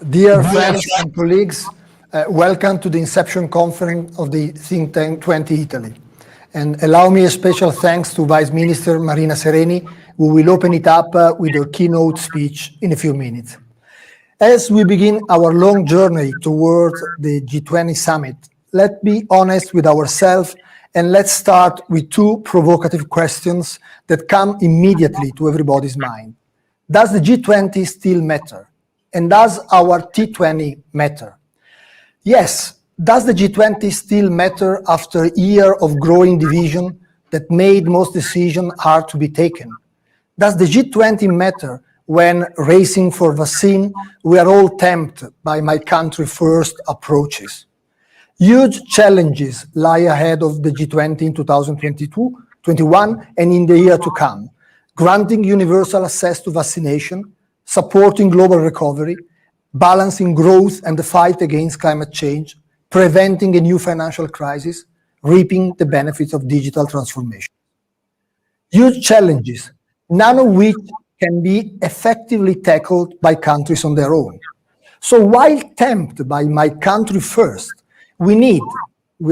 Dear friends and colleagues, welcome to the Inception conference of the think tank T20 Italy. And allow me a special thanks to Vice Minister Marina Sereni, who will open it up with her keynote speech in a few minutes. As we begin our long journey towards the G20 summit, let's be honest with ourselves and let's start with two provocative questions that come immediately to everybody's mind. Does the G20 still matter? And does our T20 matter? Yes, does the G20 still matter after a year of growing division that made most decisions hard to be taken? Does the G20 matter when racing for vaccine, we are all tempted by my country first approaches? Huge challenges lie ahead of the G20 in 2022, 21, and in the year to come, granting universal access to vaccination, supporting global recovery, balancing growth and the fight against climate change, preventing a new financial crisis, reaping the benefits of digital transformation. Huge challenges, none of which can be effectively tackled by countries on their own. So while tempted by my country first, we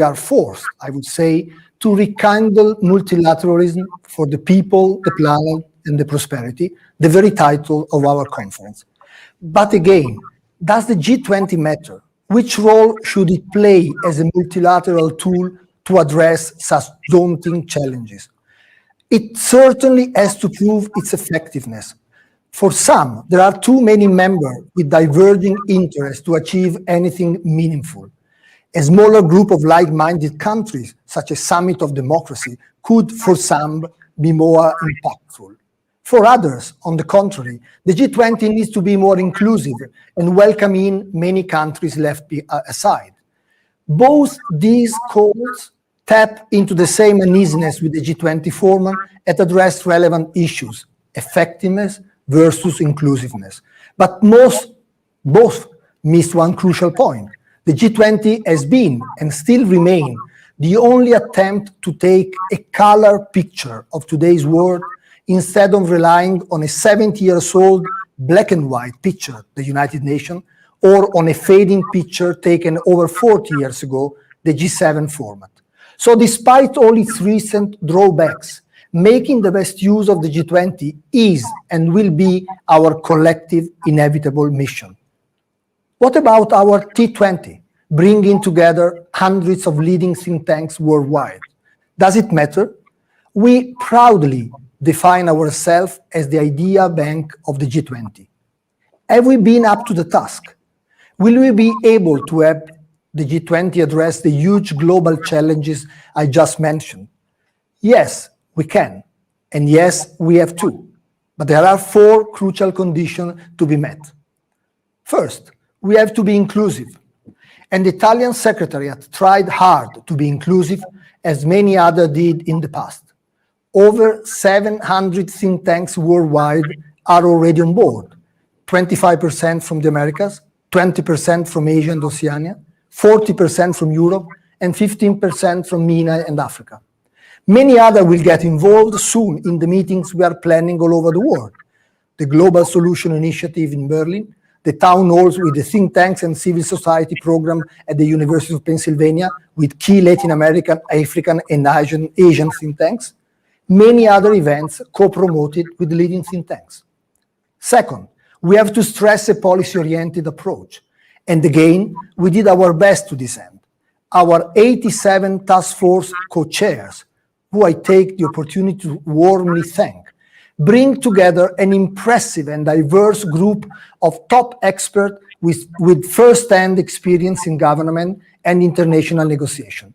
are forced, I would say, to rekindle multilateralism for the people, the planet, and the prosperity, the very title of our conference. But again, does the G20 matter? Which role should it play as a multilateral tool to address such daunting challenges? It certainly has to prove its effectiveness. For some, there are too many members with diverging interests to achieve anything meaningful. A smaller group of like-minded countries, such as Summit of Democracy, could, for some, be more impactful. For others, on the contrary, the G20 needs to be more inclusive and welcome in many countries left aside. Both these calls tap into the same uneasiness with the G20 format and address relevant issues, effectiveness versus inclusiveness. But both miss one crucial point. The G20 has been and still remain the only attempt to take a color picture of today's world instead of relying on a 70-year-old black and white picture, the United Nations, or on a fading picture taken over 40 years ago, the G7 format. So despite all its recent drawbacks, making the best use of the G20 is and will be our collective inevitable mission. What about our T20, bringing together hundreds of leading think tanks worldwide? Does it matter? We proudly define ourselves as the idea bank of the G20. Have we been up to the task? Will we be able to help the G20 address the huge global challenges I just mentioned? Yes, we can. And yes, we have to. But there are four crucial conditions to be met. First, we have to be inclusive. And the Italian Secretariat tried hard to be inclusive, as many others did in the past. Over 700 think tanks worldwide are already on board, 25% from the Americas, 20% from Asia and Oceania, 40% from Europe, and 15% from MENA and Africa. Many others will get involved soon in the meetings we are planning all over the world. The Global Solution Initiative in Berlin, the town halls with the think tanks and civil society program at the University of Pennsylvania with key Latin American, African, and Asian think tanks, many other events co-promoted with leading think tanks. Second, we have to stress a policy-oriented approach. And again, we did our best to this end. Our 87 task force co-chairs, who I take the opportunity to warmly thank, bring together an impressive and diverse group of top experts with first-hand experience in government and international negotiation.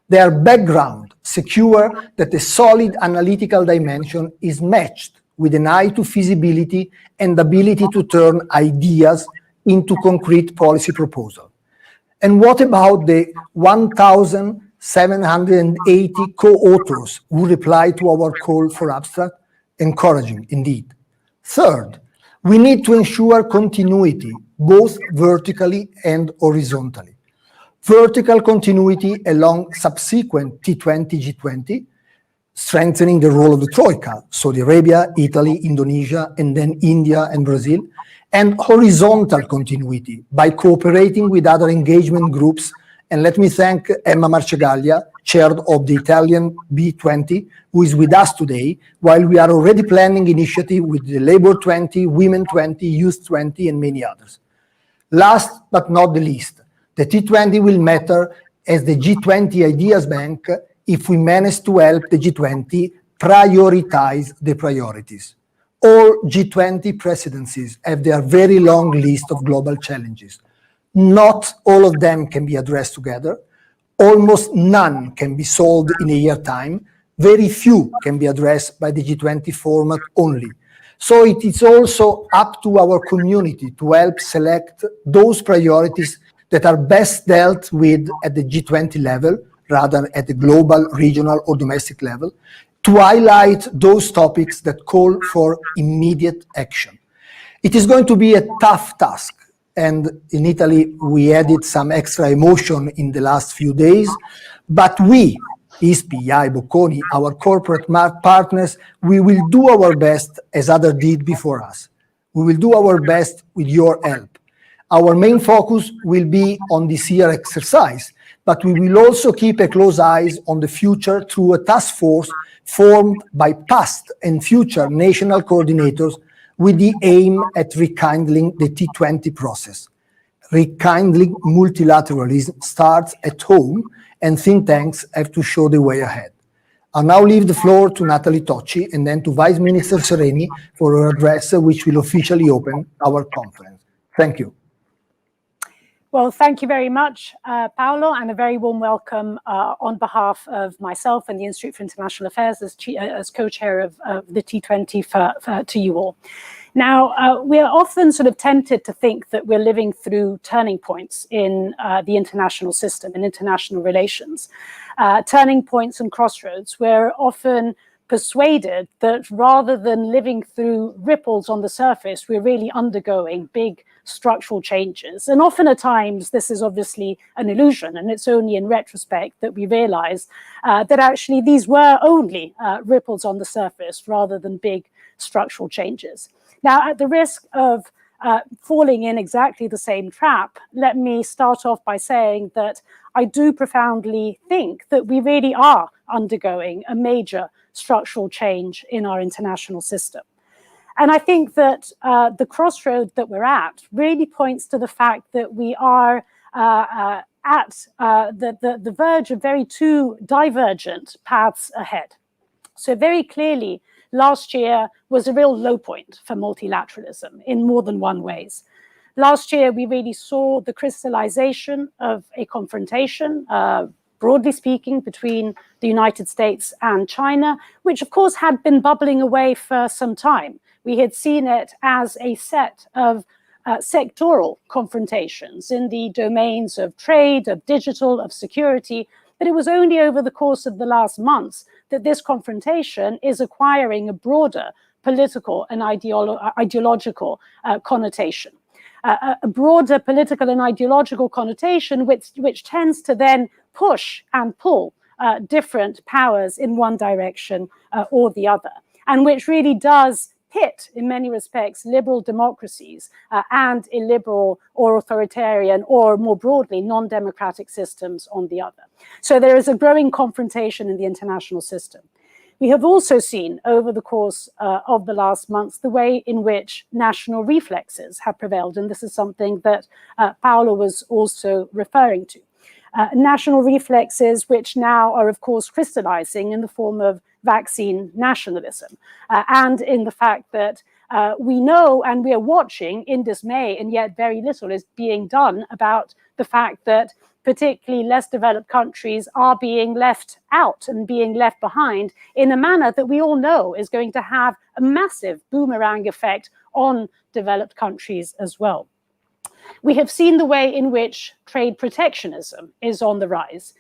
Their background secure that the solid analytical dimension is matched with an eye to feasibility and ability to turn ideas into concrete policy proposal. And what about the 1,780 co-authors who replied to our call for abstract? Encouraging, indeed. Third, we need to ensure continuity, both vertically and horizontally. Vertical continuity along subsequent T20, G20, strengthening the role of the Troika, Saudi Arabia, Italy, Indonesia, and then India and Brazil, and horizontal continuity by cooperating with other engagement groups. And let me thank Emma Marcegaglia, chair of the Italian B20, who is with us today, while we are already planning initiative with the Labour 20, Women 20, Youth 20, and many others. Last but not the least, the T20 will matter as the G20 Ideas Bank if we manage to help the G20 prioritize the priorities. All G20 presidencies have their very long list of global challenges. Not all of them can be addressed together. Almost none can be solved in a year's time. Very few can be addressed by the G20 format only. So it is also up to our community to help select those priorities that are best dealt with at the G20 level, rather at the global, regional, or domestic level, to highlight those topics that call for immediate action. It is going to be a tough task, and in Italy we added some extra emotion in the last few days, but we, ISPI, IAI, Bocconi, our corporate partners, we will do our best as others did before us. We will do our best with your help. Our main focus will be on this year exercise, but we will also keep a close eye on the future through a task force formed by past and future national coordinators with the aim at rekindling the T20 process. Rekindling multilateralism starts at home, and think tanks have to show the way ahead. I'll now leave the floor to Natalie Tocci and then to Vice Minister Sereni for her address, which will officially open our conference. Thank you. Well, thank you very much, Paolo, and a very warm welcome on behalf of myself and the Institute for International Affairs as co-chair of the T20 to you all. Now, we are often sort of tempted to think that we're living through turning points in the international system, in international relations. Turning points and crossroads. We're often persuaded that rather than living through ripples on the surface, we're really undergoing big structural changes. And often at times, this is obviously an illusion, and it's only in retrospect that we realize that actually these were only ripples on the surface rather than big structural changes. Now, at the risk of falling in exactly the same trap, let me start off by saying that I do profoundly think that we really are undergoing a major structural change in our international system. And I think that the crossroad that we're at really points to the fact that we are at the verge of two divergent paths ahead. So very clearly, last year was a real low point for multilateralism in more than one ways. Last year, we really saw the crystallization of a confrontation, broadly speaking, between the United States and China, which of course had been bubbling away for some time. We had seen it as a set of sectoral confrontations in the domains of trade, of digital, of security, but it was only over the course of the last months that this confrontation is acquiring a broader political and ideological connotation. A broader political and ideological connotation which tends to then push and pull different powers in one direction or the other, and which really does pit, in many respects, liberal democracies and illiberal or authoritarian or, more broadly, non-democratic systems on the other. So there is a growing confrontation in the international system. We have also seen over the course of the last months the way in which national reflexes have prevailed, and this is something that Paolo was also referring to. National reflexes which now are, of course, crystallizing in the form of vaccine nationalism and in the fact that We know and we are watching in dismay, and yet very little is being done about the fact that particularly less developed countries are being left out and being left behind in a manner that we all know is going to have a massive boomerang effect on developed countries as well. We have seen the way in which trade protectionism is on the rise.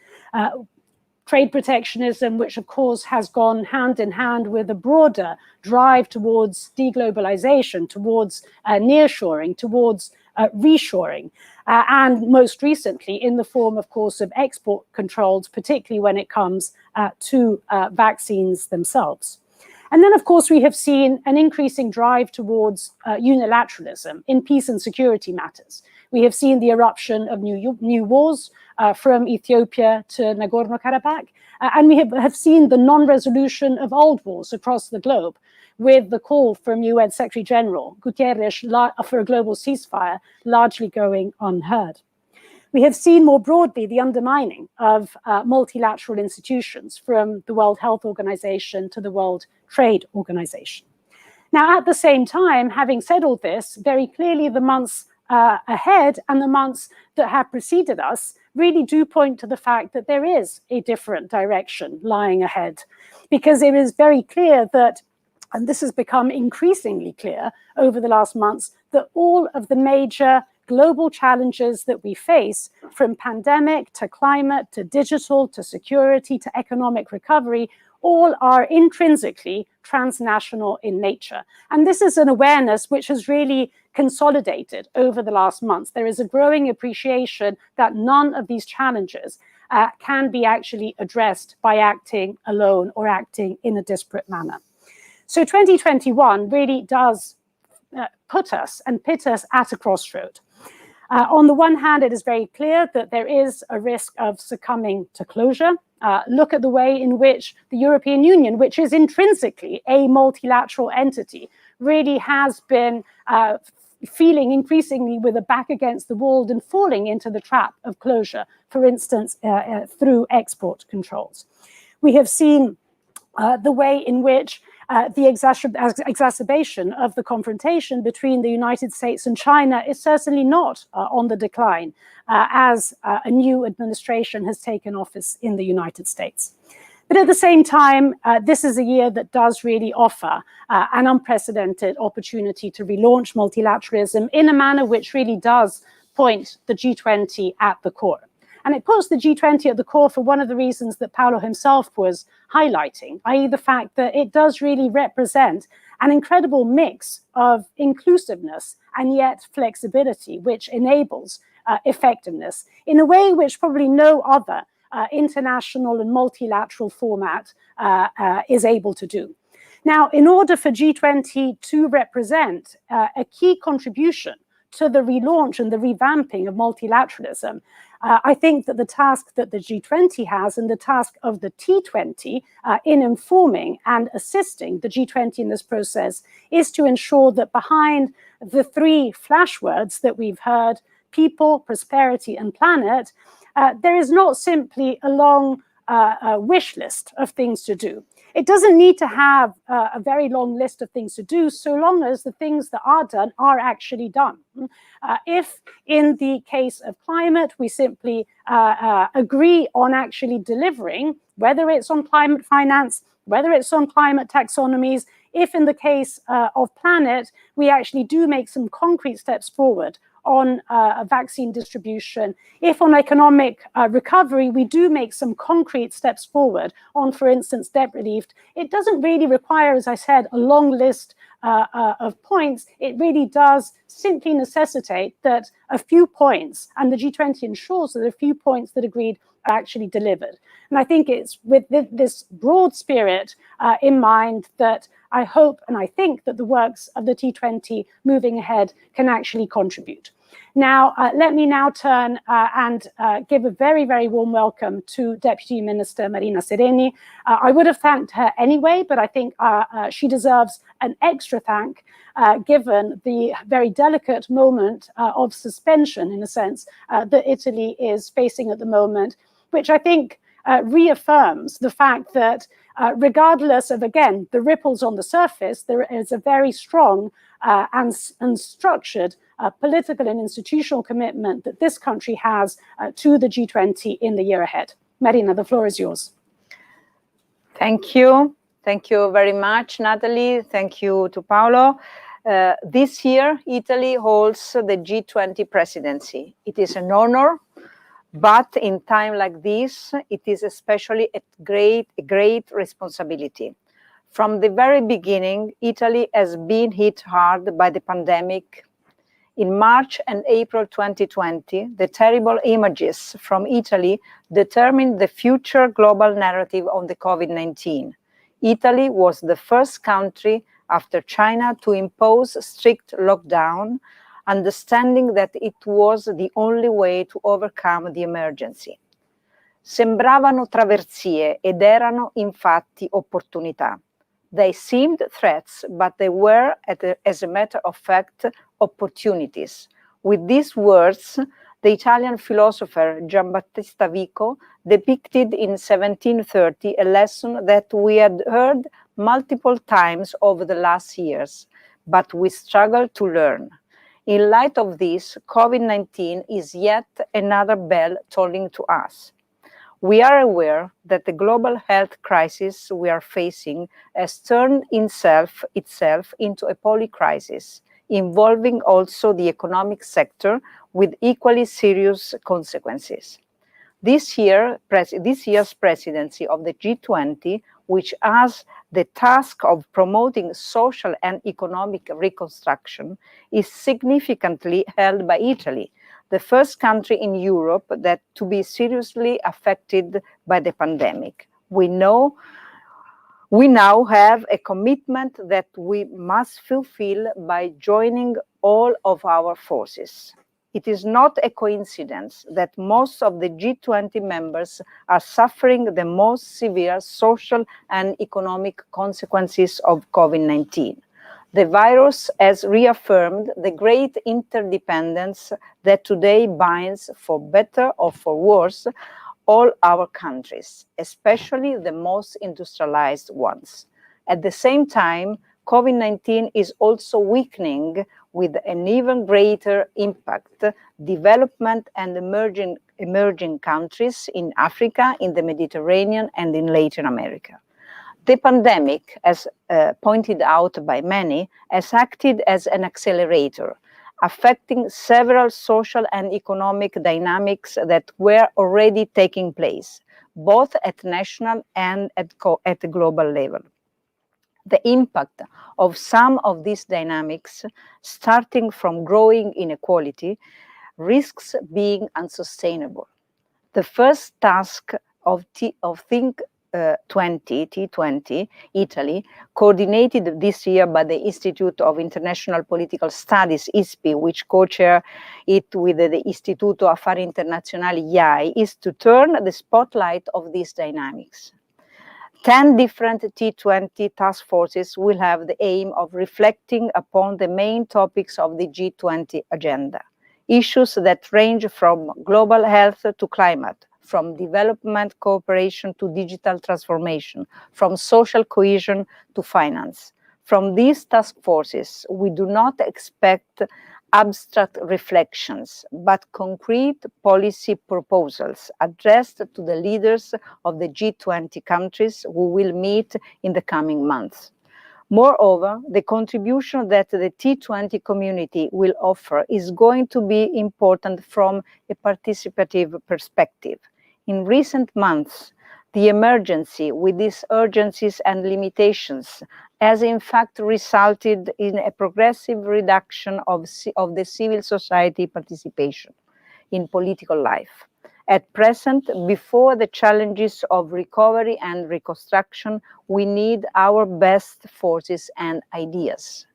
Trade protectionism, which of course has gone hand in hand with a broader drive towards deglobalization, towards nearshoring, towards reshoring, and most recently in the form, of course, of export controls, particularly when it comes to vaccines themselves. And then, of course, we have seen an increasing drive towards unilateralism in peace and security matters. We have seen the eruption of new wars from Ethiopia to Nagorno-Karabakh, and we have seen the non-resolution of old wars across the globe, with the call from UN Secretary General Guterres for a global ceasefire largely going unheard. We have seen more broadly the undermining of multilateral institutions, from the World Health Organization to the World Trade Organization. Now, at the same time, having said all this, very clearly the months ahead and the months that have preceded us really do point to the fact that there is a different direction lying ahead, because it is very clear that, and this has become increasingly clear over the last months, that all of the major global challenges that we face, from pandemic to climate to digital to security to economic recovery, all are intrinsically transnational in nature. And this is an awareness which has really consolidated over the last months. There is a growing appreciation that none of these challenges can be actually addressed by acting alone or acting in a disparate manner. So 2021 really does put us and pit us at a crossroad. On the one hand, it is very clear that there is a risk of succumbing to closure. Look at the way in which the European Union, which is intrinsically a multilateral entity, really has been feeling increasingly with a back against the wall and falling into the trap of closure, for instance, through export controls. We have seen the way in which the exacerbation of the confrontation between the United States and China is certainly not on the decline as a new administration has taken office in the United States. But at the same time, this is a year that does really offer an unprecedented opportunity to relaunch multilateralism in a manner which really does point the G20 at the core. And it puts the G20 at the core for one of the reasons that Paolo himself was highlighting, i.e. the fact that it does really represent an incredible mix of inclusiveness and yet flexibility, which enables effectiveness in a way which probably no other international and multilateral format is able to do. Now, in order for G20 to represent a key contribution to the relaunch and the revamping of multilateralism, I think that the task that the G20 has and the task of the T20 in informing and assisting the G20 in this process is to ensure that behind the three flashwords that we've heard, people, prosperity, and planet, there is not simply a long wish list of things to do. It doesn't need to have a very long list of things to do, so long as the things that are done are actually done. If in the case of climate, we simply agree on actually delivering, whether it's on climate finance, whether it's on climate taxonomies, if in the case of planet, we actually do make some concrete steps forward on vaccine distribution, if on economic recovery, we do make some concrete steps forward on, for instance, debt relief, it doesn't really require, as I said, a long list of points. It really does simply necessitate that a few points, and the G20 ensures that a few points that agreed are actually delivered. And I think it's with this broad spirit in mind that I hope and I think that the works of the T20 moving ahead can actually contribute. Now, let me now turn and give a very, very warm welcome to Deputy Minister Marina Sereni. I would have thanked her anyway, but I think she deserves an extra thank given the very delicate moment of suspension, in a sense, that Italy is facing at the moment, which I think reaffirms the fact that regardless of, again, the ripples on the surface, there is a very strong and structured political and institutional commitment that this country has to the G20 in the year ahead. Marina, the floor is yours. Thank you. Thank you very much, Natalie. Thank you to Paolo. This year, Italy holds the G20 presidency. It is an honor, but in time like this, it is especially a great responsibility. From the very beginning, Italy has been hit hard by the pandemic. In March and April 2020, the terrible images from Italy determined the future global narrative on the COVID-19. Italy was the first country after China to impose strict lockdown, understanding that it was the only way to overcome the emergency. Sembravano traversie ed erano infatti opportunità. They seemed threats, but they were, as a matter of fact, opportunities. With these words, the Italian philosopher Giambattista Vico depicted in 1730 a lesson that we had heard multiple times over the last years, but we struggle to learn. In light of this, COVID-19 is yet another bell tolling to us. We are aware that the global health crisis we are facing has turned itself into a polycrisis, involving also the economic sector with equally serious consequences. This year's presidency of the G20, which has the task of promoting social and economic reconstruction, is significantly held by Italy, the first country in Europe that to be seriously affected by the pandemic. We now have a commitment that we must fulfill by joining all of our forces. It is not a coincidence that most of the G20 members are suffering the most severe social and economic consequences of COVID-19. The virus has reaffirmed the great interdependence that today binds, for better or for worse, all our countries, especially the most industrialized ones. At the same time, COVID-19 is also weakening with an even greater impact development and emerging countries in Africa, in the Mediterranean, and in Latin America. The pandemic, as pointed out by many, has acted as an accelerator, affecting several social and economic dynamics that were already taking place, both at national and at global level. The impact of some of these dynamics, starting from growing inequality, risks being unsustainable. The first task of T20 Italy, coordinated this year by the Institute of International Political Studies, ISPI, which co-chair it with the Istituto Affari Internazionali, IAI, is to turn the spotlight of these dynamics. 10 different T20 task forces will have the aim of reflecting upon the main topics of the G20 agenda, issues that range from global health to climate, from development cooperation to digital transformation, from social cohesion to finance. From these task forces, we do not expect abstract reflections, but concrete policy proposals addressed to the leaders of the G20 countries who will meet in the coming months. Moreover, the contribution that the T20 community will offer is going to be important from a participative perspective. In recent months, the emergency with its urgencies and limitations has in fact resulted in a progressive reduction of the civil society participation in political life. At present, before the challenges of recovery and reconstruction, we need our best forces and ideas.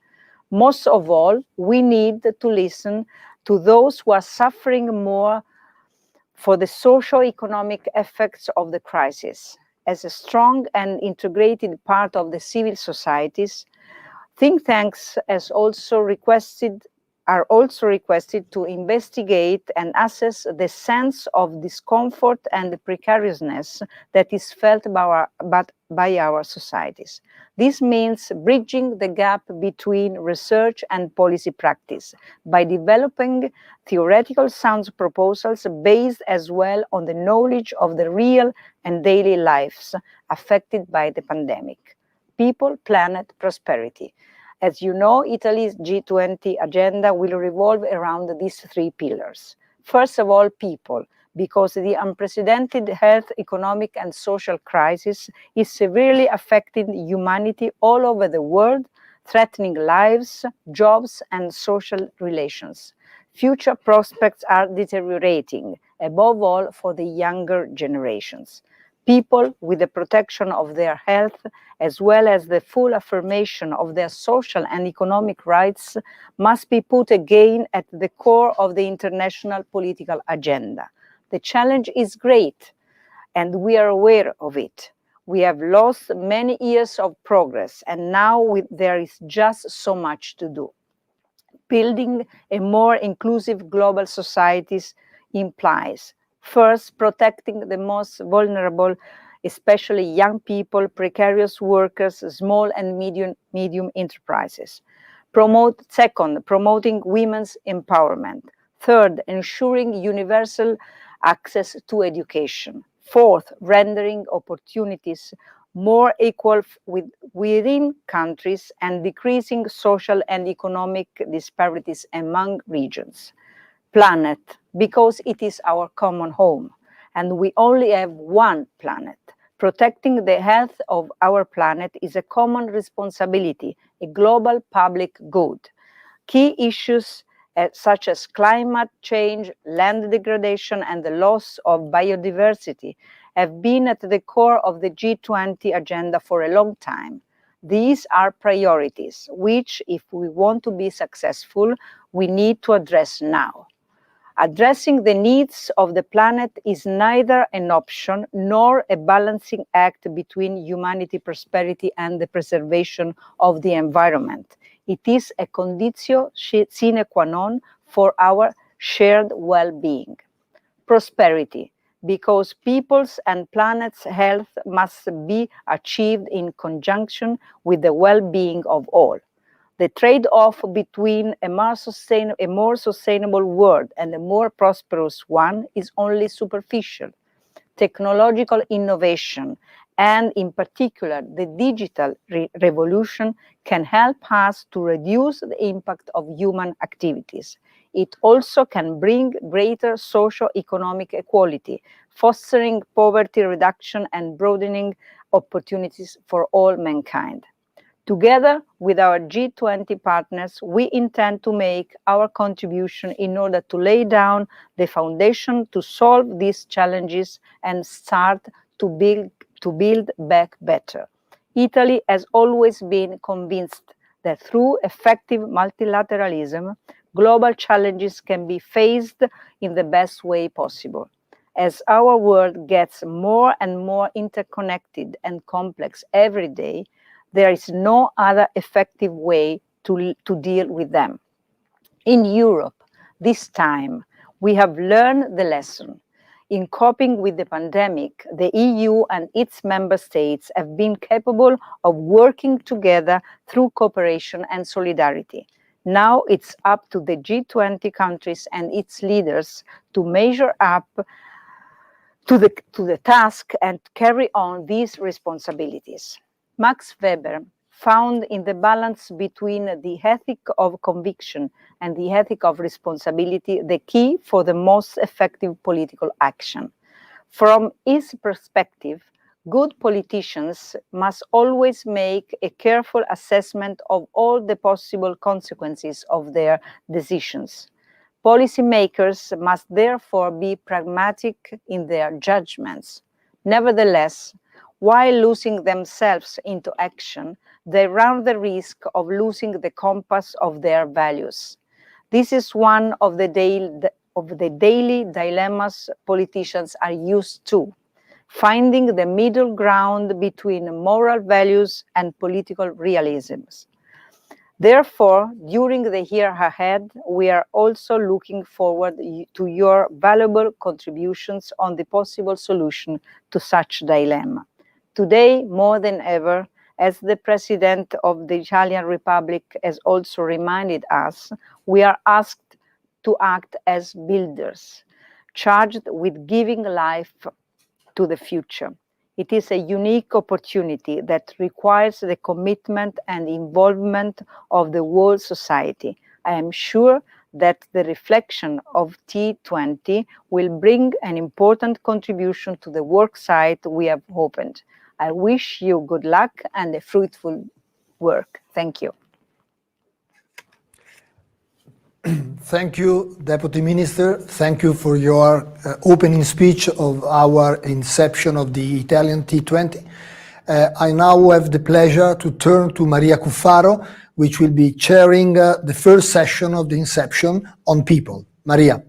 Most of all, we need to listen to those who are suffering more for the socio-economic effects of the crisis. As a strong and integrated part of the civil societies, think tanks has also requested are also requested to investigate and assess the sense of discomfort and precariousness that is felt by our societies. This means bridging the gap between research and policy practice by developing theoretical sound proposals based as well on the knowledge of the real and daily lives affected by the pandemic. People, planet, prosperity. As you know, Italy's G20 agenda will revolve around these three pillars. First of all, people, because the unprecedented health, economic, and social crisis is severely affecting humanity all over the world, threatening lives, jobs, and social relations. Future prospects are deteriorating, above all for the younger generations. People, with the protection of their health, as well as the full affirmation of their social and economic rights, must be put again at the core of the international political agenda. The challenge is great, and we are aware of it. We have lost many years of progress, and now there is just so much to do. Building a more inclusive global society implies, first, protecting the most vulnerable, especially young people, precarious workers, small and medium enterprises. Second, promoting women's empowerment. Third, ensuring universal access to education. Fourth, rendering opportunities more equal within countries and decreasing social and economic disparities among regions. Planet, because it is our common home, and we only have one planet. Protecting the health of our planet is a common responsibility, a global public good. Key issues such as climate change, land degradation, and the loss of biodiversity have been at the core of the G20 agenda for a long time. These are priorities which, if we want to be successful, we need to address now. Addressing the needs of the planet is neither an option nor a balancing act between humanity prosperity and the preservation of the environment. It is a conditio sine qua non for our shared well-being. Prosperity, because people's and planet's health must be achieved in conjunction with the well-being of all. The trade-off between a more sustainable world and a more prosperous one is only superficial. Technological innovation, and in particular the digital revolution, can help us to reduce the impact of human activities. It also can bring greater socio-economic equality, fostering poverty reduction and broadening opportunities for all mankind. Together with our G20 partners, we intend to make our contribution in order to lay down the foundation to solve these challenges and start to build back better. Italy has always been convinced that through effective multilateralism, global challenges can be faced in the best way possible. As our world gets more and more interconnected and complex every day, there is no other effective way to deal with them. In Europe, this time, we have learned the lesson. In coping with the pandemic, the EU and its member states have been capable of working together through cooperation and solidarity. Now it's up to the G20 countries and its leaders to measure up to the task and carry on these responsibilities. Max Weber found in the balance between the ethic of conviction and the ethic of responsibility the key for the most effective political action. From his perspective, good politicians must always make a careful assessment of all the possible consequences of their decisions. Policymakers must therefore be pragmatic in their judgments. Nevertheless, while losing themselves into action, they run the risk of losing the compass of their values. This is one of the daily dilemmas politicians are used to, finding the middle ground between moral values and political realisms. Therefore, during the year ahead, we are also looking forward to your valuable contributions on the possible solution to such dilemma. Today, more than ever, as the President of the Italian Republic has also reminded us, we are asked to act as builders, charged with giving life to the future. It is a unique opportunity that requires the commitment and involvement of the whole society. I am sure that the reflection of T20 will bring an important contribution to the work site we have opened. I wish you good luck and a fruitful work. Thank you. Thank you, Deputy Minister. Thank you for your opening speech of our inception of the Italian T20. I now have the pleasure to turn to Maria Cuffaro, which will be chairing the first session of the inception on people. Maria.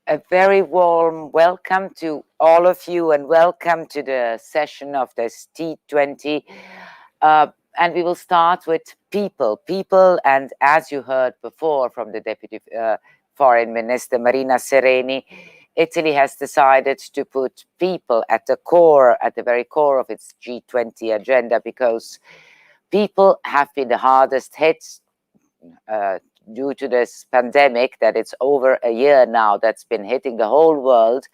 A very warm welcome to all of you and welcome to the session of this T20. And we will start with people. And as you heard before from the Deputy Foreign Minister Marina Sereni, Italy has decided to put people at the core, at the very core of its G20 agenda, because people have been the hardest hit due to this pandemic, that it's over a year now that's been hitting the whole world.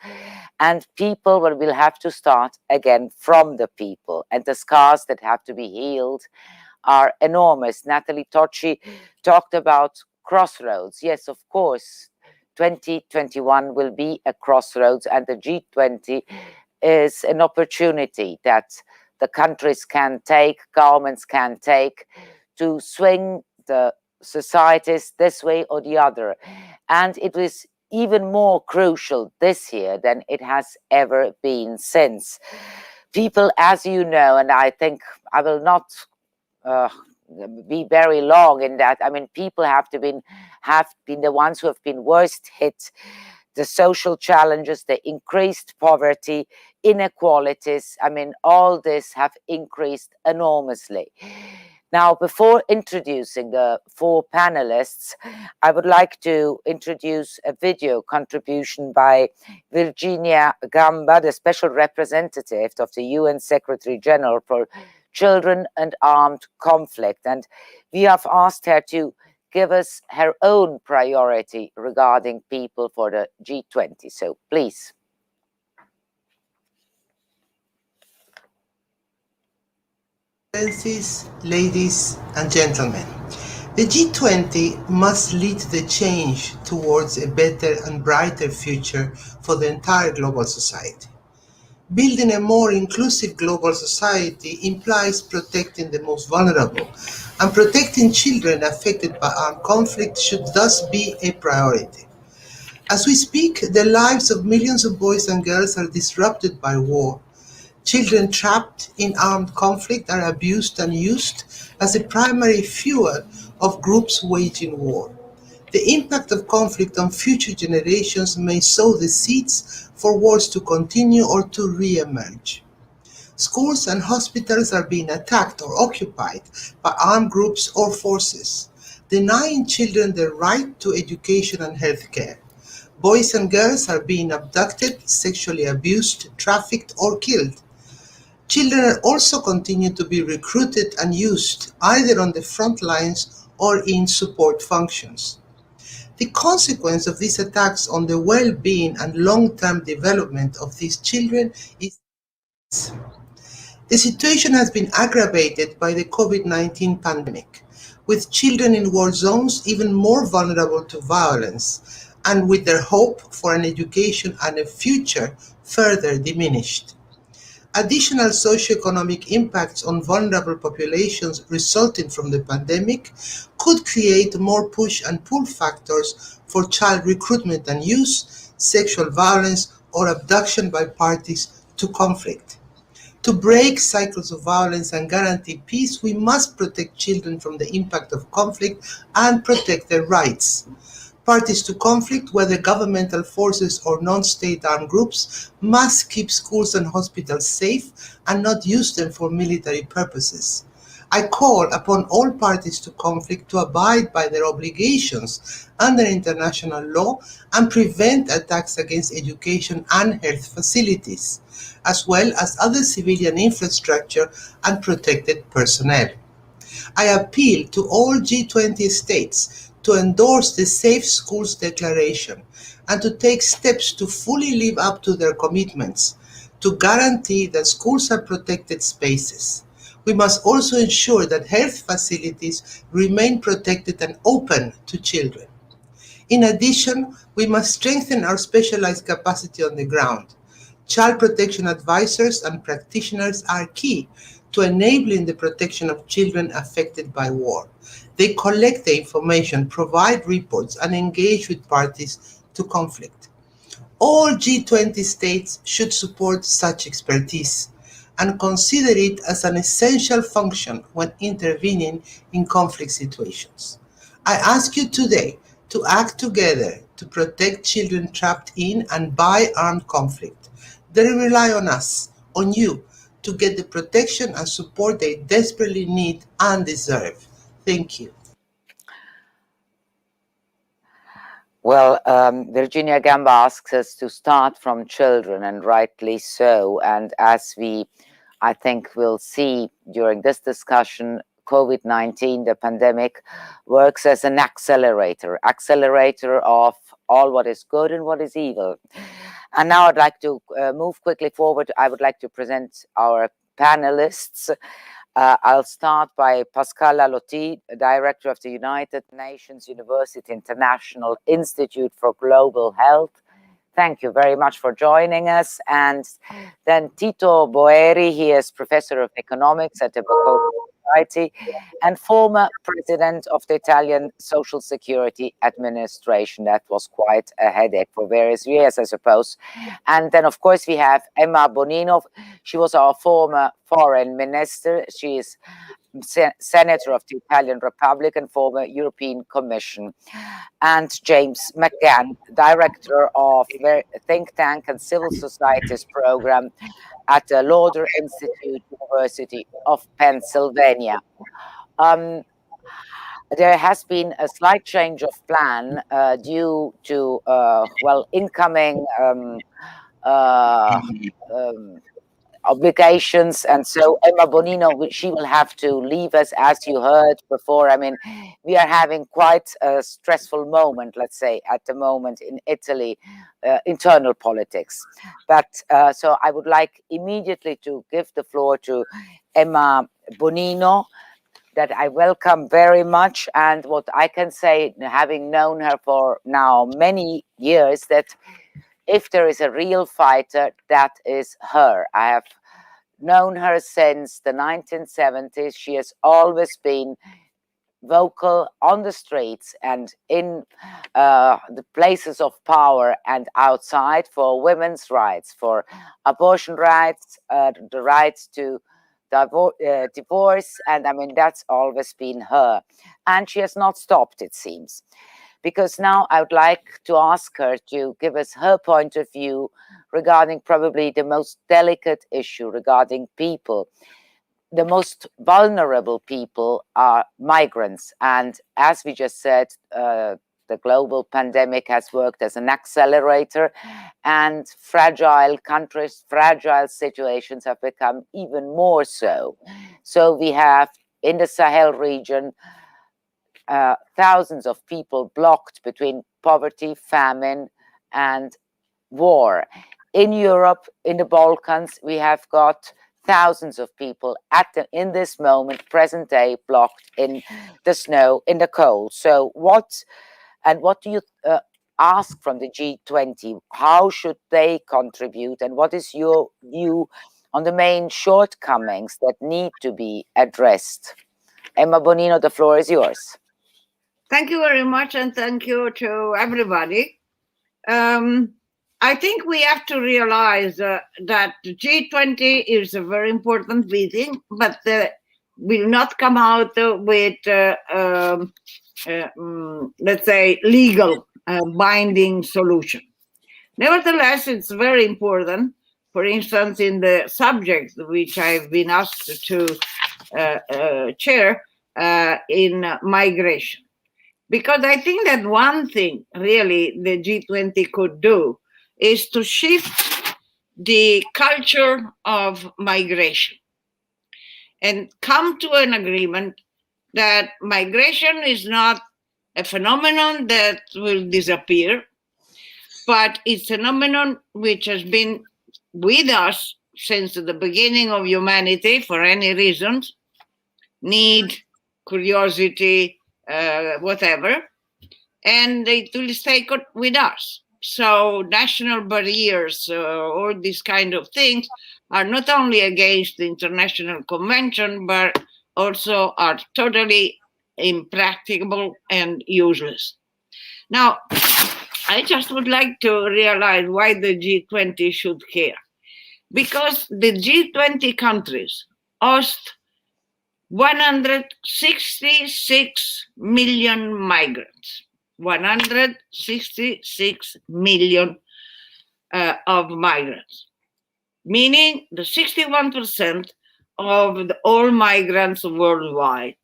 And people will have to start again from the people. And the scars that have to be healed are enormous. Natalie Tocci talked about crossroads. Yes, of course, 2021 will be a crossroads, and the G20 is an opportunity that the countries can take, governments can take, to swing the societies this way or the other. And it was even more crucial this year than it has ever been since. People, as you know, and I think I will not be very long in that. I mean, people have been the ones who have been worst hit. The social challenges, the increased poverty, inequalities, I mean, all this have increased enormously. Now, before introducing the four panelists, I would like to introduce a video contribution by Virginia Gamba, the Special Representative of the UN Secretary General for Children and Armed Conflict. And we have asked her to give us her own priority regarding people for the G20. So please. Ladies and gentlemen, The G20 must lead the change towards a better and brighter future for the entire global society. Building a more inclusive global society implies protecting the most vulnerable, and protecting children affected by armed conflict should thus be a priority. As we speak, the lives of millions of boys and girls are disrupted by war. Children trapped in armed conflict are abused and used as a primary fuel of groups waging war. The impact of conflict on future generations may sow the seeds for wars to continue or to re-emerge. Schools and hospitals are being attacked or occupied by armed groups or forces, denying children the right to education and health care. Boys and girls are being abducted, sexually abused, trafficked, or killed. Children also continue to be recruited and used either on the front lines or in support functions. The consequence of these attacks on the well-being and long-term development of these children is the situation has been aggravated by the COVID-19 pandemic, with children in war zones even more vulnerable to violence, and with their hope for an education and a future further diminished. Additional socioeconomic impacts on vulnerable populations resulting from the pandemic could create more push and pull factors for child recruitment and use, sexual violence, or abduction by parties to conflict. To break cycles of violence and guarantee peace, we must protect children from the impact of conflict and protect their rights. Parties to conflict, whether governmental forces or non-state armed groups, must keep schools and hospitals safe and not use them for military purposes. I call upon all parties to conflict to abide by their obligations under international law and prevent attacks against education and health facilities, as well as other civilian infrastructure and protected personnel. I appeal to all G20 states to endorse the Safe Schools Declaration and to take steps to fully live up to their commitments to guarantee that schools are protected spaces. We must also ensure that health facilities remain protected and open to children. In addition, we must strengthen our specialized capacity on the ground. Child protection advisors and practitioners are key to enabling the protection of children affected by war. They collect the information, provide reports, and engage with parties to conflict. All G20 states should support such expertise and consider it as an essential function when intervening in conflict situations. I ask you today to act together to protect children trapped in and by armed conflict. They rely on us, on you, to get the protection and support they desperately need and deserve. Thank you. Well, Virginia Gamba asks us to start from children, and rightly so. And as I think we'll see during this discussion, COVID-19, the pandemic, works as an accelerator of all what is good and what is evil. And now I'd like to move quickly forward. I would like to present our panelists. I'll start by Pascal Lalotti, Director of the United Nations University International Institute for Global Health. Thank you very much for joining us. And then Tito Boeri, he is Professor of Economics at the Bocconi Society and former President of the Italian Social Security Administration. That was quite a headache for various years, I suppose. And then, of course, we have Emma Bonino. She was our former foreign minister. She is Senator of the Italian Republic and former European Commission. And James McGann, Director of the Think Tank and Civil Societies Program at the Lauder Institute, University of Pennsylvania. There has been a slight change of plan due to, incoming obligations, and so Emma Bonino, she will have to leave us, as you heard before. I mean, we are having quite a stressful moment, let's say, at the moment in Italy, internal politics. But so I would like immediately to give the floor to Emma Bonino. that I welcome very much. And what I can say, having known her for now many years, that if there is a real fighter, that is her. I have known her since the 1970s. She has always been vocal on the streets and in the places of power and outside for women's rights, for abortion rights, the rights to divorce. And I mean, that's always been her. And she has not stopped, it seems. Because now I would like to ask her to give us her point of view regarding probably the most delicate issue regarding people. The most vulnerable people are migrants. And as we just said, the global pandemic has worked as an accelerator, and fragile countries, fragile situations have become even more so. So we have in the Sahel region, thousands of people blocked between poverty, famine, and war. In Europe, in the Balkans, we have got thousands of people in this moment, present day, blocked in the snow, in the cold. So what do you ask from the G20? How should they contribute? And what is your view on the main shortcomings that need to be addressed? Emma Bonino, the floor is yours. Thank you very much, and thank you to everybody. I think we have to realize that the G20 is a very important meeting, but will not come out with, let's say, legal binding solution. Nevertheless, it's very important. For instance, in the subject which I've been asked to chair in migration. Because I think that one thing really the G20 could do is to shift the culture of migration and come to an agreement that migration is not a phenomenon that will disappear, but it's a phenomenon which has been with us since the beginning of humanity for any reasons, need, curiosity, whatever, and it will stay with us. So national barriers, all these kind of things are not only against the international convention, but also are totally impracticable and useless. Now, I just would like to realize why the G20 should care. Because the G20 countries host 166 million migrants, 166 million of migrants, meaning the 61% of all migrants worldwide,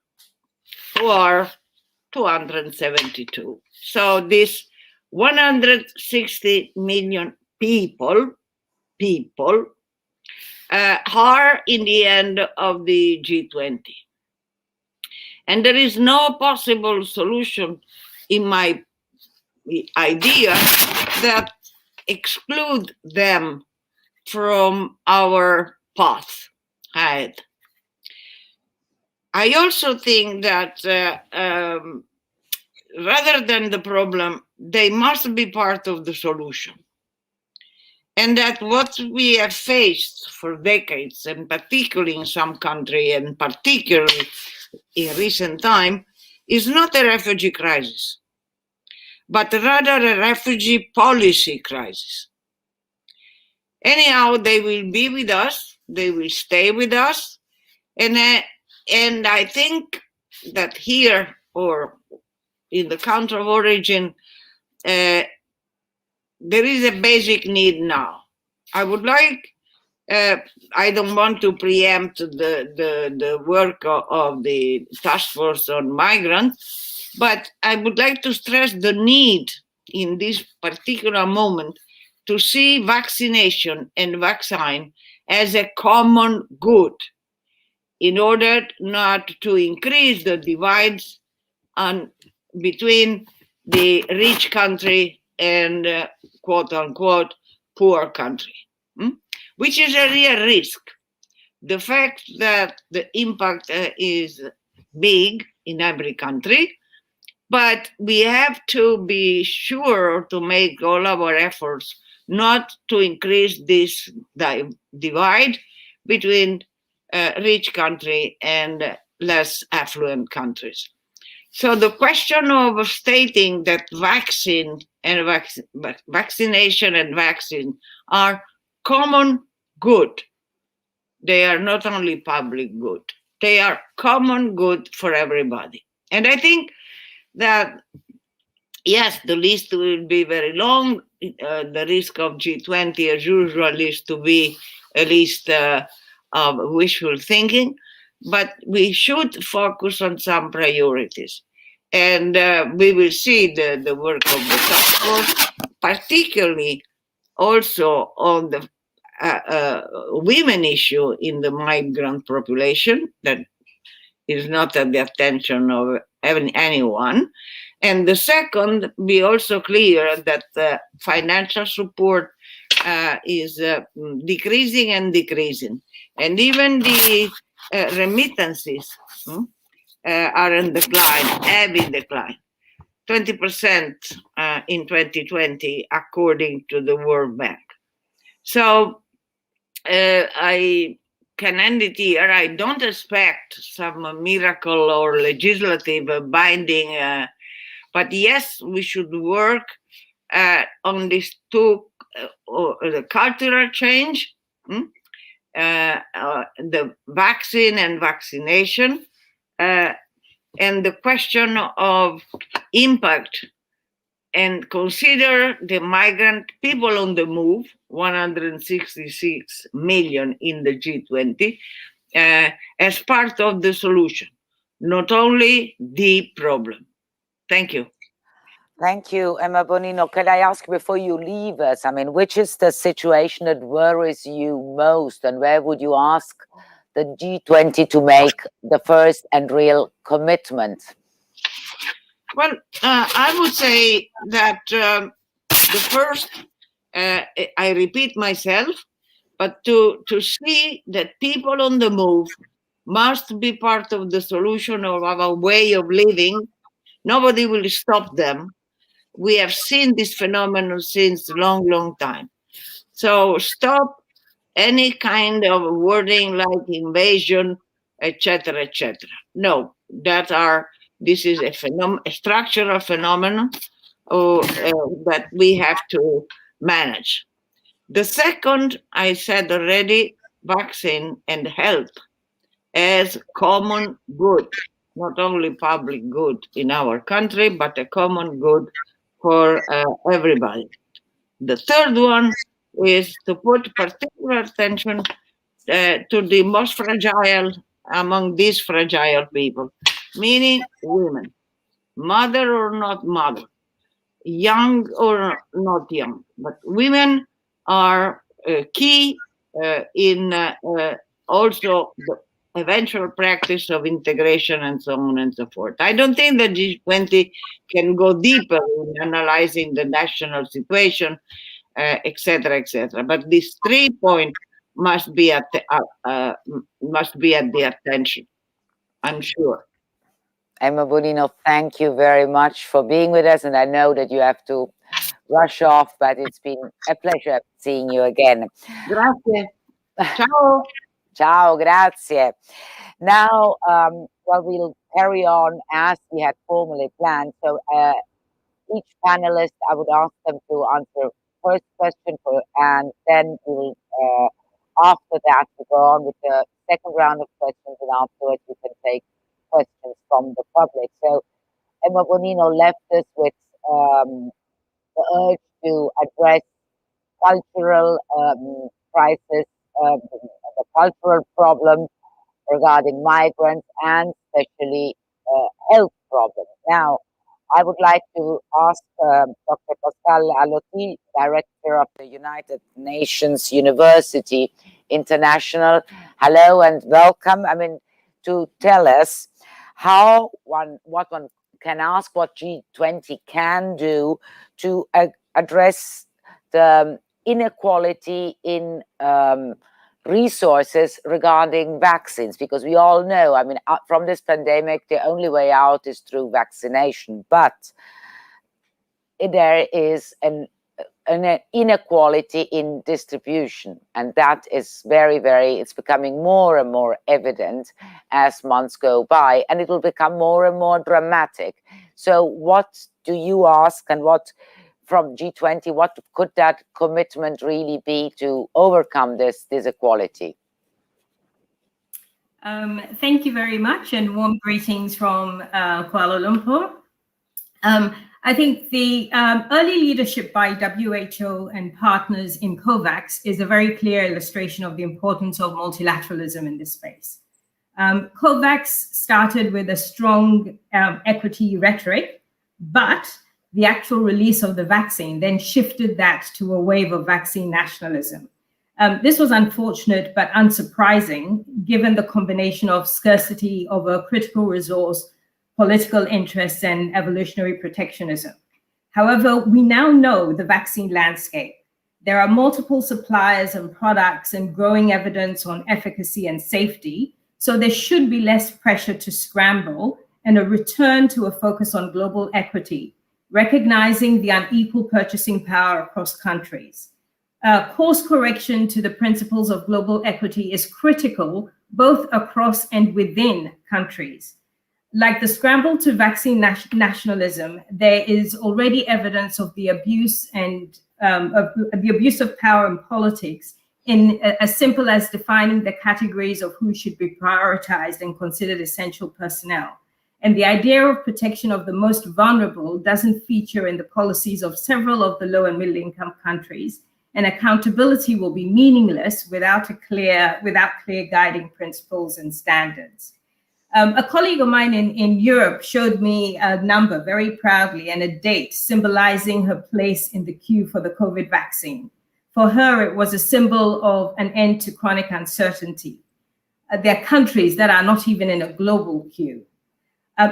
who are 272. So this 160 million people are in the end of the G20. And there is no possible solution, in my idea, that exclude them from our path ahead. I also think that rather than the problem, they must be part of the solution. And that what we have faced for decades, and particularly in some countries, and particularly in recent time, is not a refugee crisis, but rather a refugee policy crisis. Anyhow, they will be with us, they will stay with us, and I think that here, or in the country of origin, there is a basic need now. I would like, I don't want to preempt the work of the task force on migrants, but I would like to stress the need in this particular moment to see vaccination and vaccine as a common good in order not to increase the divides between the rich country and quote unquote poor country, which is a real risk. The fact that the impact is big in every country, but we have to be sure to make all our efforts not to increase this divide between rich country and less affluent countries. So the question of stating that vaccine and vaccination and vaccine are common good. They are not only public good. They are common good for everybody. And I think that, yes, the list will be very long. The risk of G20, as usual, is to be a list of wishful thinking, but we should focus on some priorities. And we will see the work of the task force, particularly also on the women issue in the migrant population that is not at the attention of anyone. And the second, be also clear that financial support is decreasing and decreasing. And even the remittances are in decline, heavy decline, 20% in 2020, according to the World Bank. So I can end it here. I don't expect some miracle or legislative binding, but yes, we should work on these two, the cultural change, the vaccine and vaccination, and the question of impact, and consider the migrant people on the move, 166 million in the G20, as part of the solution, not only the problem. Thank you. Thank you, Emma Bonino. Can I ask before you leave us, I mean, which is the situation that worries you most, and where would you ask the G20 to make the first and real commitment? Well, I would say that the first, I repeat myself, but to see that people on the move must be part of the solution of our way of living. Nobody will stop them. We have seen this phenomenon since a long, long time. So stop any kind of wording like invasion, etc., etc. No, this is a structural phenomenon that we have to manage. The second, I said already, vaccine and health as common good, not only public good in our country, but a common good for everybody. The third one is to put particular attention to the most fragile among these fragile people, meaning women, mother or not mother, young or not young, but women are key in also the eventual practice of integration and so on and so forth. I don't think that G20 can go deeper in analyzing the national situation, etc., etc. But these 3 points must be at the attention, I'm sure. Emma Bonino, thank you very much for being with us, and I know that you have to rush off, but it's been a pleasure seeing you again. Grazie. Ciao. Ciao, grazie. Now, well, we'll carry on as we had formally planned. So each panelist, I would ask them to answer first question, and then we'll, after that, we go on with the second round of questions, and afterwards you can take questions from the public. So Emma Bonino left us with the urge to address cultural crisis, the cultural problems regarding migrants, and especially health problems. Now, I would like to ask Dr. Pascal Alotti, Director of the United Nations University International. Hello and welcome. I mean, to tell us what one can ask, what G20 can do to address the inequality in resources regarding vaccines, because we all know, I mean, from this pandemic, the only way out is through vaccination, but there is an inequality in distribution, and that is it's becoming more and more evident as months go by, and it will become more and more dramatic. So what do you ask, and what from G20, what could that commitment really be to overcome this equality? Thank you very much, and warm greetings from Kuala Lumpur. I think the early leadership by WHO and partners in COVAX is a very clear illustration of the importance of multilateralism in this space. COVAX started with a strong equity rhetoric, but the actual release of the vaccine then shifted that to a wave of vaccine nationalism. This was unfortunate but unsurprising, given the combination of scarcity of a critical resource, political interests, and evolutionary protectionism. However, we now know the vaccine landscape. There are multiple suppliers and products and growing evidence on efficacy and safety, so there should be less pressure to scramble and a return to a focus on global equity, recognizing the unequal purchasing power across countries. Course correction to the principles of global equity is critical both across and within countries. Like the scramble to vaccine nationalism, there is already evidence of the abuse and of the abuse of power in politics in as simple as defining the categories of who should be prioritized and considered essential personnel. And the idea of protection of the most vulnerable doesn't feature in the policies of several of the low and middle income countries, and accountability will be meaningless without clear guiding principles and standards. A colleague of mine in Europe showed me a number very proudly and a date symbolizing her place in the queue for the COVID vaccine. For her, it was a symbol of an end to chronic uncertainty. There are countries that are not even in a global queue.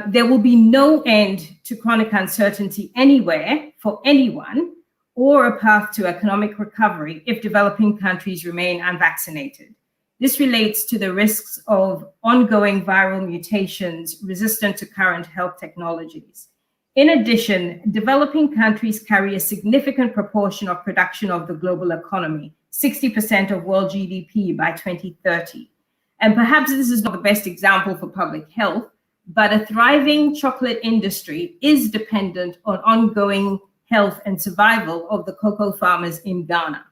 There will be no end to chronic uncertainty anywhere for anyone, or a path to economic recovery if developing countries remain unvaccinated. This relates to the risks of ongoing viral mutations resistant to current health technologies. In addition, developing countries carry a significant proportion of production of the global economy, 60% of world GDP by 2030. And perhaps this is not the best example for public health, but a thriving chocolate industry is dependent on ongoing health and survival of the cocoa farmers in Ghana.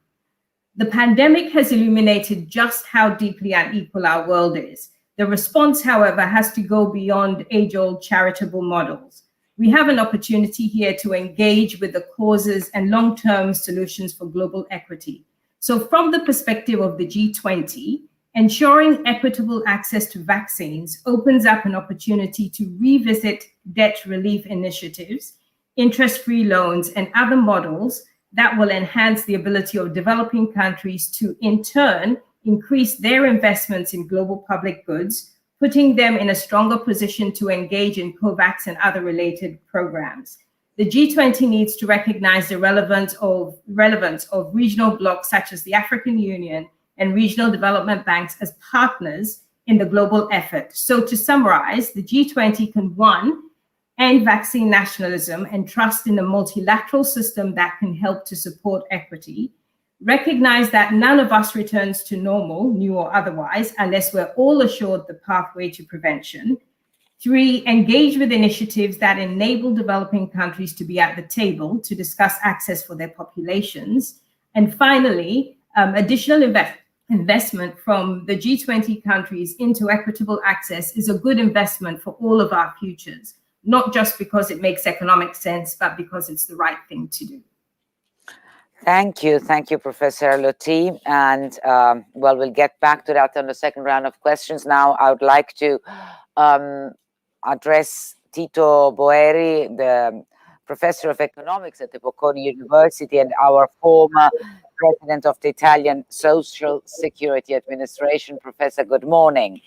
The pandemic has illuminated just how deeply unequal our world is. The response, however, has to go beyond age-old charitable models. We have an opportunity here to engage with the causes and long-term solutions for global equity. So from the perspective of the G20, ensuring equitable access to vaccines opens up an opportunity to revisit debt relief initiatives, interest-free loans, and other models that will enhance the ability of developing countries to, in turn, increase their investments in global public goods, putting them in a stronger position to engage in COVAX and other related programs. The G20 needs to recognize the relevance of regional blocs such as the African Union and regional development banks as partners in the global effort. So to summarize, the G20 can, one, end vaccine nationalism and trust in a multilateral system that can help to support equity, recognize that none of us returns to normal, new or otherwise, unless we're all assured the pathway to prevention. Three, engage with initiatives that enable developing countries to be at the table to discuss access for their populations. And finally, additional investment from the G20 countries into equitable access is a good investment for all of our futures, not just because it makes economic sense, but because it's the right thing to do. Thank you, Professor Loti. And well, we'll get back to that on the second round of questions. Now, I would like to address Tito Boeri, the Professor of Economics at the Bocconi University and our former President of the Italian Social Security Administration. Professor, good morning.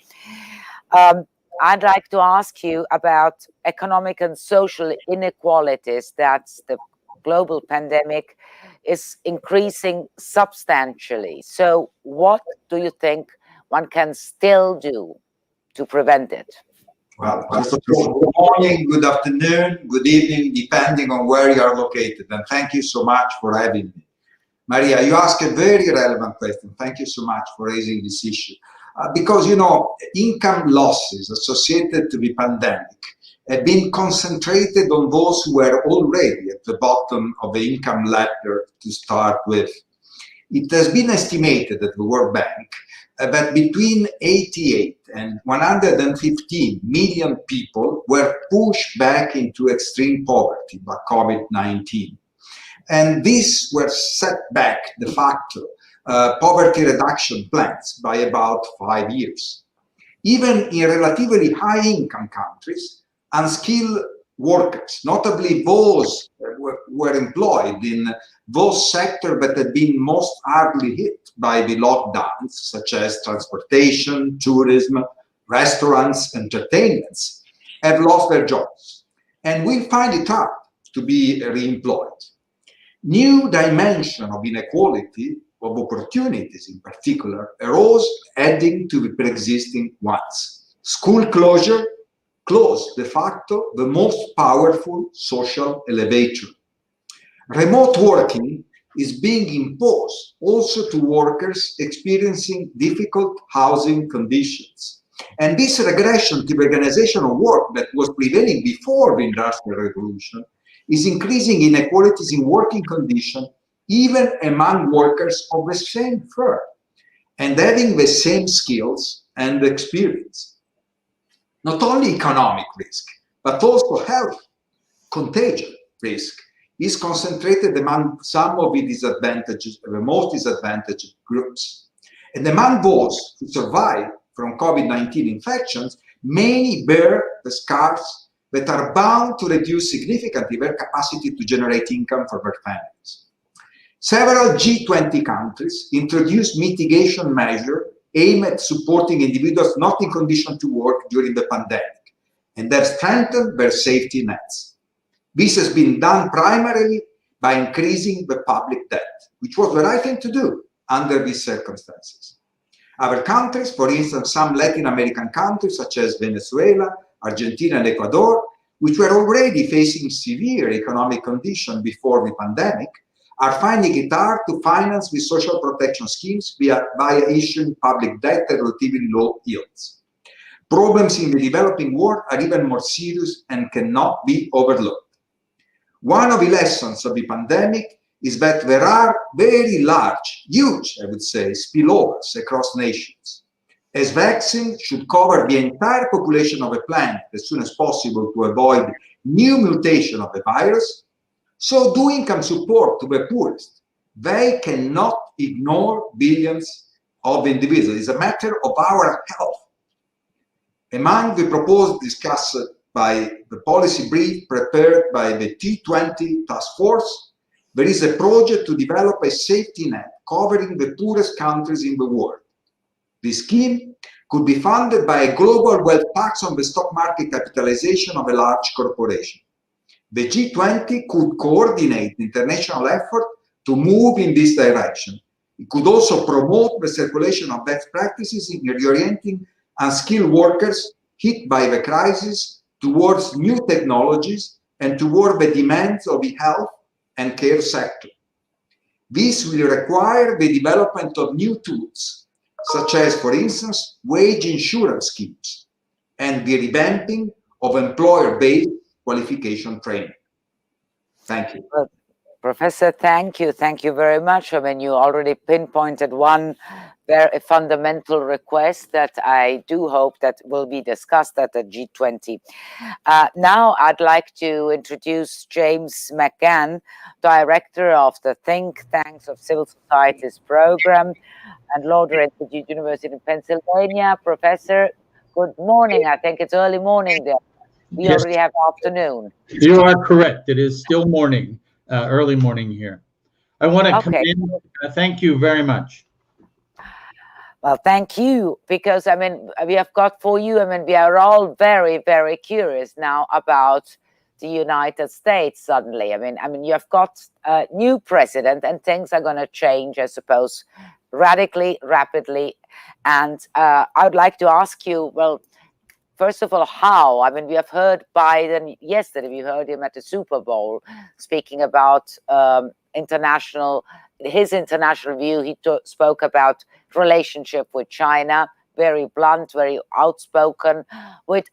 I'd like to ask you about economic and social inequalities that the global pandemic is increasing substantially. So what do you think one can still do to prevent it? Well, first of all, good morning, good afternoon, good evening, depending on where you are located. And thank you so much for having me. Maria, you asked a very relevant question. Thank you so much for raising this issue. Because, you know, income losses associated to the pandemic have been concentrated on those who were already at the bottom of the income ladder to start with. It has been estimated at the World Bank that between 88 and 115 million people were pushed back into extreme poverty by COVID-19. And these were set back, de facto, poverty reduction plans by about 5 years. Even in relatively high-income countries, unskilled workers, notably those who were employed in those sectors that had been most hardly hit by the lockdowns, such as transportation, tourism, restaurants, entertainments, have lost their jobs and will find it hard to be re-employed. New dimension of inequality, of opportunities in particular, arose adding to the pre-existing ones. School closure closed de facto the most powerful social elevator. Remote working is being imposed also to workers experiencing difficult housing conditions. And this regression to the organization of work that was prevailing before the Industrial Revolution is increasing inequalities in working conditions even among workers of the same firm and having the same skills and experience. Not only economic risk, but also health, contagion risk is concentrated among some of the most disadvantaged groups. And among those who survive from COVID-19 infections, many bear the scars that are bound to reduce significantly their capacity to generate income for their families. Several G20 countries introduced mitigation measures aimed at supporting individuals not in condition to work during the pandemic and have strengthened their safety nets. This has been done primarily by increasing the public debt, which was the right thing to do under these circumstances. Other countries, for instance, some Latin American countries such as Venezuela, Argentina, and Ecuador, which were already facing severe economic conditions before the pandemic, are finding it hard to finance the social protection schemes via issuing public debt at relatively low yields. Problems in the developing world are even more serious and cannot be overlooked. One of the lessons of the pandemic is that there are very large, huge, I would say, spillovers across nations. As vaccines should cover the entire population of a planet as soon as possible to avoid new mutation of the virus, so do income support to the poorest. They cannot ignore billions of individuals. It's a matter of our health. Among the proposals discussed by the policy brief prepared by the T20 task force, there is a project to develop a safety net covering the poorest countries in the world. This scheme could be funded by a global wealth tax on the stock market capitalization of a large corporation. The G20 could coordinate international effort to move in this direction. It could also promote the circulation of best practices in reorienting unskilled workers hit by the crisis towards new technologies and toward the demands of the health and care sector. This will require the development of new tools, such as, for instance, wage insurance schemes and the revamping of employer-based qualification training. Thank you. Professor, thank you. Thank you very much. I mean, you already pinpointed one very fundamental request that I do hope that will be discussed at the G20. Now I'd like to introduce James McGann, Director of the Think Tanks of Civil Societies Program and Lauder at the University of Pennsylvania. Professor, good morning. I think it's early morning there. We Yes. already have afternoon. You are correct. It is still morning, early morning here. I want to commend, thank you very much. Well, thank you, because I mean, we have got for you, I mean, we are all very, very curious now about the United States suddenly? I mean, you have got a new president, and things are going to change, I suppose, radically, rapidly. And I would like to ask you, well, first of all, how? I mean, we have heard Biden yesterday. We heard him at the Super Bowl speaking about his international view. He spoke about relationship with China, very blunt, very outspoken,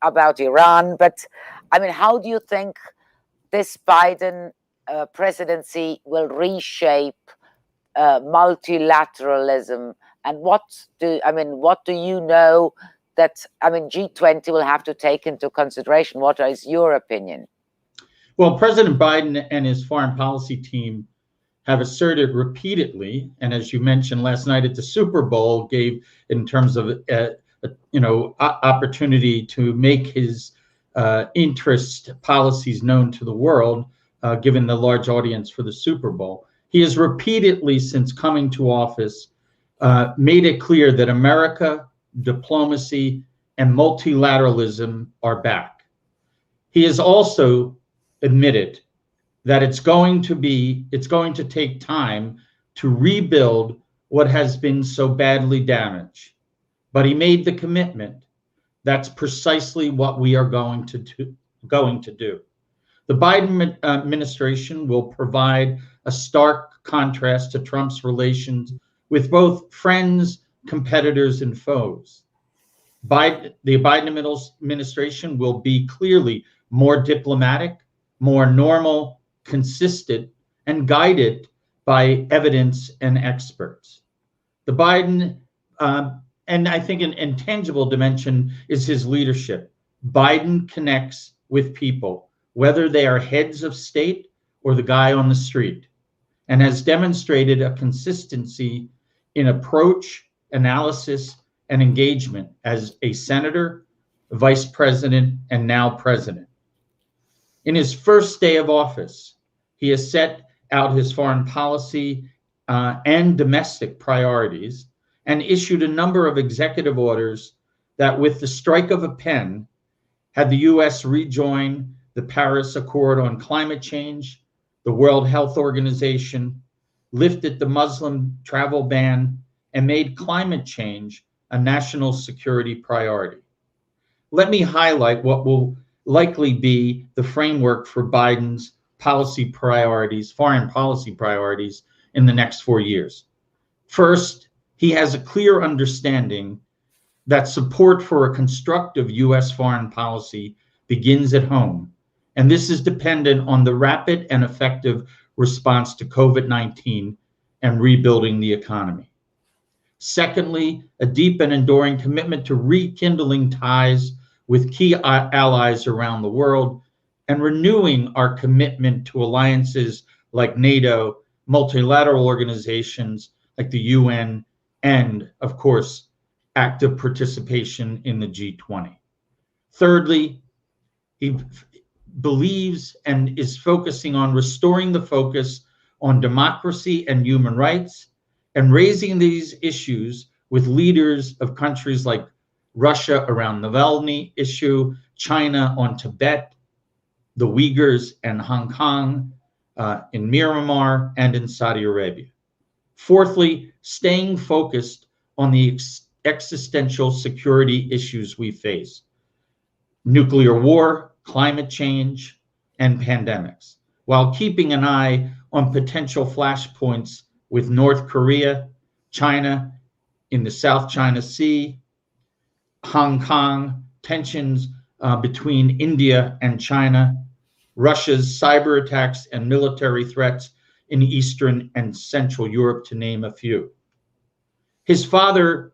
about Iran. But I mean, how do you think this Biden presidency will reshape multilateralism? And what do you know that, I mean, G20 will have to take into consideration? What is your opinion? Well, President Biden and his foreign policy team have asserted repeatedly, and as you mentioned last night at the Super Bowl, gave in terms of opportunity to make his interest policies known to the world, given the large audience for the Super Bowl. He has repeatedly, since coming to office, made it clear that America, diplomacy, and multilateralism are back. He has also admitted that it's going to take time to rebuild what has been so badly damaged. But he made the commitment. That's precisely what we are going to do. The Biden administration will provide a stark contrast to Trump's relations with both friends, competitors, and foes. The Biden administration will be clearly more diplomatic, more normal, consistent, and guided by evidence and experts. The Biden, and I think an intangible dimension is his leadership. Biden connects with people, whether they are heads of state or the guy on the street, and has demonstrated a consistency in approach, analysis, and engagement as a senator, vice president, and now president. In his first day of office, he has set out his foreign policy and domestic priorities and issued a number of executive orders that, with the strike of a pen, had the U.S. rejoin the Paris Accord on climate change, the World Health Organization, lifted the Muslim travel ban, and made climate change a national security priority. Let me highlight what will likely be the framework for Biden's policy priorities, foreign policy priorities, in the next 4 years. First, he has a clear understanding that support for a constructive U.S. foreign policy begins at home, and this is dependent on the rapid and effective response to COVID-19 and rebuilding the economy. Secondly, a deep and enduring commitment to rekindling ties with key allies around the world and renewing our commitment to alliances like NATO, multilateral organizations like the UN, and, of course, active participation in the G20. Thirdly, he believes and is focusing on restoring the focus on democracy and human rights and raising these issues with leaders of countries like Russia around the Navalny issue, China on Tibet, the Uyghurs and Hong Kong, in Myanmar, and in Saudi Arabia. Fourthly, staying focused on the existential security issues we face: nuclear war, climate change, and pandemics, while keeping an eye on potential flashpoints with North Korea, China in the South China Sea, Hong Kong, tensions between India and China, Russia's cyber attacks and military threats in Eastern and Central Europe, to name a few. His father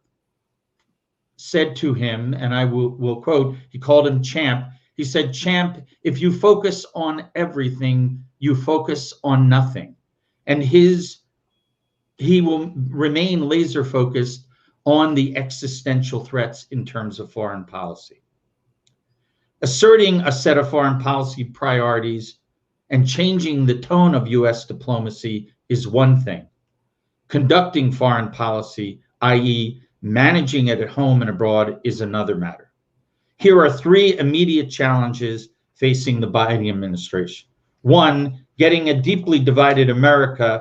said to him, and I will quote, he called him Champ. He said, "Champ, if you focus on everything, you focus on nothing." And he will remain laser focused on the existential threats in terms of foreign policy. Asserting a set of foreign policy priorities and changing the tone of U.S. diplomacy is one thing. Conducting foreign policy, i.e., managing it at home and abroad, is another matter. Here are three immediate challenges facing the Biden administration. One, getting a deeply divided American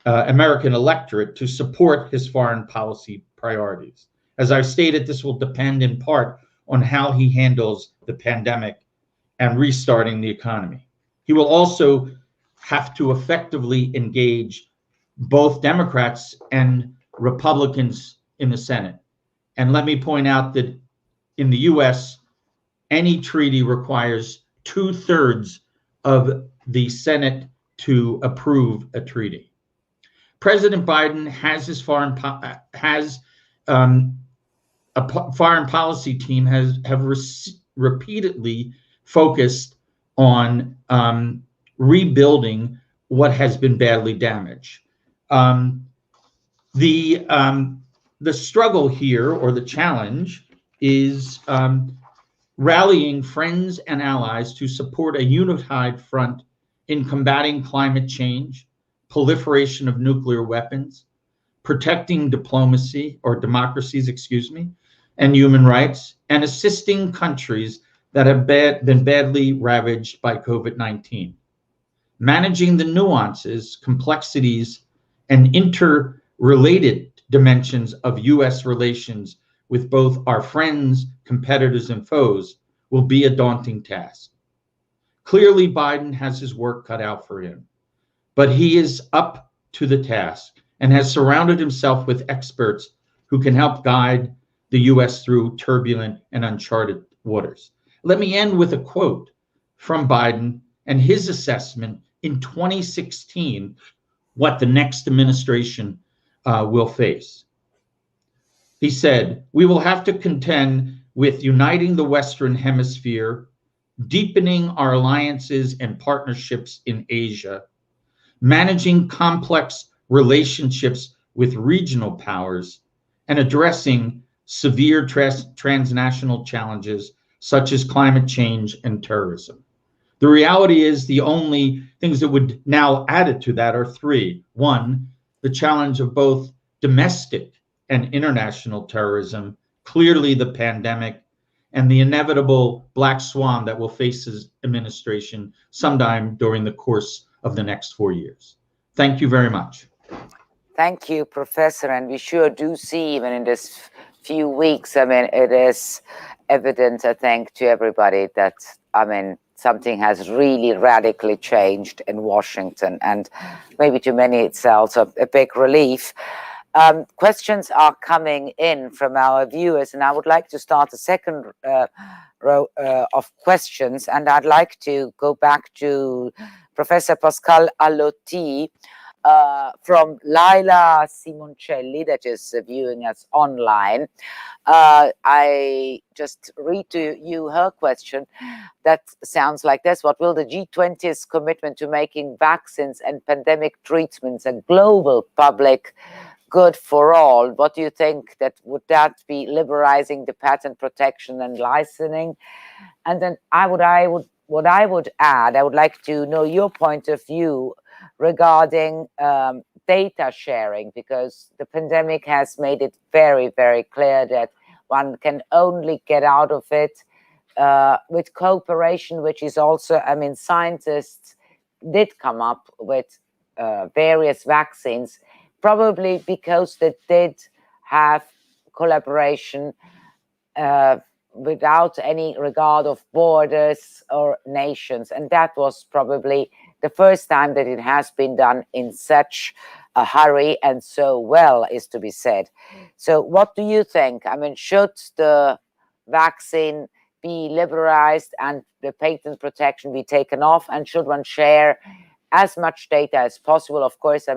electorate to support his foreign policy priorities. As I've stated, this will depend in part on how he handles the pandemic and restarting the economy. He will also have to effectively engage both Democrats and Republicans in the Senate. And let me point out that in the US, any treaty requires 2/3 of the Senate to approve a treaty. President Biden has his foreign policy team have repeatedly focused on rebuilding what has been badly damaged. The struggle here, or the challenge, is rallying friends and allies to support a unified front in combating climate change, proliferation of nuclear weapons, protecting democracies, and human rights, and assisting countries that have been badly ravaged by COVID-19. Managing the nuances, complexities, and interrelated dimensions of US relations with both our friends, competitors, and foes will be a daunting task. Clearly, Biden has his work cut out for him, but he is up to the task and has surrounded himself with experts who can help guide the US through turbulent and uncharted waters. Let me end with a quote from Biden and his assessment in 2016, what the next administration will face. He said, "We will have to contend with uniting the Western Hemisphere, deepening our alliances and partnerships in Asia, managing complex relationships with regional powers, and addressing severe transnational challenges such as climate change and terrorism." The reality is the only things that would now add it to that are three. One, the challenge of both domestic and international terrorism, clearly the pandemic, and the inevitable black swan that will face his administration sometime during the course of the next 4 years. Thank you very much. Thank you, Professor. And we sure do see, even in this few weeks, it is evident, I think, to everybody that, something has really radically changed in Washington, and maybe to many it's also a big relief. Questions are coming in from our viewers, and I would like to start the second row of questions, and I'd like to go back to Professor Pascal Allotti from Laila Simoncelli, that is viewing us online. I just read to you her question that sounds like this: what will the G20's commitment to making vaccines and pandemic treatments a global public good for all? What do you think? Would that be liberalizing the patent protection and licensing? And then what I would add, I would like to know your point of view regarding data sharing, because the pandemic has made it very, very clear that one can only get out of it with cooperation, which is also, scientists did come up with various vaccines, probably because they did have collaboration without any regard of borders or nations. And that was probably the first time that it has been done in such a hurry and so well, is to be said. So what do you think? Should the vaccine be liberalized and the patent protection be taken off? And should one share as much data as possible? Of course,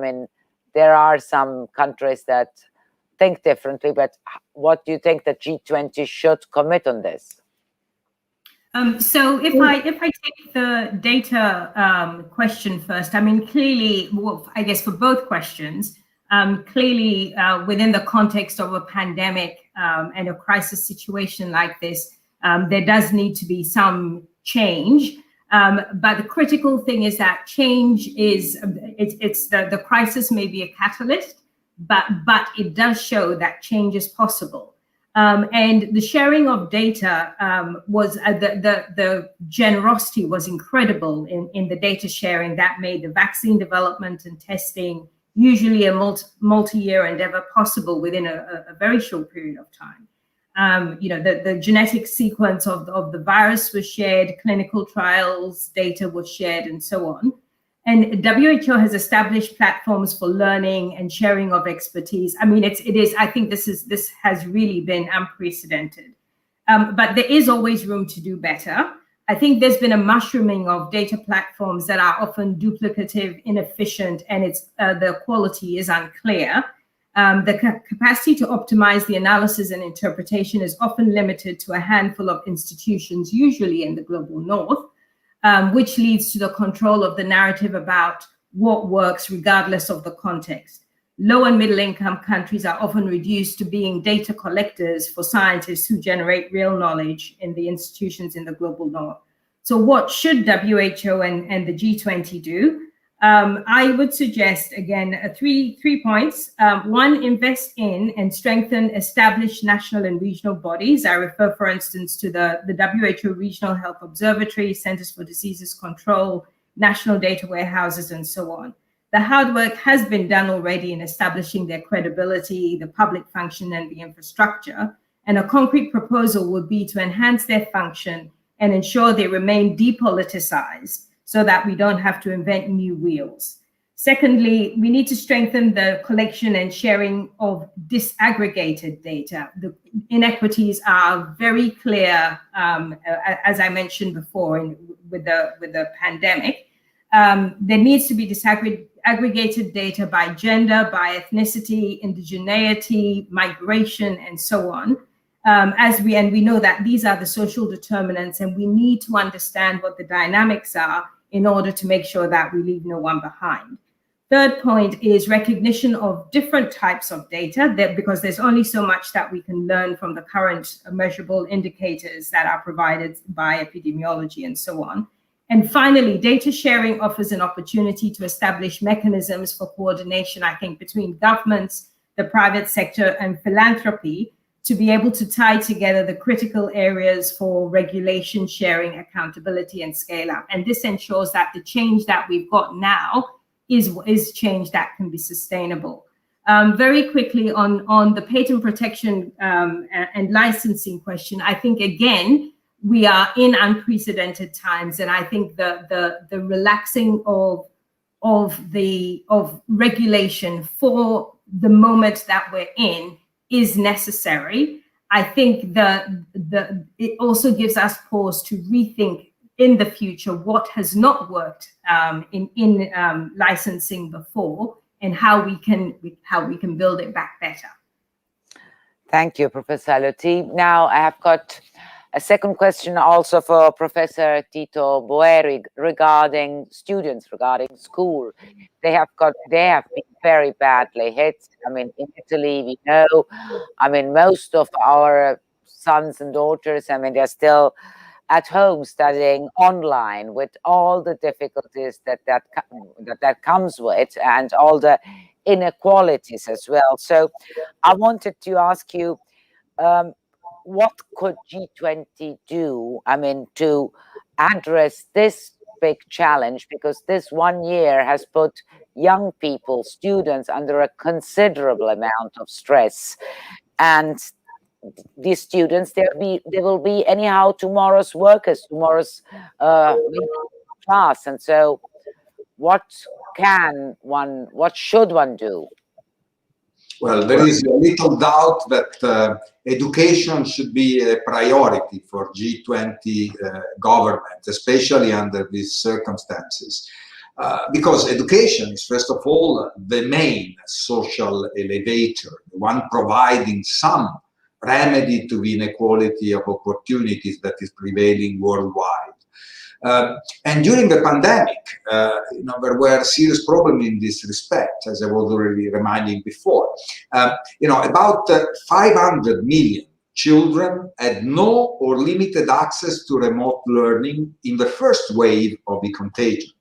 there are some countries that think differently, but what do you think that G20 should commit on this? So if I take the data question first, clearly, I guess for both questions, clearly within the context of a pandemic and a crisis situation like this, there does need to be some change. But the critical thing is that change is, the crisis may be a catalyst, but it does show that change is possible. And the sharing of data was the generosity was incredible in the data sharing that made the vaccine development and testing usually a multi-year endeavor possible within a very short period of time. The genetic sequence of the virus was shared, clinical trials data was shared, and so on. And WHO has established platforms for learning and sharing of expertise. I mean, I think this has really been unprecedented. But there is always room to do better. I think there's been a mushrooming of data platforms that are often duplicative, inefficient, and the quality is unclear. The capacity to optimize the analysis and interpretation is often limited to a handful of institutions, usually in the global north, which leads to the control of the narrative about what works regardless of the context. Low and middle income countries are often reduced to being data collectors for scientists who generate real knowledge in the institutions in the global north. So what should WHO and the G20 do? I would suggest, again, three points. One, invest in and strengthen established national and regional bodies. I refer, for instance, to the WHO Regional Health Observatory, Centers for Diseases Control, national data warehouses, and so on. The hard work has been done already in establishing their credibility, the public function, and the infrastructure. And a concrete proposal would be to enhance their function and ensure they remain depoliticized, so that we don't have to invent new wheels. Secondly, we need to strengthen the collection and sharing of disaggregated data. The inequities are very clear, as I mentioned before, with the pandemic. There needs to be disaggregated data by gender, by ethnicity, indigeneity, migration, and so on. We know that these are the social determinants, and we need to understand what the dynamics are in order to make sure that we leave no one behind. Third point is recognition of different types of data, because there's only so much that we can learn from the current measurable indicators that are provided by epidemiology and so on. And finally, data sharing offers an opportunity to establish mechanisms for coordination, I think, between governments, the private sector, and philanthropy, to be able to tie together the critical areas for regulation, sharing, accountability, and scale up. And this ensures that the change that we've got now is change that can be sustainable. Very quickly on the patent protection and licensing question, I think, again, we are in unprecedented times. And I think the relaxing of regulation for the moment that we're in is necessary. I think it also gives us pause to rethink in the future what has not worked in licensing before, and how we can build it back better. Thank you, Professor Lotti. Now I have got a second question also for Professor Tito Boeri regarding students, regarding school. They have been very badly hit. I mean, in Italy, we know, I mean, most of our sons and daughters, I mean, they're still at home studying online with all the difficulties that comes with, and all the inequalities as well. So I wanted to ask you, what could G20 do, I mean, to address this big challenge? Because this 1 year has put young people, students, under a considerable amount of stress. And these students, they will be anyhow tomorrow's workers, tomorrow's class. And so what should one do? Well, there is little doubt that education should be a priority for G20 government, especially under these circumstances. Because education is, first of all, the main social elevator, the one providing some remedy to the inequality of opportunities that is prevailing worldwide. And during the pandemic, there were serious problems in this respect, as I was already reminding before. About 500 million children had no or limited access to remote learning in the first wave of the contagion.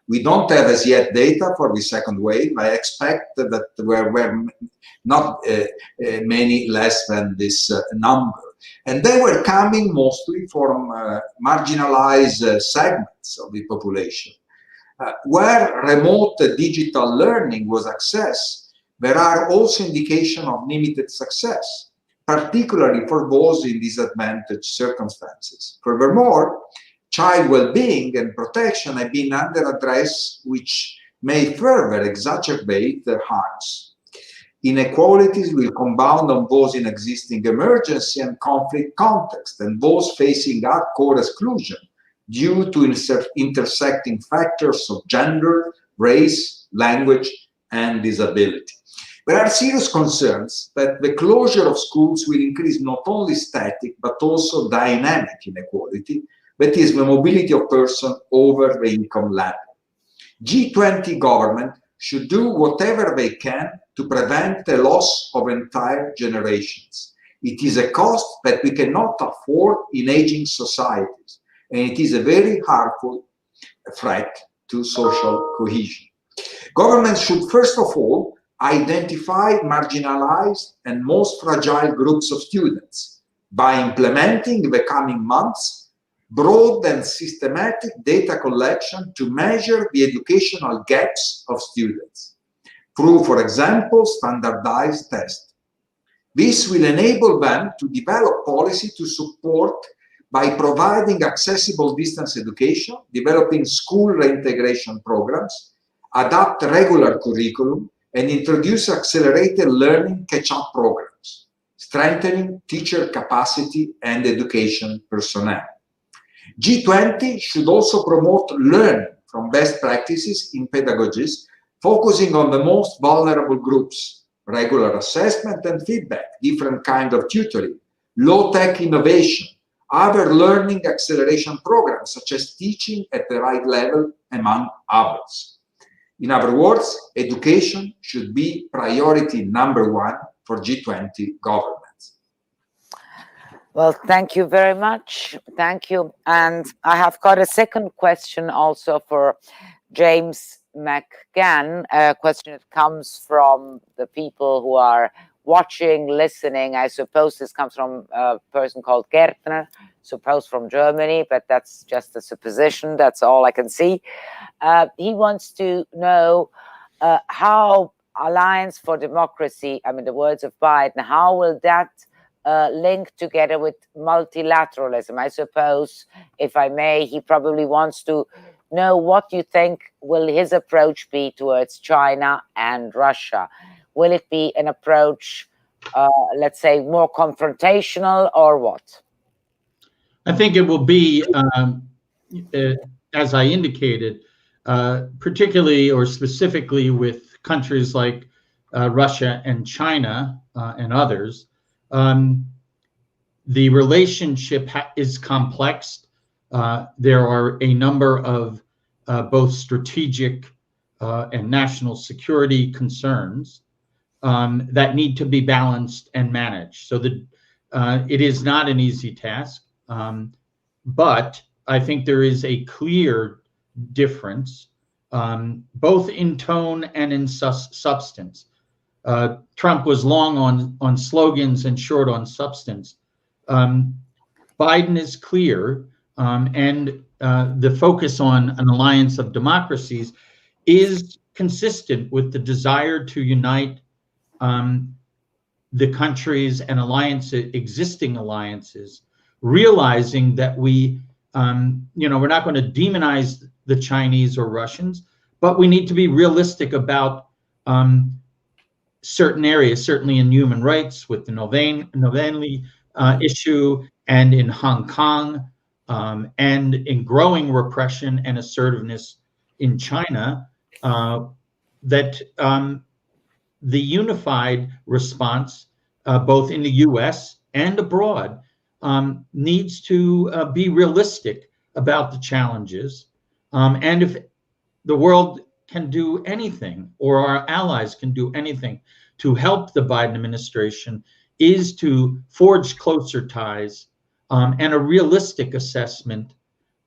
We don't have as yet data for the second wave. I expect that were not many less than this number. And they were coming mostly from marginalized segments of the population. Where remote digital learning was accessed, there are also indications of limited success, particularly for those in disadvantaged circumstances. Furthermore, child well-being and protection have been under address, which may further exacerbate their harms. Inequalities will compound on those in existing emergency and conflict context and those facing hardcore exclusion due to intersecting factors of gender, race, language, and disability. There are serious concerns that the closure of schools will increase not only static but also dynamic inequality, that is, the mobility of persons over the income ladder. G20 government should do whatever they can to prevent the loss of entire generations. It is a cost that we cannot afford in aging societies, and it is a very harmful threat to social cohesion. Governments should first of all identify marginalized and most fragile groups of students by implementing in the coming months broad and systematic data collection to measure the educational gaps of students through, for example, standardized tests. This will enable them to develop policy to support by providing accessible distance education, developing school reintegration programs, adapt regular curriculum, and introduce accelerated learning catch-up programs, strengthening teacher capacity and education personnel. G20 should also promote learning from best practices in pedagogies, focusing on the most vulnerable groups, regular assessment and feedback, different kinds of tutoring, low-tech innovation, other learning acceleration programs, such as teaching at the right level, among others. In other words, education should be priority number one for G20 governments. Well, thank you very much. Thank you. And I have got a second question also for James McGann, a question that comes from the people who are watching, listening. I suppose this comes from a person called Gärtner, suppose from Germany, but that's just a supposition. That's all I can see. He wants to know how Alliance for Democracy, I mean, the words of Biden, how will that link together with multilateralism? I suppose, if I may, he probably wants to know what you think will his approach be towards China and Russia. Will it be an approach, let's say, more confrontational, or what? I think it will be, as I indicated, particularly or specifically with countries like Russia and China and others. The relationship is complex. There are a number of both strategic and national security concerns that need to be balanced and managed. So that it is not an easy task, but I think there is a clear difference, both in tone and in substance. Trump was long on slogans and short on substance. Biden is clear, and the focus on an alliance of democracies is consistent with the desire to unite the countries and existing alliances, realizing that we're not going to demonize the Chinese or Russians, but we need to be realistic about certain areas, certainly in human rights with the Navalny issue, and in Hong Kong, and in growing repression and assertiveness in China, that the unified response, both in the US and abroad, needs to be realistic about the challenges. And if the world can do anything, or our allies can do anything to help the Biden administration, is to forge closer ties and a realistic assessment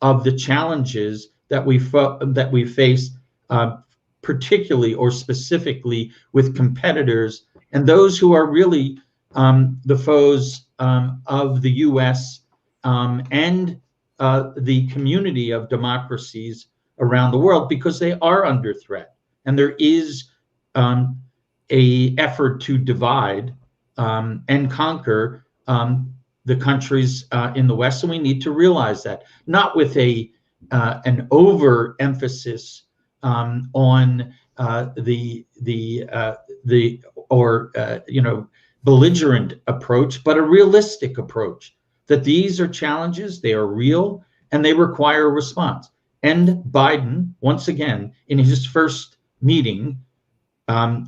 of the challenges that we face, particularly or specifically with competitors and those who are really the foes of the U.S. And the community of democracies around the world, because they are under threat, and there is a effort to divide and conquer the countries in the West, and we need to realize that, not with an overemphasis on belligerent approach, but a realistic approach. That these are challenges, they are real, and they require a response. And Biden, once again, in his first meeting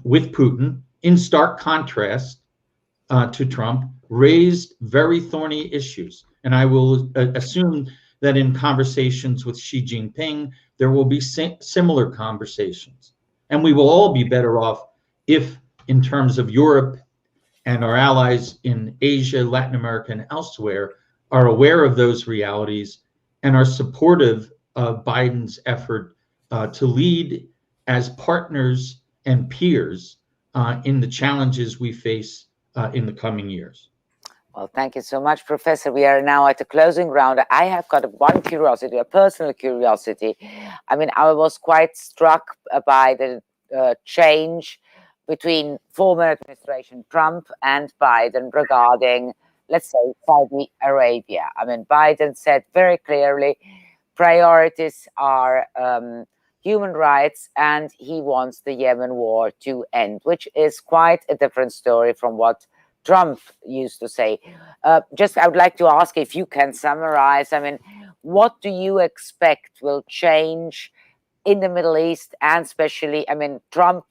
with Putin, in stark contrast to Trump, raised very thorny issues. And I will assume that in conversations with Xi Jinping, there will be similar conversations. And we will all be better off if, in terms of Europe and our allies in Asia, Latin America, and elsewhere, are aware of those realities and are supportive of Biden's effort to lead as partners and peers in the challenges we face in the coming years. Well, thank you so much, Professor. We are now at the closing round. I have got one curiosity, a personal curiosity. I mean, I was quite struck by the change between former administration Trump and Biden regarding, let's say, Saudi Arabia. I mean, Biden said very clearly priorities are human rights, and he wants the Yemen war to end, which is quite a different story from what Trump used to say. I would like to ask if you can summarize, I mean, what do you expect will change in the Middle East, and especially, I mean, Trump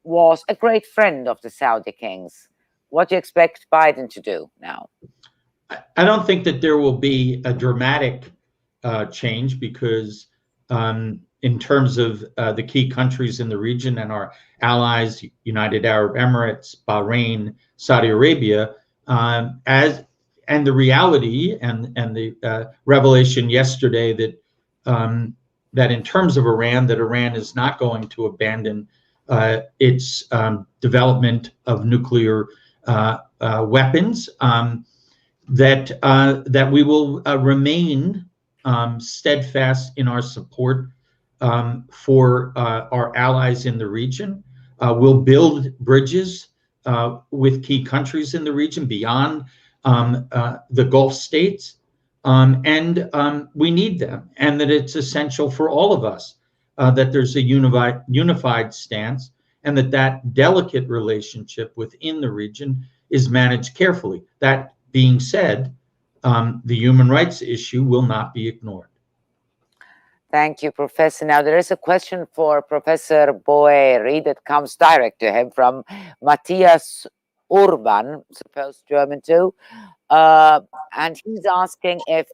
was a great friend of the Saudi kings. What do you expect Biden to do now? I don't think that there will be a dramatic change, because in terms of the key countries in the region and our allies, United Arab Emirates, Bahrain, Saudi Arabia, and the reality and the revelation yesterday that in terms of Iran, that Iran is not going to abandon its development of nuclear weapons, that we will remain steadfast in our support for our allies in the region. We'll build bridges with key countries in the region beyond the Gulf states, and we need them, and that it's essential for all of us that there's a unified stance, and that delicate relationship within the region is managed carefully. That being said, the human rights issue will not be ignored. Thank you, Professor. Now, there is a question for Professor Boeri that comes direct to him from Matthias Urban, suppose German too. And he's asking if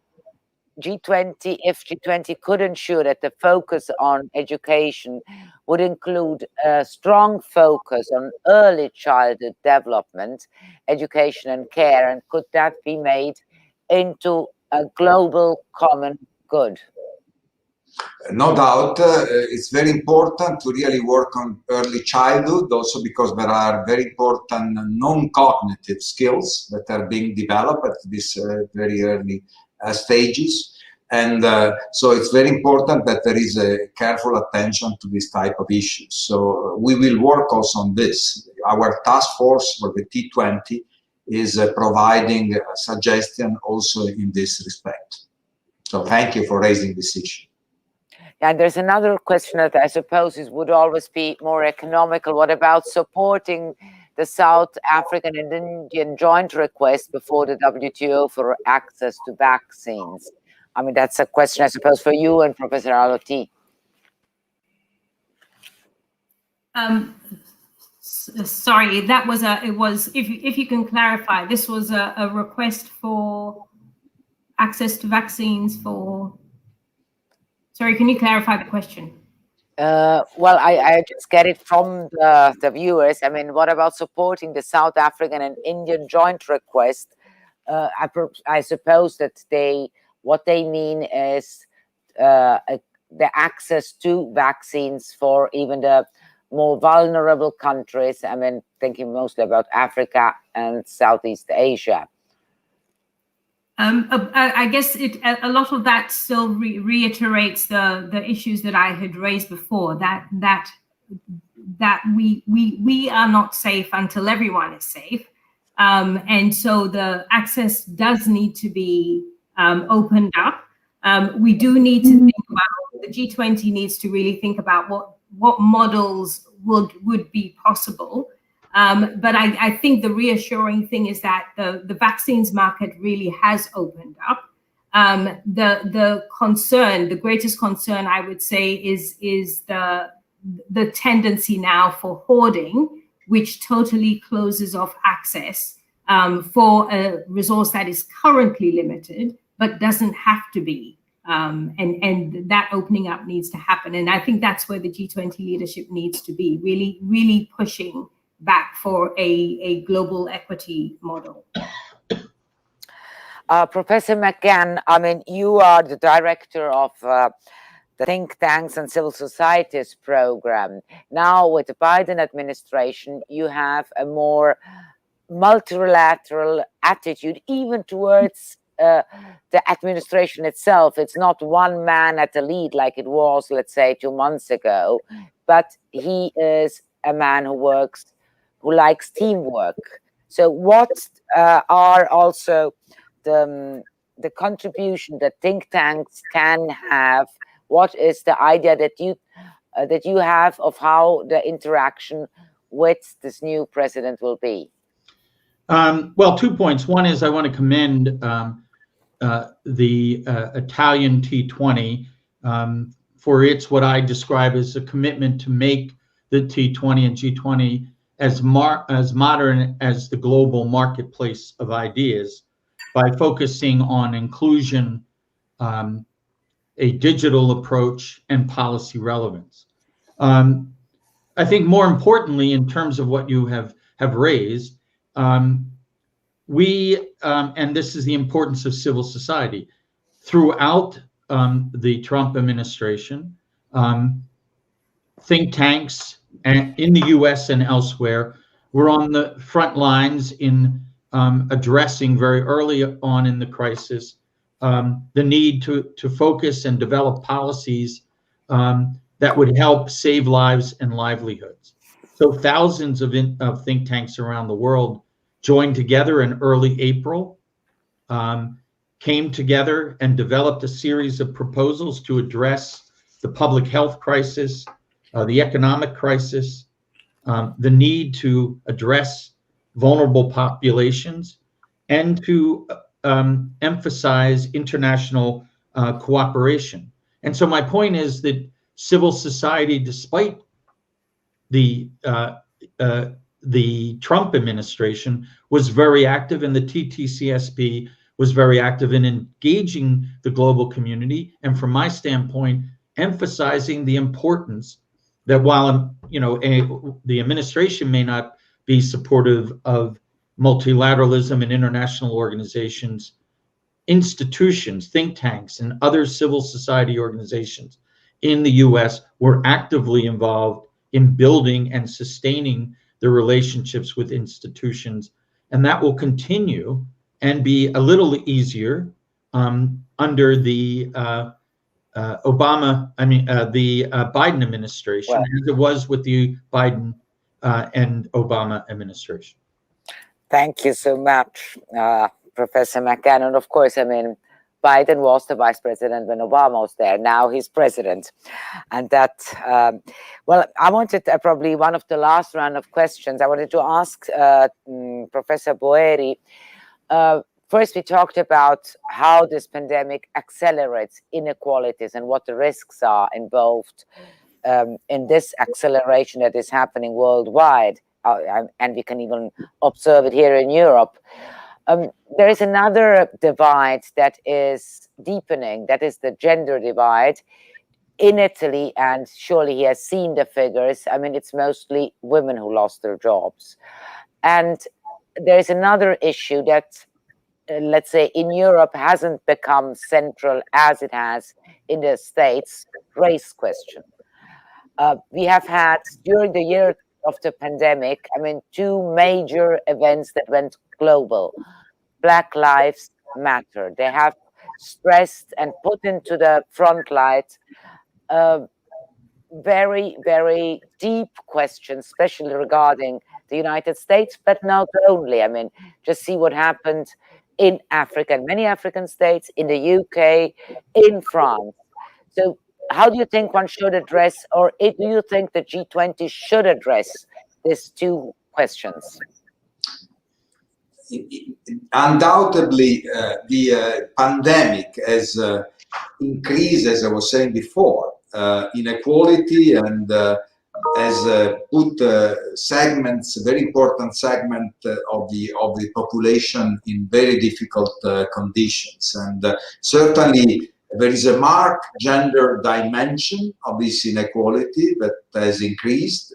G20 could ensure that the focus on education would include a strong focus on early childhood development, education and care, and could that be made into a global common good? No doubt, it's very important to really work on early childhood, also because there are very important non-cognitive skills that are being developed at this very early stages. And so it's very important that there is a careful attention to this type of issues. So we will work also on this. Our task force for the T20 is providing a suggestion also in this respect. So thank you for raising this issue. And there's another question that I suppose would always be more economical. What about supporting the South African and Indian joint request before the WTO for access to vaccines? I mean, that's a question, I suppose, for you and Professor Alotti. Sorry, that was if you can clarify, this was a request for access to vaccines for. Sorry, can you clarify the question? Well, I just get it from the viewers. I mean, what about supporting the South African and Indian joint request? I suppose that what they mean is the access to vaccines for even the more vulnerable countries? I mean, thinking mostly about Africa and Southeast Asia. I guess a lot of that still reiterates the issues that I had raised before, that we are not safe until everyone is safe, and so the access does need to be opened up. We do need to think about, the G20 needs to really think about what models would be possible. But I think the reassuring thing is that the vaccines market really has opened up. The greatest concern, I would say, is the tendency now for hoarding, which totally closes off access for a resource that is currently limited, but doesn't have to be. And that opening up needs to happen. And I think that's where the G20 leadership needs to be, really pushing back for a global equity model. Professor McGann, I mean, you are the director of the Think Tanks and Civil Societies program. Now, with the Biden administration, you have a more multilateral attitude, even towards the administration itself. It's not one man at the lead like it was, let's say, 2 months ago, but he is a man who likes teamwork. So what are also the contribution that think tanks can have? What is the idea that you have of how the interaction with this new president will be? Well, 2 points. One is I want to commend the Italian T20 for its, what I describe as a commitment to make the T20 and G20 as modern as the global marketplace of ideas by focusing on inclusion, a digital approach, and policy relevance. I think more importantly, in terms of what you have raised, we, and this is the importance of civil society, throughout the Trump administration, think tanks in the US and elsewhere were on the front lines in addressing very early on in the crisis the need to focus and develop policies that would help save lives and livelihoods. So thousands of think tanks around the world joined together in early April, came together and developed a series of proposals to address the public health crisis, the economic crisis, the need to address vulnerable populations, and to emphasize international cooperation. And so my point is that civil society, despite the Trump administration, was very active, and the TTCSP was very active in engaging the global community, and from my standpoint, emphasizing the importance that while the administration may not be supportive of multilateralism and international organizations, institutions, think tanks, and other civil society organizations in the US were actively involved in building and sustaining the relationships with institutions. And that will continue and be a little easier under the Biden administration, as it was with the Biden and Obama administration. Thank you so much, Professor McGann. And of course, I mean, Biden was the vice president when Obama was there. Now he's president. And that, well, I wanted probably one of the last round of questions. I wanted to ask Professor Boeri. First, we talked about how this pandemic accelerates inequalities and what the risks are involved in this acceleration that is happening worldwide. And we can even observe it here in Europe. There is another divide that is deepening, that is the gender divide in Italy, and surely he has seen the figures. I mean, it's mostly women who lost their jobs. And there is another issue that let's say, in Europe hasn't become central as it has in the States, race question. We have had, during the year of the pandemic, I mean, two major events that went global. Black Lives Matter. They have stressed and put into the front light very, very deep questions, especially regarding the United States, but not only. I mean, just see what happened in Africa, in many African states, in the UK, in France. So how do you think one should address, or do you think the G20 should address these two questions? Undoubtedly, the pandemic has increased, as I was saying before, inequality, and has put segments, very important segment of the population in very difficult conditions. And certainly there is a marked gender dimension of this inequality that has increased.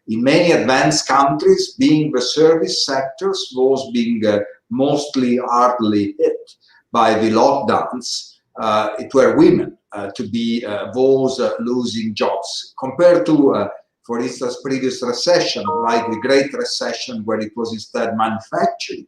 In many advanced countries, being the service sectors, those being mostly hardly hit by the lockdowns, it were women to be those losing jobs, compared to, for instance, previous recession, like the Great Recession, where it was instead manufacturing,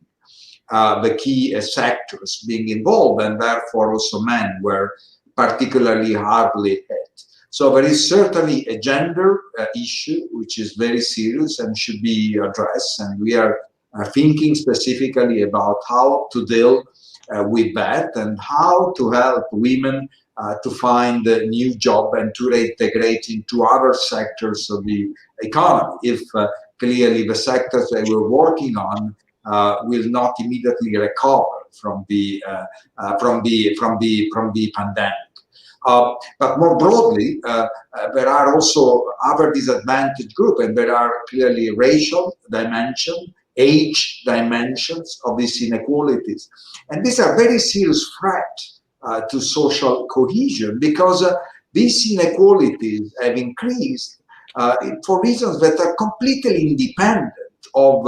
the key sectors being involved, and therefore also men were particularly hardly hit. So there is certainly a gender issue, which is very serious and should be addressed. And we are thinking specifically about how to deal with that, and how to help women to find a new job and to reintegrate into other sectors of the economy, if clearly the sectors that we're working on will not immediately recover from the pandemic. But more broadly, there are also other disadvantaged groups, and there are clearly racial dimension, age dimensions of these inequalities. And these are very serious threats to social cohesion, because these inequalities have increased for reasons that are completely independent of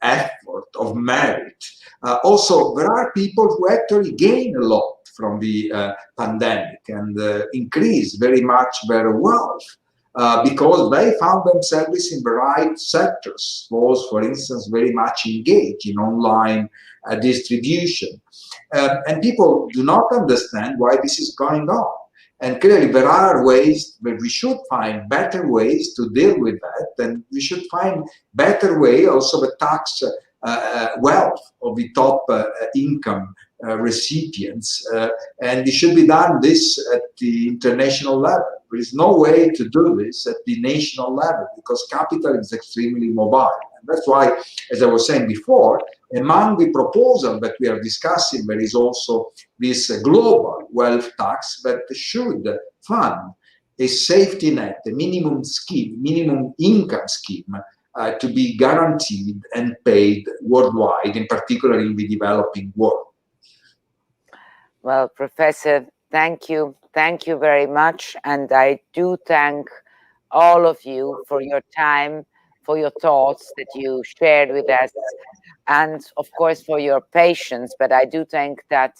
effort, of merit. Also, there are people who actually gain a lot from the pandemic and increase very much their wealth because they found themselves in the right sectors, those, for instance, very much engaged in online distribution. And people do not understand why this is going on. And clearly there are ways, but we should find better ways to deal with that, and we should find better way also the tax wealth of the top income recipients, and it should be done this at the international level. There is no way to do this at the national level because capital is extremely mobile. And that's why, as I was saying before, among the proposal that we are discussing, there is also this global wealth tax that should fund a safety net, a minimum scheme, minimum income scheme to be guaranteed and paid worldwide, in particular in the developing world. Well, Professor, thank you. Thank you very much. And I do thank all of you for your time, for your thoughts that you shared with us, and of course for your patience. But I do think that,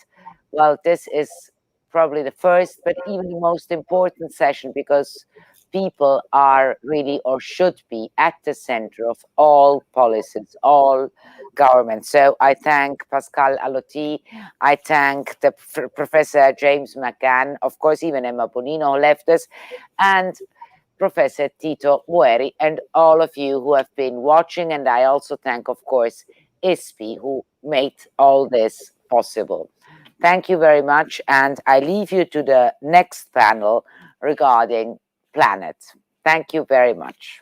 well, this is probably the first, but even the most important session, because people are really, or should be, at the center of all policies, all governments. So I thank Pascal Alotti, I thank the Professor James McGann, of course, even Emma Bonino who left us, and Professor Tito Mueri, and all of you who have been watching. And I also thank, of course, ISPI, who made all this possible. Thank you very much. And I leave you to the next panel regarding planet. Thank you very much.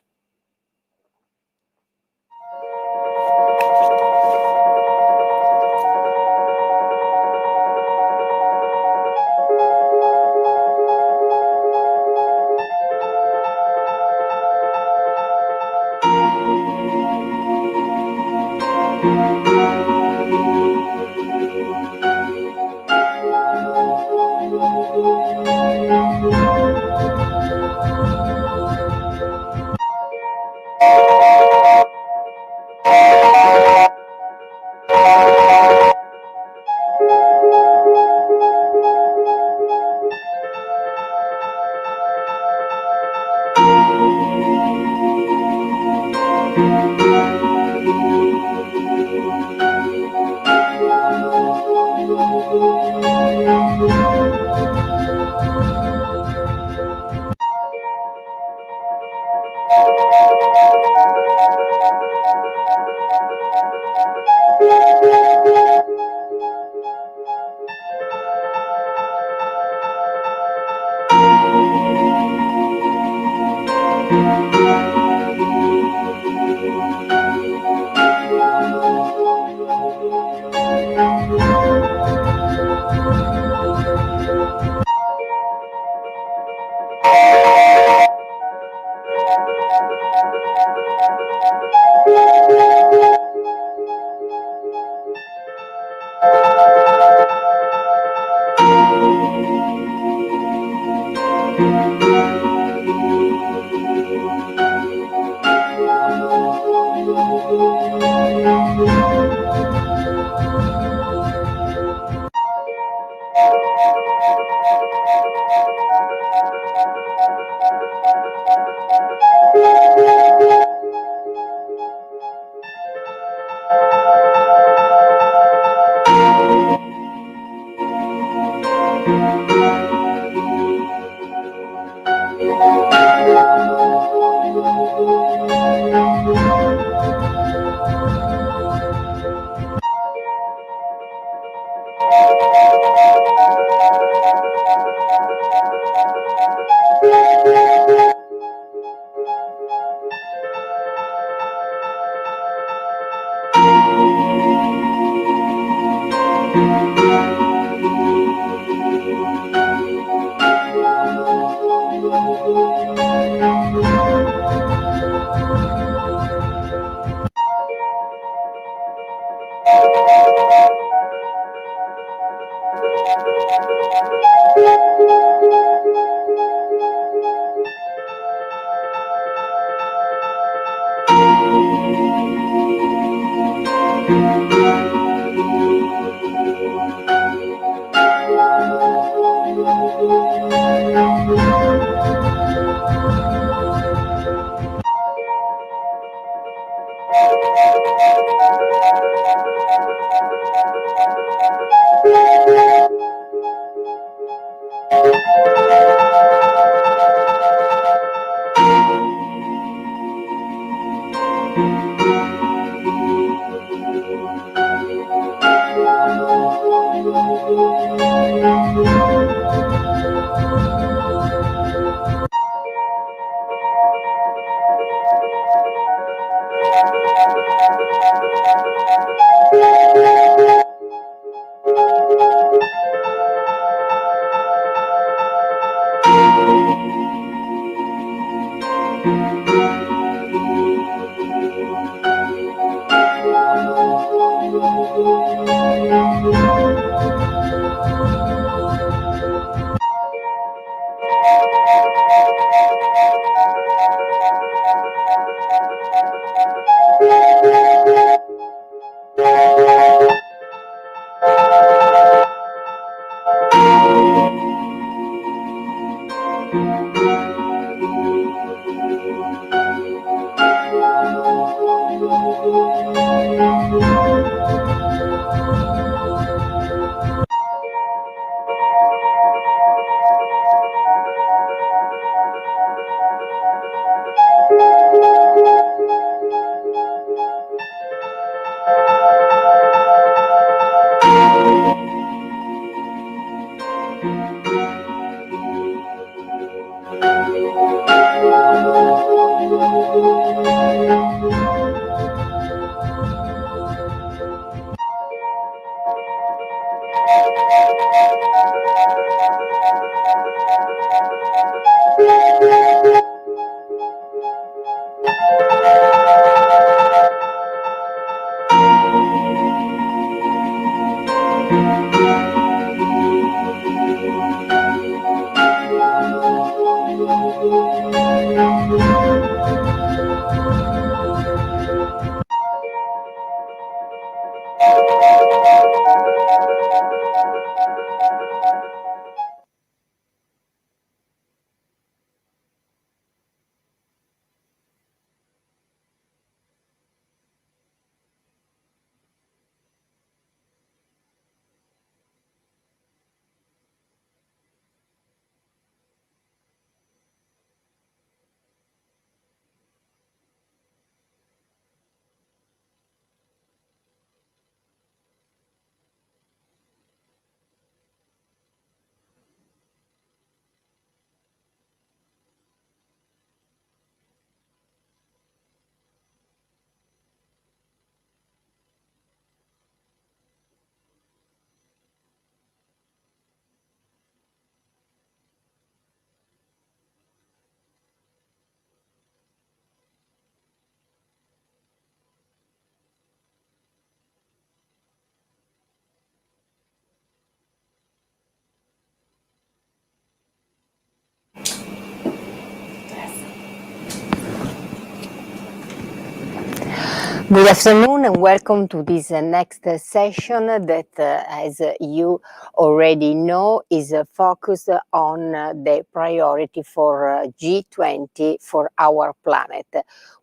Good afternoon and welcome to this next session that, as you already know, is focused on the priority for G20 for our planet.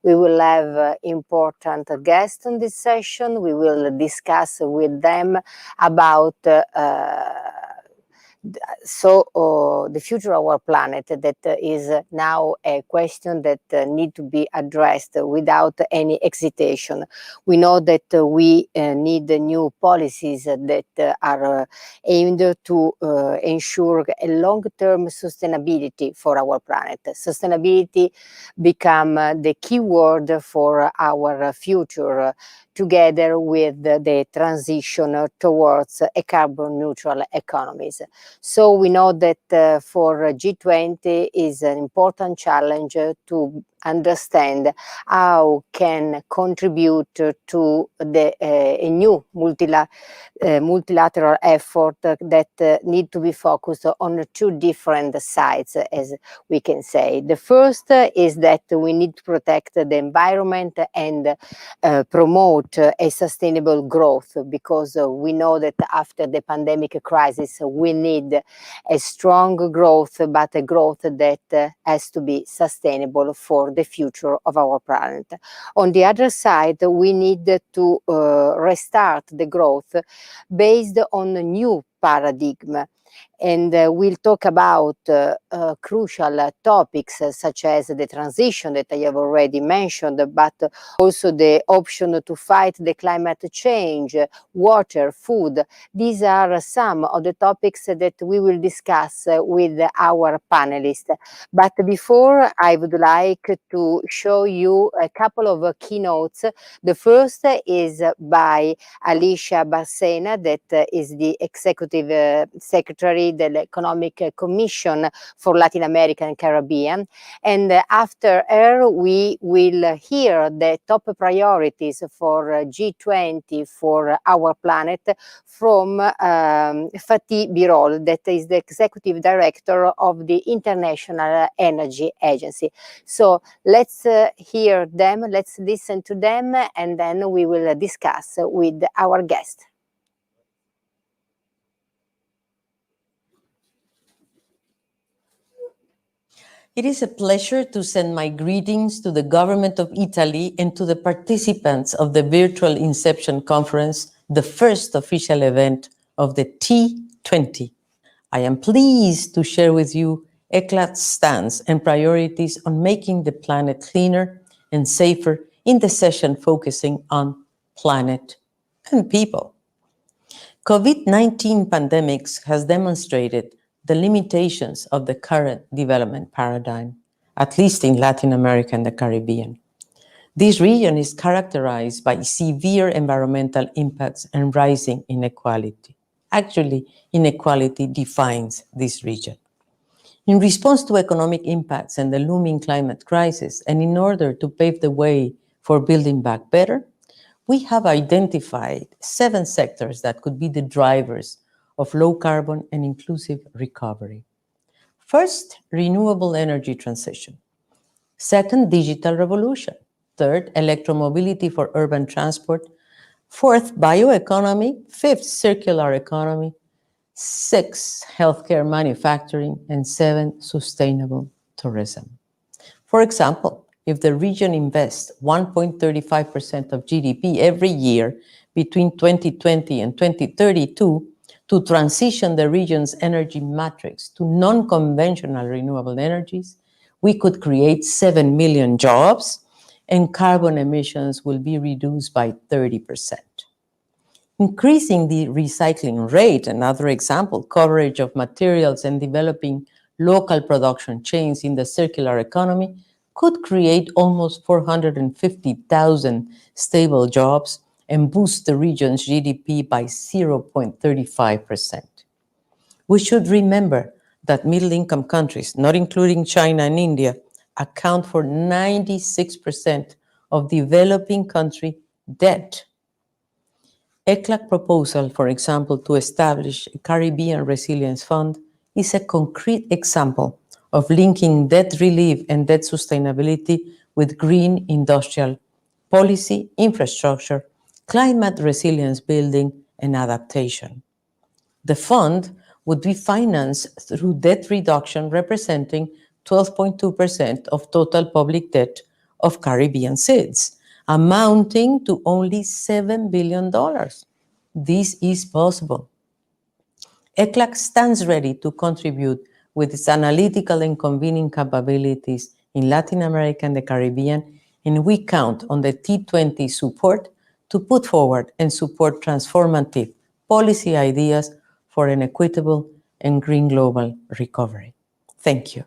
We will have important guests on this session. We will discuss with them about the future of our planet, that is now a question that need to be addressed without any hesitation. We know that we need new policies that are aimed to ensure a long-term sustainability for our planet. Sustainability become the key word for our future, together with the transition towards a carbon neutral economies. So we know that for G20 is an important challenge to understand how can contribute to the a new multilateral effort that need to be focused on two different sides, as we can say. The first is that we need to protect the environment and promote a sustainable growth, because we know that after the pandemic crisis we need a strong growth, but a growth that has to be sustainable for the future of our planet. On the other side, we need to restart the growth based on a new paradigm. And we'll talk about crucial topics such as the transition that I have already mentioned, but also the option to fight the climate change, water, food. These are some of the topics that we will discuss with our panelists. But before, I would like to show you a couple of keynotes. The first is by Alicia Bárcena, that is the Executive Secretary the Economic Commission for Latin America and Caribbean. And after her, we will hear the top priorities for G20 for our planet from Fatih Birol, that is the Executive Director of the International Energy Agency. So let's hear them, let's listen to them, and then we will discuss with our guest. It is a pleasure to send my greetings to the government of Italy and to the participants of the virtual Inception conference, the first official event of the T20. I am pleased to share with you ECLAT's stance and priorities on making the planet cleaner and safer in the session focusing on planet and people. COVID-19 pandemics has demonstrated the limitations of the current development paradigm, at least in Latin America and the Caribbean. This region is characterized by severe environmental impacts and rising inequality. Actually, inequality defines this region. In response to economic impacts and the looming climate crisis, and in order to pave the way for building back better, we have identified 7 sectors that could be the drivers of low carbon and inclusive recovery. First, renewable energy transition. Second, digital revolution. Third, electromobility for urban transport. Fourth, bioeconomy. Fifth, circular economy. 6, healthcare manufacturing. And 7, sustainable tourism. For example, if the region invests 1.35% of GDP every year between 2020 and 2032 to transition the region's energy matrix to non-conventional renewable energies, we could create 7 million jobs and carbon emissions will be reduced by 30%. Increasing the recycling rate, another example, coverage of materials and developing local production chains in the circular economy could create almost 450,000 stable jobs and boost the region's GDP by 0.35%. We should remember that middle-income countries, not including China and India, account for 96% of developing country debt. ECLAC proposal, for example, to establish a Caribbean Resilience Fund is a concrete example of linking debt relief and debt sustainability with green industrial policy, infrastructure, climate resilience building, and adaptation. The fund would be financed through debt reduction representing 12.2% of total public debt of Caribbean cities, amounting to only $7 billion. This is possible. ECLAC stands ready to contribute with its analytical and convening capabilities in Latin America and the Caribbean, and we count on the T20 support to put forward and support transformative policy ideas for an equitable and green global recovery. Thank you.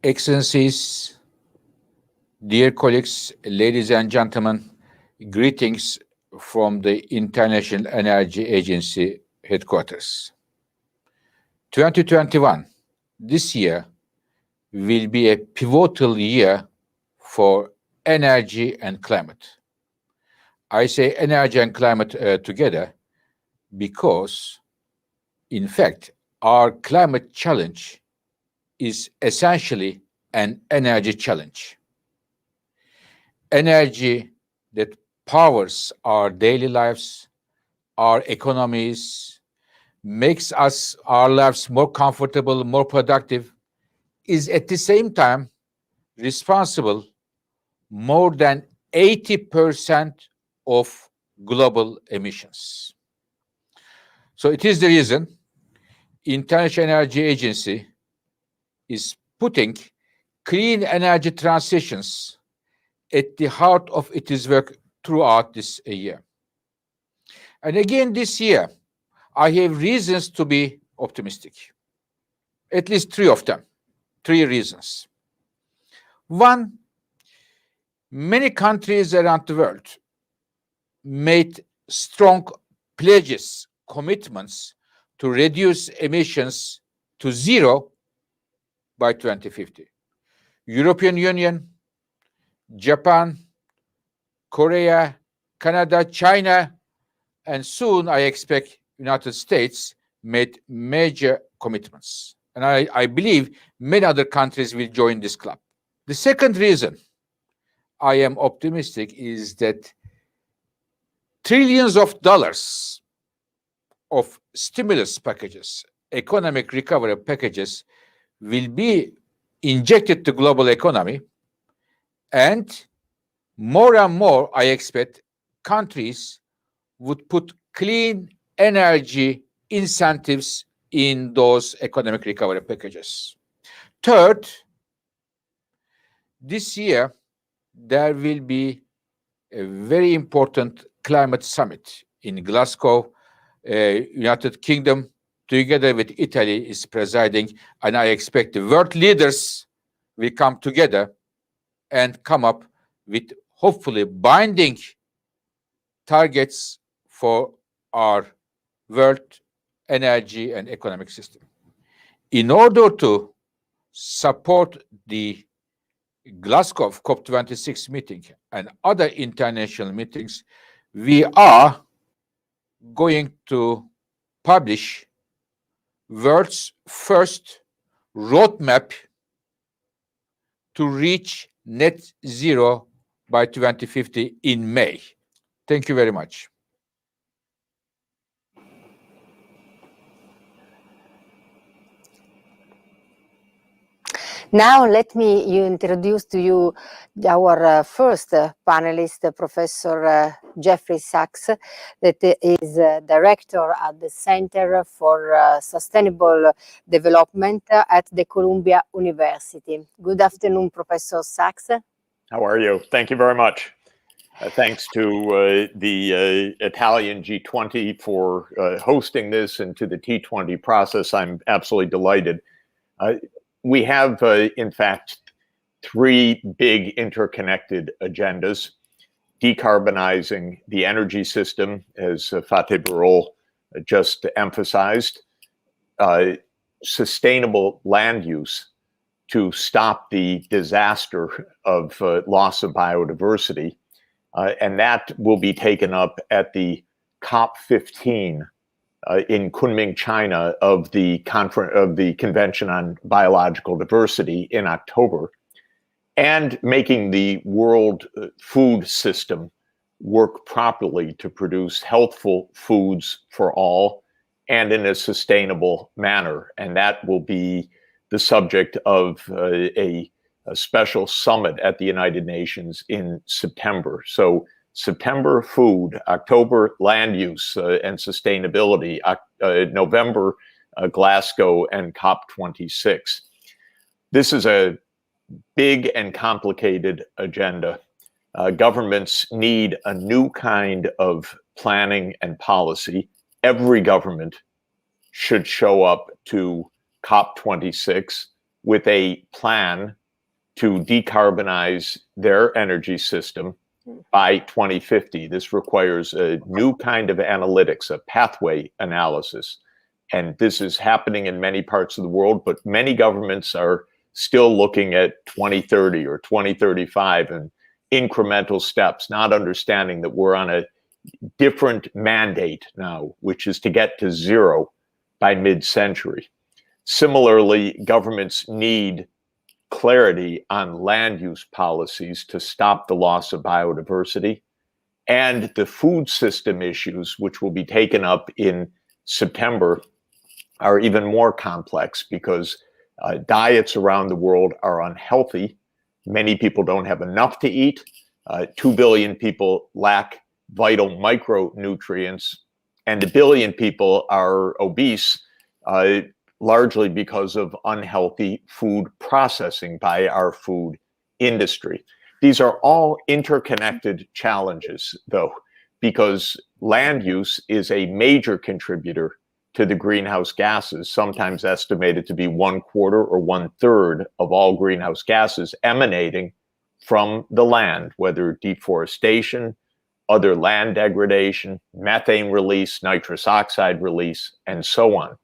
Excellencies, dear colleagues, ladies and gentlemen, greetings from the International Energy Agency headquarters. 2021, this year, will be a pivotal year for energy and climate. I say energy and climate together because, in fact, our climate challenge is essentially an energy challenge. Energy that powers our daily lives, our economies, makes our lives more comfortable, more productive, is at the same time responsible more than 80% of global emissions. So it is the reason International Energy Agency is putting clean energy transitions at the heart of its work throughout this year. And again this year, I have reasons to be optimistic. At least three of them, three reasons. One, many countries around the world made strong pledges, commitments to reduce emissions to zero by 2050. European Union, Japan, Korea, Canada, China, and soon I expect United States made major commitments. And I believe many other countries will join this club. The second reason I am optimistic is that trillions of dollars of stimulus packages, economic recovery packages, will be injected to global economy, and more I expect countries would put clean energy incentives in those economic recovery packages. Third, this year there will be a very important climate summit in Glasgow. United Kingdom, together with Italy, is presiding, and I expect the world leaders will come together and come up with hopefully binding targets for our world energy and economic system. In order to support the Glasgow COP26 meeting and other international meetings, we are going to publish world's first roadmap to reach net zero by 2050 in May. Thank you very much. Now let me introduce to you our first panelist, Professor Jeffrey Sachs, that is director at the Center for Sustainable Development at the Columbia University. Good afternoon, Professor Sachs. How are you? Thank you very much. Thanks to the Italian G20 for hosting this, and to the T20 process. I'm absolutely delighted. We have, in fact, three big interconnected agendas: decarbonizing the energy system, as Fateh Birol just emphasized, sustainable land use to stop the disaster of loss of biodiversity, and that will be taken up at the COP15 in Kunming, China, of the Convention on Biological Diversity in October, and making the world food system work properly to produce healthful foods for all and in a sustainable manner. And that will be the subject of a special summit at the United Nations in September. So September, food; October, land use and sustainability; November, Glasgow and COP26. This is a big and complicated agenda. Governments need a new kind of planning and policy. Every government should show up to COP26 with a plan to decarbonize their energy system by 2050. This requires a new kind of analytics, a pathway analysis. And this is happening in many parts of the world, but many governments are still looking at 2030 or 2035 and incremental steps, not understanding that we're on a different mandate now, which is to get to zero by mid-century. Similarly, governments need clarity on land use policies to stop the loss of biodiversity, and the food system issues, which will be taken up in September, are even more complex because diets around the world are unhealthy. Many people don't have enough to eat. 2 billion people lack vital micronutrients, and 1 billion people are obese, largely because of unhealthy food processing by our food industry. These are all interconnected challenges, though, because land use is a major contributor to the greenhouse gases, sometimes estimated to be 1/4 or 1/3 of all greenhouse gases emanating from the land, whether deforestation, other land degradation, methane release, nitrous oxide release, and so on.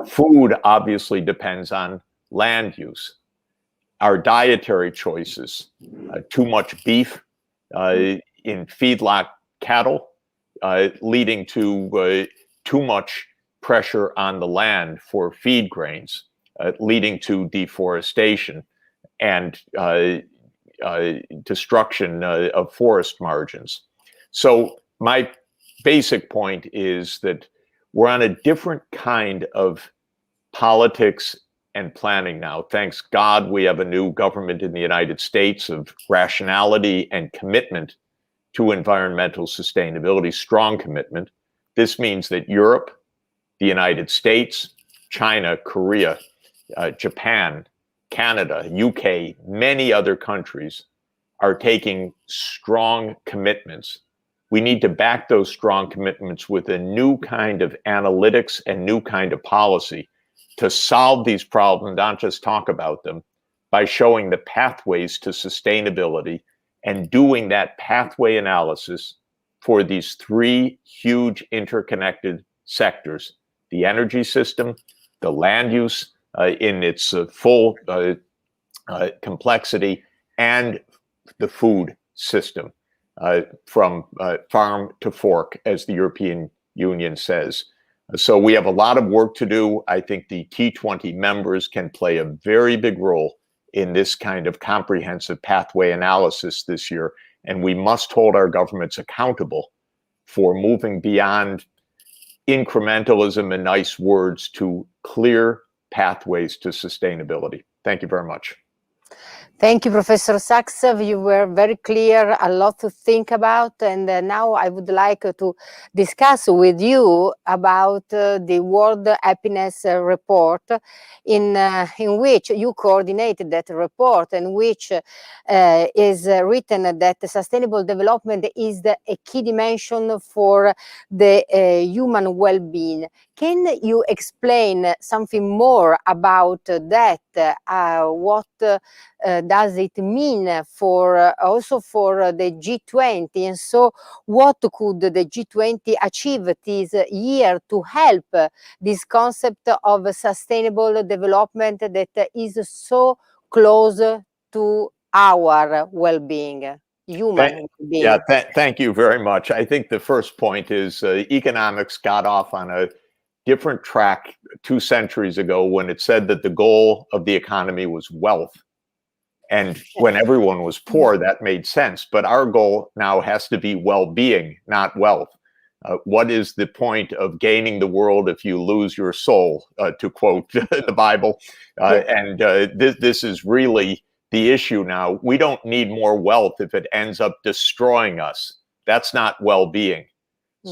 Food obviously depends on land use. Our dietary choices, too much beef in feedlot cattle, leading to too much pressure on the land for feed grains, leading to deforestation and destruction of forest margins. So my basic point is that we're on a different kind of politics and planning now. Thanks God we have a new government in the United States of rationality and commitment to environmental sustainability, strong commitment. This means that Europe, the United States, China, Korea, Japan, Canada, UK, many other countries are taking strong commitments. We need to back those strong commitments with a new kind of analytics and new kind of policy to solve these problems, not just talk about them, by showing the pathways to sustainability and doing that pathway analysis for these three huge interconnected sectors: the energy system, the land use in its full complexity, and the food system, from farm to fork, as the European Union says. So we have a lot of work to do. I think the T20 members can play a very big role in this kind of comprehensive pathway analysis this year, and we must hold our governments accountable for moving beyond incrementalism and nice words to clear pathways to sustainability. Thank you very much. Thank you, Professor Sachs. You were very clear, a lot to think about. And now I would like to discuss with you about the World Happiness Report, in which you coordinated that report, in which is written that sustainable development is a key dimension for the human well-being. Can you explain something more about that? What does it mean for also for the G20? And so what could the G20 achieve this year to help this concept of sustainable development that is so close to our well-being? human being. Yeah, thank you very much. I think the first point is economics got off on a different track 2 centuries ago when it said that the goal of the economy was wealth. And when everyone was poor, that made sense. But our goal now has to be well-being, not wealth. What is the point of gaining the world if you lose your soul, to quote the Bible? This is really the issue now. We don't need more wealth if it ends up destroying us. That's not well-being.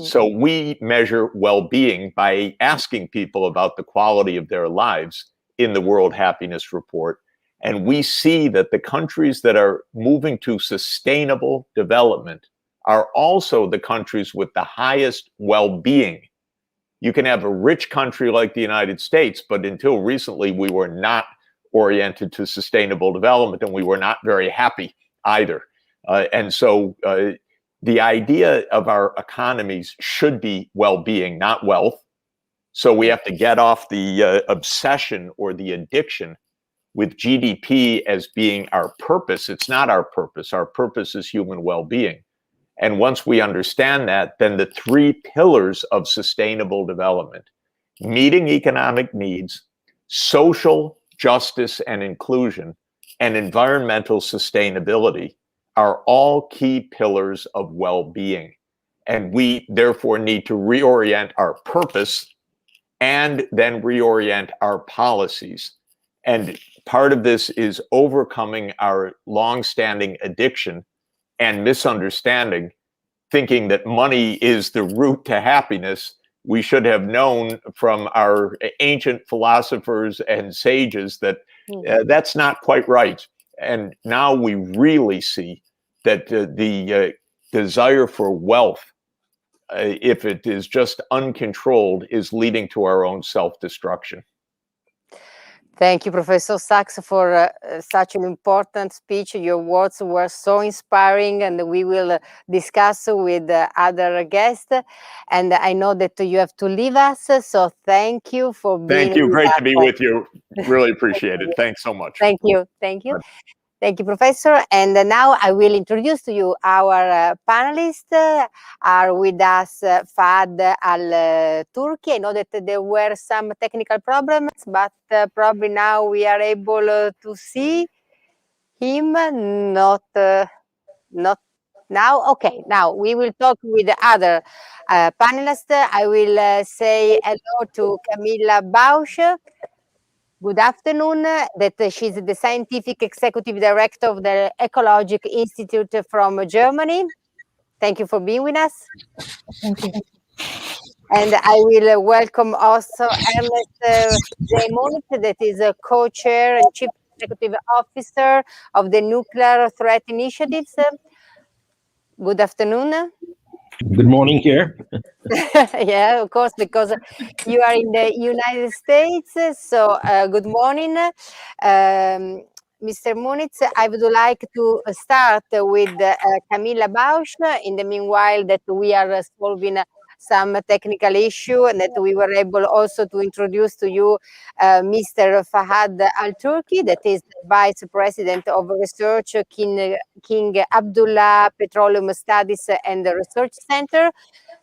So we measure well-being by asking people about the quality of their lives in the World Happiness Report. And we see that the countries that are moving to sustainable development are also the countries with the highest well-being. You can have a rich country like the United States, but until recently, we were not oriented to sustainable development, and we were not very happy either. So the idea of our economies should be well-being, not wealth. So we have to get off the obsession or the addiction with GDP as being our purpose. It's not our purpose. Our purpose is human well-being. And once we understand that, then the 3 pillars of sustainable development, meeting economic needs, social justice and inclusion, and environmental sustainability are all key pillars of well-being. And we therefore need to reorient our purpose and then reorient our policies. And part of this is overcoming our long-standing addiction and misunderstanding, thinking that money is the route to happiness. We should have known from our ancient philosophers and sages that that's not quite right. And now we really see that the desire for wealth, if it is just uncontrolled, is leading to our own self-destruction. Thank you, Professor Sachs, for such an important speech. Your words were so inspiring, and we will discuss with other guests. And I know that you have to leave us, so thank you for being Thank you. Great to be with you. Really appreciate it. you. Thanks so much. Thank you. Thank you. Thank you, Professor. And now I will introduce to you our panelists. Are with us Fahad Al-Turki. I know that there were some technical problems, but probably now we are able to see him. Not now. Okay, now we will talk with the other panelists. I will say hello to Camilla Bausch. Good afternoon. That she's the Scientific Executive Director of the Ecologic Institute from Germany. Thank you for being with us. Thank you. And I will welcome also Ernest Zemunit, that is a co-chair and chief executive officer of the Nuclear Threat Initiatives. Good afternoon. Good morning here. Yeah, of course, because you are in the United States. So good morning. Mr. Munitz, I would like to start with Camilla Bausch. In the meanwhile that we are solving some technical issue, and that we were able also to introduce to you Mr. Fahad Al-Turki, that is the Vice President of Research, King Abdullah Petroleum Studies and Research Center,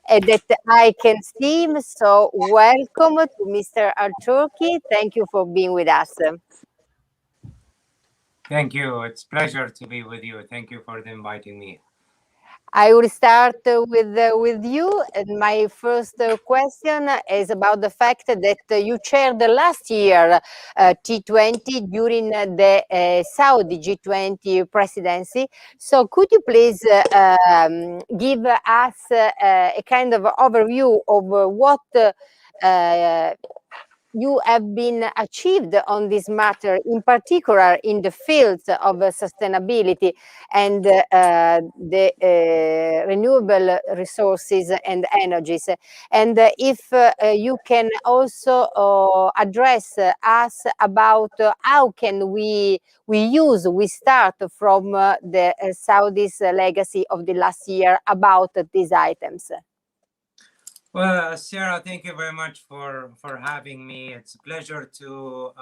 that I can see him. So welcome to Mr. Al-Turki. Thank you for being with us. Thank you. It's a pleasure to be with you. Thank you for inviting me. I will start with you. And my first question is about the fact that you chaired last year T20 during the Saudi G20 presidency. So could you please give us a kind of overview of what you have been achieved on this matter, in particular in the fields of sustainability and the renewable resources and energies. And if you can also address us about how can we start from the Saudis' legacy of the last year about these items. Well, Sarah, thank you very much for having me. It's a pleasure to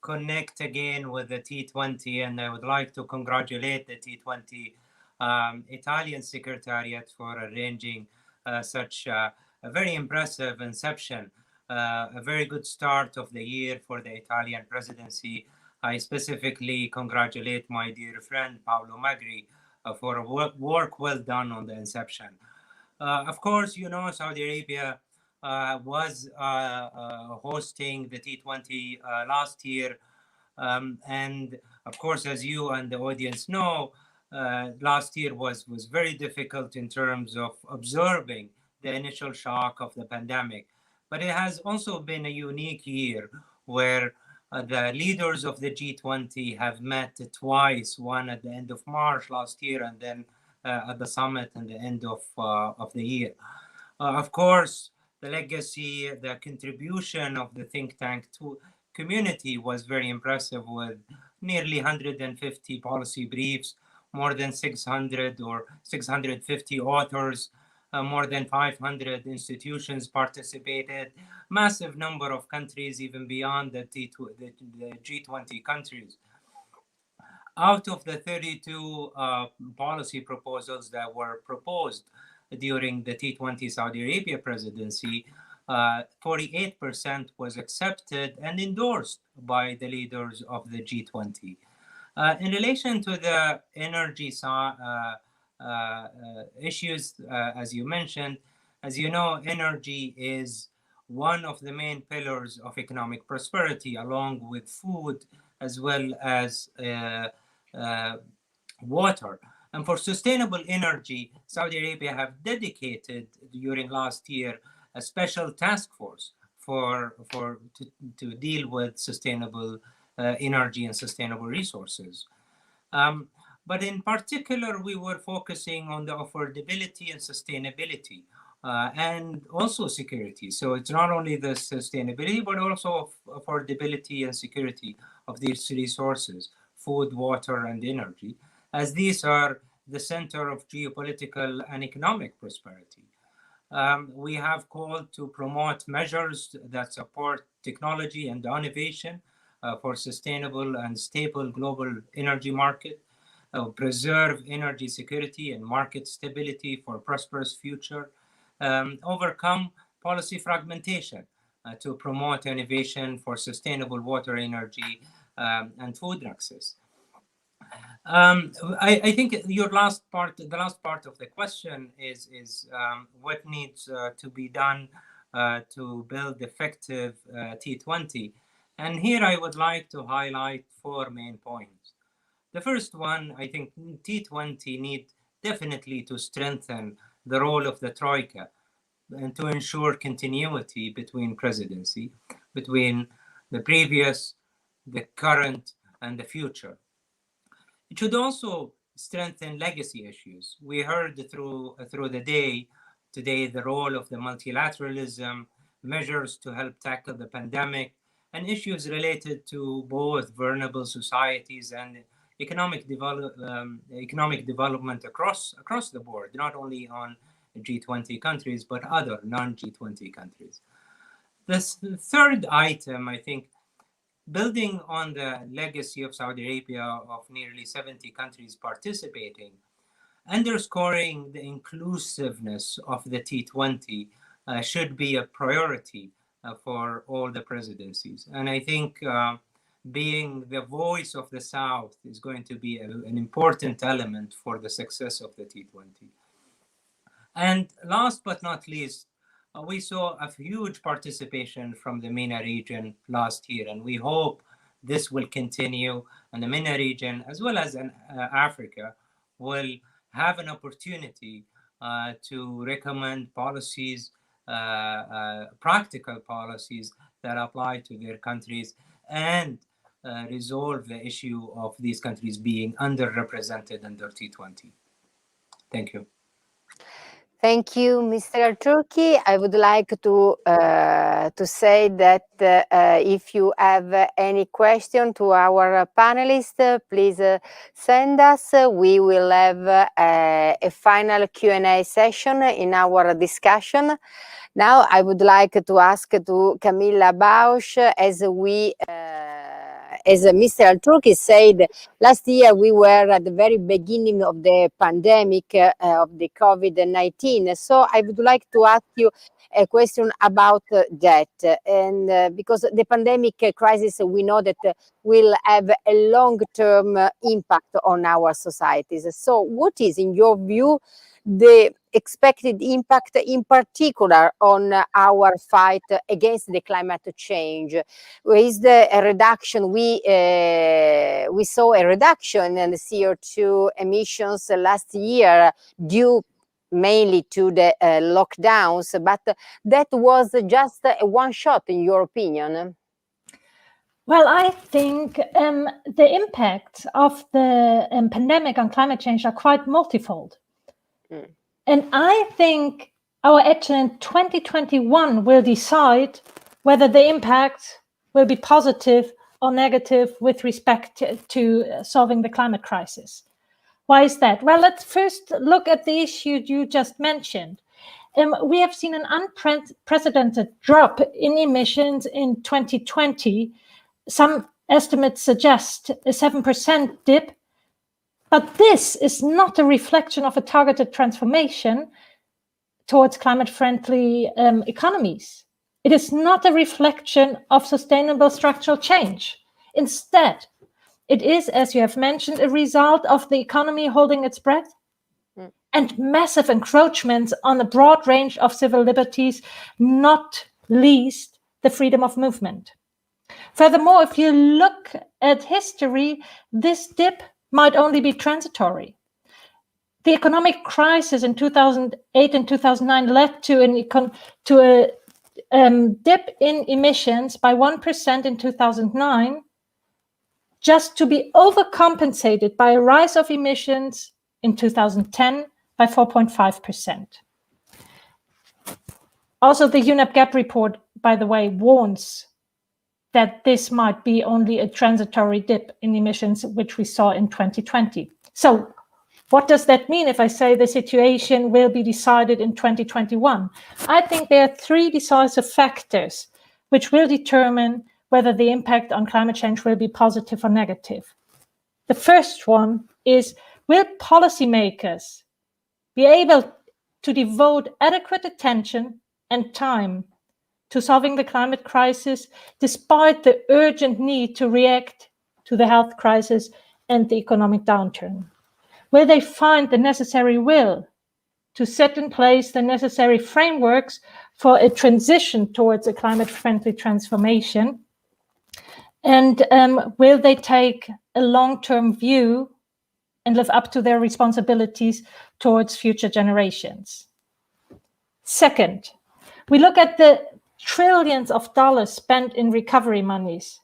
connect again with the T20, and I would like to congratulate the T20 Italian Secretariat for arranging such a very impressive inception, a very good start of the year for the Italian presidency. I specifically congratulate my dear friend Paolo Magri for work well done on the inception. Of course, you know, Saudi Arabia was hosting the T20 last year. And of course, as you and the audience know, last year was very difficult in terms of absorbing the initial shock of the pandemic. But it has also been a unique year where the leaders of the G20 have met twice, one at the end of March last year and then at the summit at the end of the year. Of course, the legacy, the contribution of the think tank to community was very impressive, with nearly 150 policy briefs, more than 600 or 650 authors, more than 500 institutions participated, massive number of countries, even beyond the G20 countries. Out of the 32 policy proposals that were proposed during the T20 Saudi Arabia presidency, 48% was accepted and endorsed by the leaders of the G20. In relation to the energy issues, as you mentioned, as you know, energy is one of the main pillars of economic prosperity, along with food as well as water. And for sustainable energy, Saudi Arabia have dedicated during last year a special task force to deal with sustainable energy and sustainable resources. But in particular, we were focusing on the affordability and sustainability and also security. So it's not only the sustainability, but also affordability and security of these resources, food, water, and energy, as these are the center of geopolitical and economic prosperity. We have called to promote measures that support technology and innovation for sustainable and stable global energy market, preserve energy security and market stability for a prosperous future, overcome policy fragmentation to promote innovation for sustainable water, energy, and food access. I think the last part of the question is what needs to be done to build effective T20. And here I would like to highlight 4 main points. The first one, I think T20 need definitely to strengthen the role of the Troika and to ensure continuity between presidency, between the previous, the current, and the future. It should also strengthen legacy issues. We heard through the day today the role of the multilateralism, measures to help tackle the pandemic, and issues related to both vulnerable societies and economic development across the board, not only on G20 countries, but other non-G20 countries. This third item, I think, building on the legacy of Saudi Arabia of nearly 70 countries participating, underscoring the inclusiveness of the T20 should be a priority for all the presidencies. And I think being the voice of the South is going to be an important element for the success of the T20. And last but not least, we saw a huge participation from the MENA region last year, and we hope this will continue, and the MENA region, as well as in Africa, will have an opportunity to recommend policies, practical policies that apply to their countries, and resolve the issue of these countries being underrepresented under T20. Thank you. Thank you, Mr. Turki. I would like to say that if you have any question to our panelists, please send us. We will have a final Q&A session in our discussion. Now, I would like to ask to Camilla Bausch, as we as Mr. Alturki said, last year we were at the very beginning of the pandemic of the COVID-19. So I would like to ask you a question about that. And because the pandemic crisis, we know that will have a long-term impact on our societies. So what is, in your view, the expected impact in particular on our fight against the climate change? Is the reduction, we saw a reduction in the CO2 emissions last year due mainly to the lockdowns, but that was just a one shot, in your opinion? Well, I think the impact of the pandemic on climate change are quite multifold. And I think our action in 2021 will decide whether the impact will be positive or negative with respect to solving the climate crisis. Why is that? Well, let's first look at the issue you just mentioned. We have seen an unprecedented drop in emissions in 2020. Some estimates suggest a 7% dip. But this is not a reflection of a targeted transformation towards climate-friendly economies. It is not a reflection of sustainable structural change. Instead, it is, as you have mentioned, a result of the economy holding its breath and massive encroachments on a broad range of civil liberties, not least the freedom of movement. Furthermore, if you look at history, this dip might only be transitory. The economic crisis in 2008 and 2009 led to a dip in emissions by 1% in 2009, just to be overcompensated by a rise of emissions in 2010 by 4.5%. Also, the UNEP Gap report, by the way, warns that this might be only a transitory dip in emissions, which we saw in 2020. So what does that mean if I say the situation will be decided in 2021? I think there are three decisive factors which will determine whether the impact on climate change will be positive or negative. The first one is, will policymakers be able to devote adequate attention and time to solving the climate crisis, despite the urgent need to react to the health crisis and the economic downturn? Will they find the necessary will to set in place the necessary frameworks for a transition towards a climate-friendly transformation? And will they take a long-term view and live up to their responsibilities towards future generations? Second, we look at the trillions of dollars spent in recovery monies.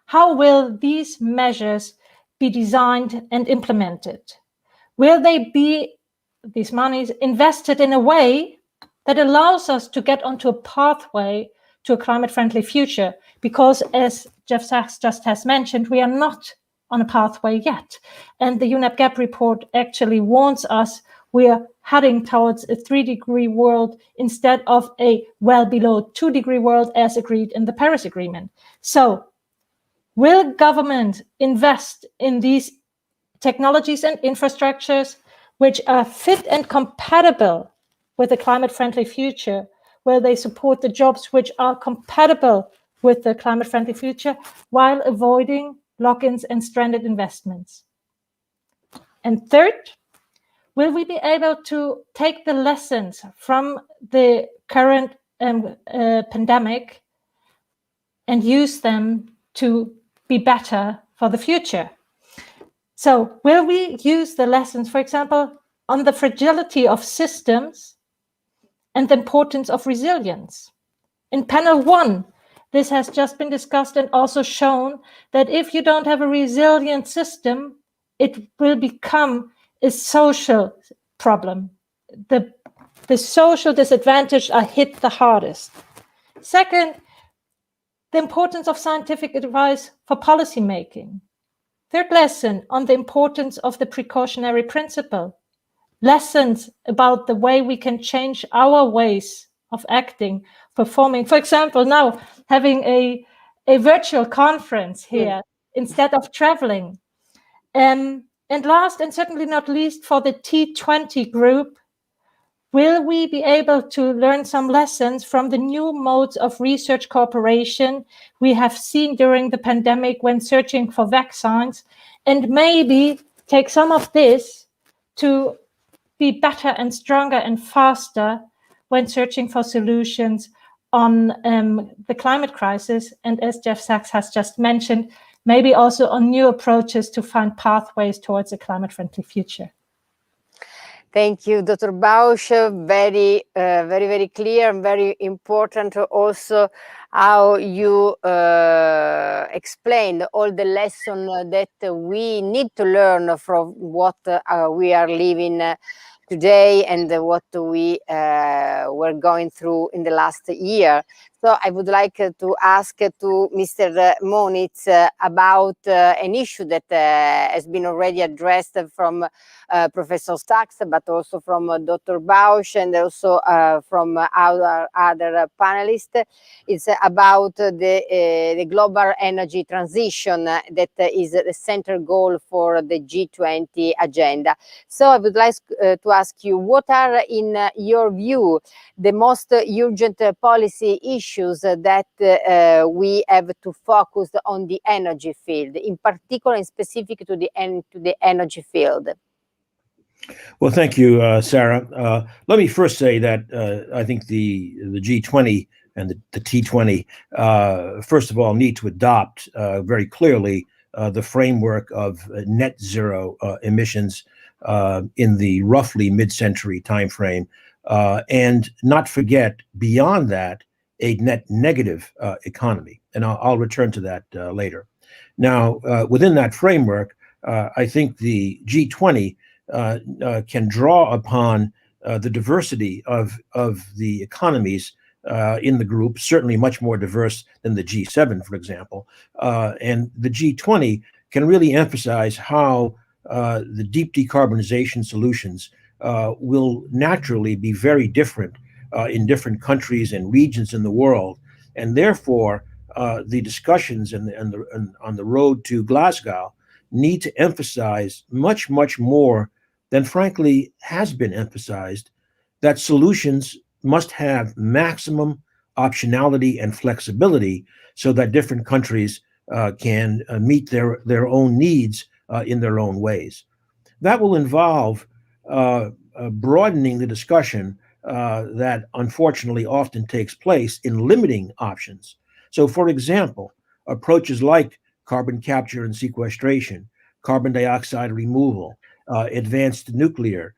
How will these measures be designed and implemented? Will they be, these monies, invested in a way that allows us to get onto a pathway to a climate-friendly future? Because as Jeff Sachs just has mentioned, we are not on a pathway yet. And the UNEP Gap report actually warns us we are heading towards a 3-degree world instead of a well below 2-degree world as agreed in the Paris Agreement. So will government invest in these technologies and infrastructures which are fit and compatible with a climate-friendly future? Will they support the jobs which are compatible with the climate-friendly future while avoiding lock-ins and stranded investments? And third, will we be able to take the lessons from the current pandemic and use them to be better for the future? So will we use the lessons, for example, on the fragility of systems and the importance of resilience? In panel 1, this has just been discussed and also shown that if you don't have a resilient system, it will become a social problem. The social disadvantaged are hit the hardest. Second, the importance of scientific advice for policy making. Third lesson on the importance of the precautionary principle. Lessons about the way we can change our ways of acting, performing. For example, now having a virtual conference here instead of traveling. And last and certainly not least, for the T20 group, will we be able to learn some lessons from the new modes of research cooperation we have seen during the pandemic when searching for vaccines, and maybe take some of this to be better and stronger and faster when searching for solutions on the climate crisis, and as Jeff Sachs has just mentioned, maybe also on new approaches to find pathways towards a climate-friendly future. Thank you, Dr. Bausch. Very, very clear and very important also how you explained all the lessons that we need to learn from what we are living today and what we were going through in the last year. So I would like to ask to Mr. Monitz about an issue that has been already addressed from Professor Sachs, but also from Dr. Bausch and also from our other panelists. It's about the global energy transition that is the central goal for the G20 agenda. So I would like to ask you, what are, in your view, the most urgent policy issues that we have to focus on the energy field, in particular and specific to the energy field? Well, thank you, Sarah. Let me first say that I think the G20 and the T20, first of all, need to adopt very clearly the framework of net zero emissions in the roughly mid-century timeframe, and not forget beyond that a net negative economy. And I'll return to that later. Now, within that framework, I think the G20 can draw upon the diversity of the economies in the group, certainly much more diverse than the G7, for example. And the G20 can really emphasize how the deep decarbonization solutions will naturally be very different in different countries and regions in the world. And therefore, the discussions on the road to Glasgow need to emphasize much, much more than frankly has been emphasized, that solutions must have maximum optionality and flexibility so that different countries can meet their own needs in their own ways. That will involve broadening the discussion that unfortunately often takes place in limiting options. So, for example, approaches like carbon capture and sequestration, carbon dioxide removal, advanced nuclear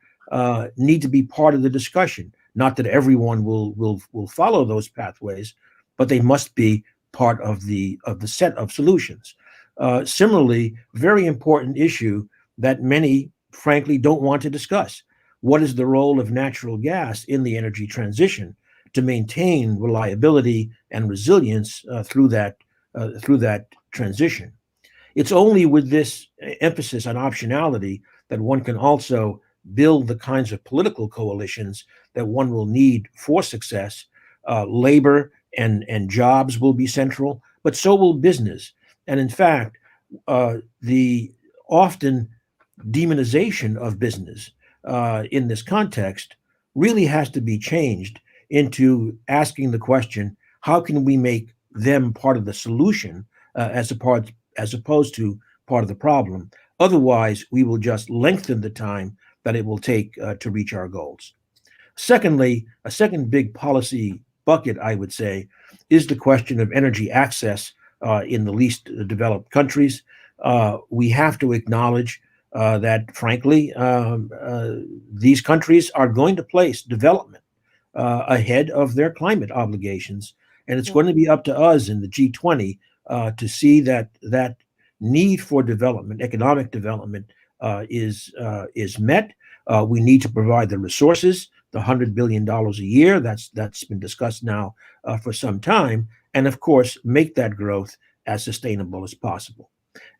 need to be part of the discussion. Not that everyone will follow those pathways, but they must be part of the set of solutions. Similarly, very important issue that many frankly don't want to discuss. What is the role of natural gas in the energy transition to maintain reliability and resilience through that transition? It's only with this emphasis on optionality that one can also build the kinds of political coalitions that one will need for success. Labor and jobs will be central, but so will business. And in fact, the often demonization of business in this context really has to be changed into asking the question, how can we make them part of the solution as opposed to part of the problem? Otherwise, we will just lengthen the time that it will take to reach our goals. Secondly, a second big policy bucket, I would say, is the question of energy access in the least developed countries. We have to acknowledge that, frankly, these countries are going to place development ahead of their climate obligations. And it's going to be up to us in the G20 to see that that need for development, economic development, is met. We need to provide the resources, the $100 billion a year that's been discussed now for some time, and of course, make that growth as sustainable as possible.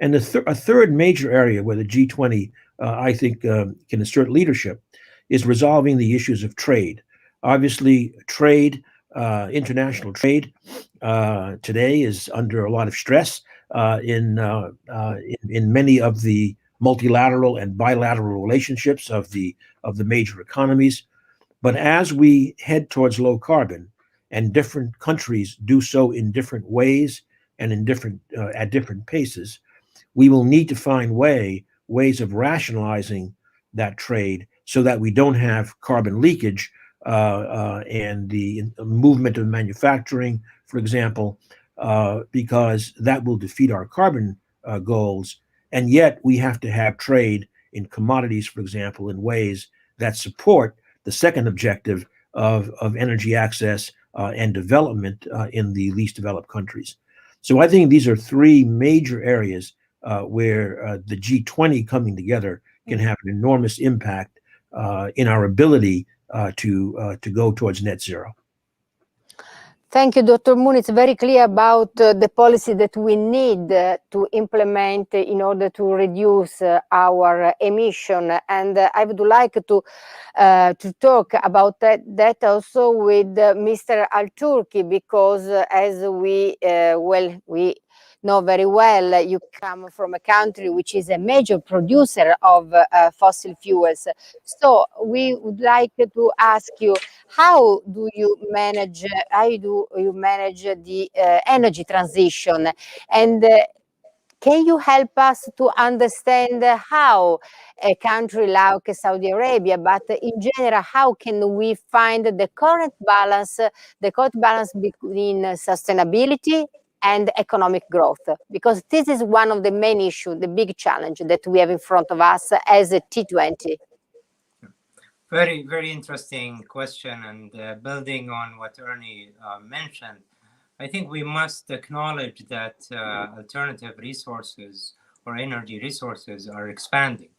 And a third major area where the G20, I think, can assert leadership is resolving the issues of trade. Obviously, trade, international trade today is under a lot of stress. in many of the multilateral and bilateral relationships of the major economies. But as we head towards low carbon, and different countries do so in different ways and in different at different paces, we will need to find ways of rationalizing that trade so that we don't have carbon leakage and the movement of manufacturing, for example, because that will defeat our carbon goals. And yet we have to have trade in commodities, for example, in ways that support the second objective of energy access and development in the least developed countries. So I think these are three major areas where the G20 coming together can have an enormous impact in our ability to go towards net zero. Thank you, Dr. Moon. It's very clear about the policy that we need to implement in order to reduce our emission. And I would like to talk about that also with Mr. Al-Turki, because as we know very well, you come from a country which is a major producer of fossil fuels. So we would like to ask you, how do you manage the energy transition, and can you help us to understand how a country like Saudi Arabia, but in general, how can we find the current balance between sustainability and economic growth? Because this is one of the main issues, the big challenge that we have in front of us as a T20. Very, very interesting question. And building on what Ernie mentioned, I think we must acknowledge that alternative resources or energy resources are expanding.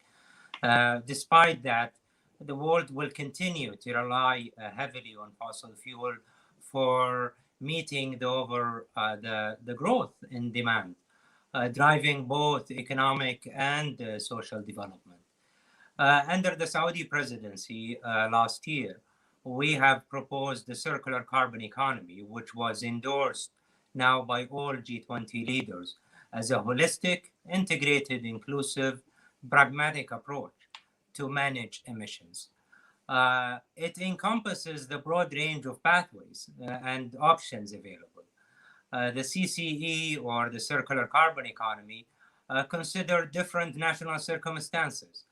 Despite that, the world will continue to rely heavily on fossil fuel for meeting the growth in demand, driving both economic and social development. Under the Saudi presidency last year, we have proposed the circular carbon economy, which was endorsed now by all G20 leaders as a holistic, integrated, inclusive, pragmatic approach to manage emissions. It encompasses the broad range of pathways and options available. The CCE, or the circular carbon economy, consider different national circumstances.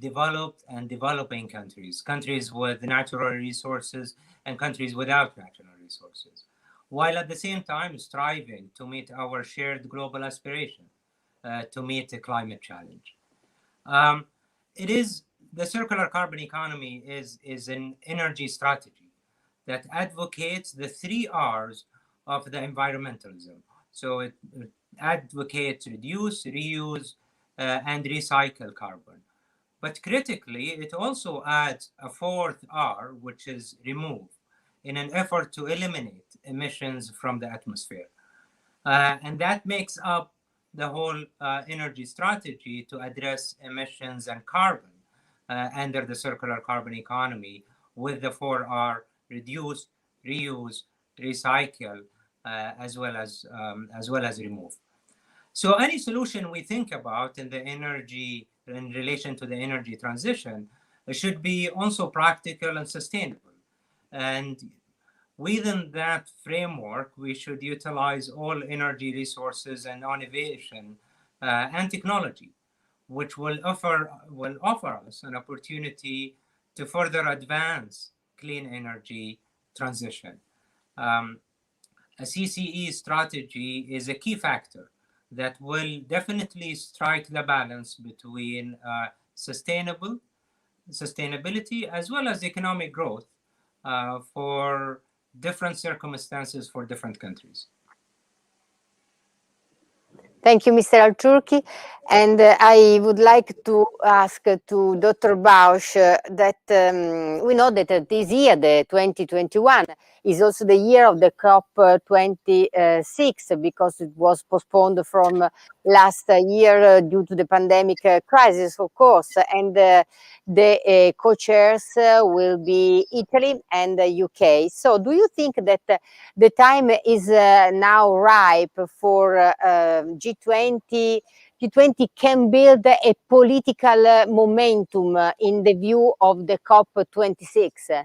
Developed and developing countries, countries with natural resources and countries without natural resources, while at the same time striving to meet our shared global aspiration to meet the climate challenge. The circular carbon economy is an energy strategy that advocates the 3 R's of the environmentalism. So it advocates reduce, reuse, and recycle carbon. But critically, it also adds a 4th R, which is remove, in an effort to eliminate emissions from the atmosphere. And that makes up the whole energy strategy to address emissions and carbon under the circular carbon economy, with the 4R: reduce, reuse, recycle, as well as remove. So any solution we think about in relation to the energy transition should be also practical and sustainable. And within that framework, we should utilize all energy resources and innovation and technology, which will offer us an opportunity to further advance clean energy transition. A CCE strategy is a key factor that will definitely strike the balance between sustainability as well as economic growth for different circumstances for different countries. Thank you, Mr. Al-Turki. And I would like to ask to Dr. Bausch that we know that this year, the 2021, is also the year of the COP26 because it was postponed from last year due to the pandemic crisis, of course, and the co-chairs will be Italy and the UK. So do you think that the time is now ripe for G20 can build a political momentum in the view of the COP26?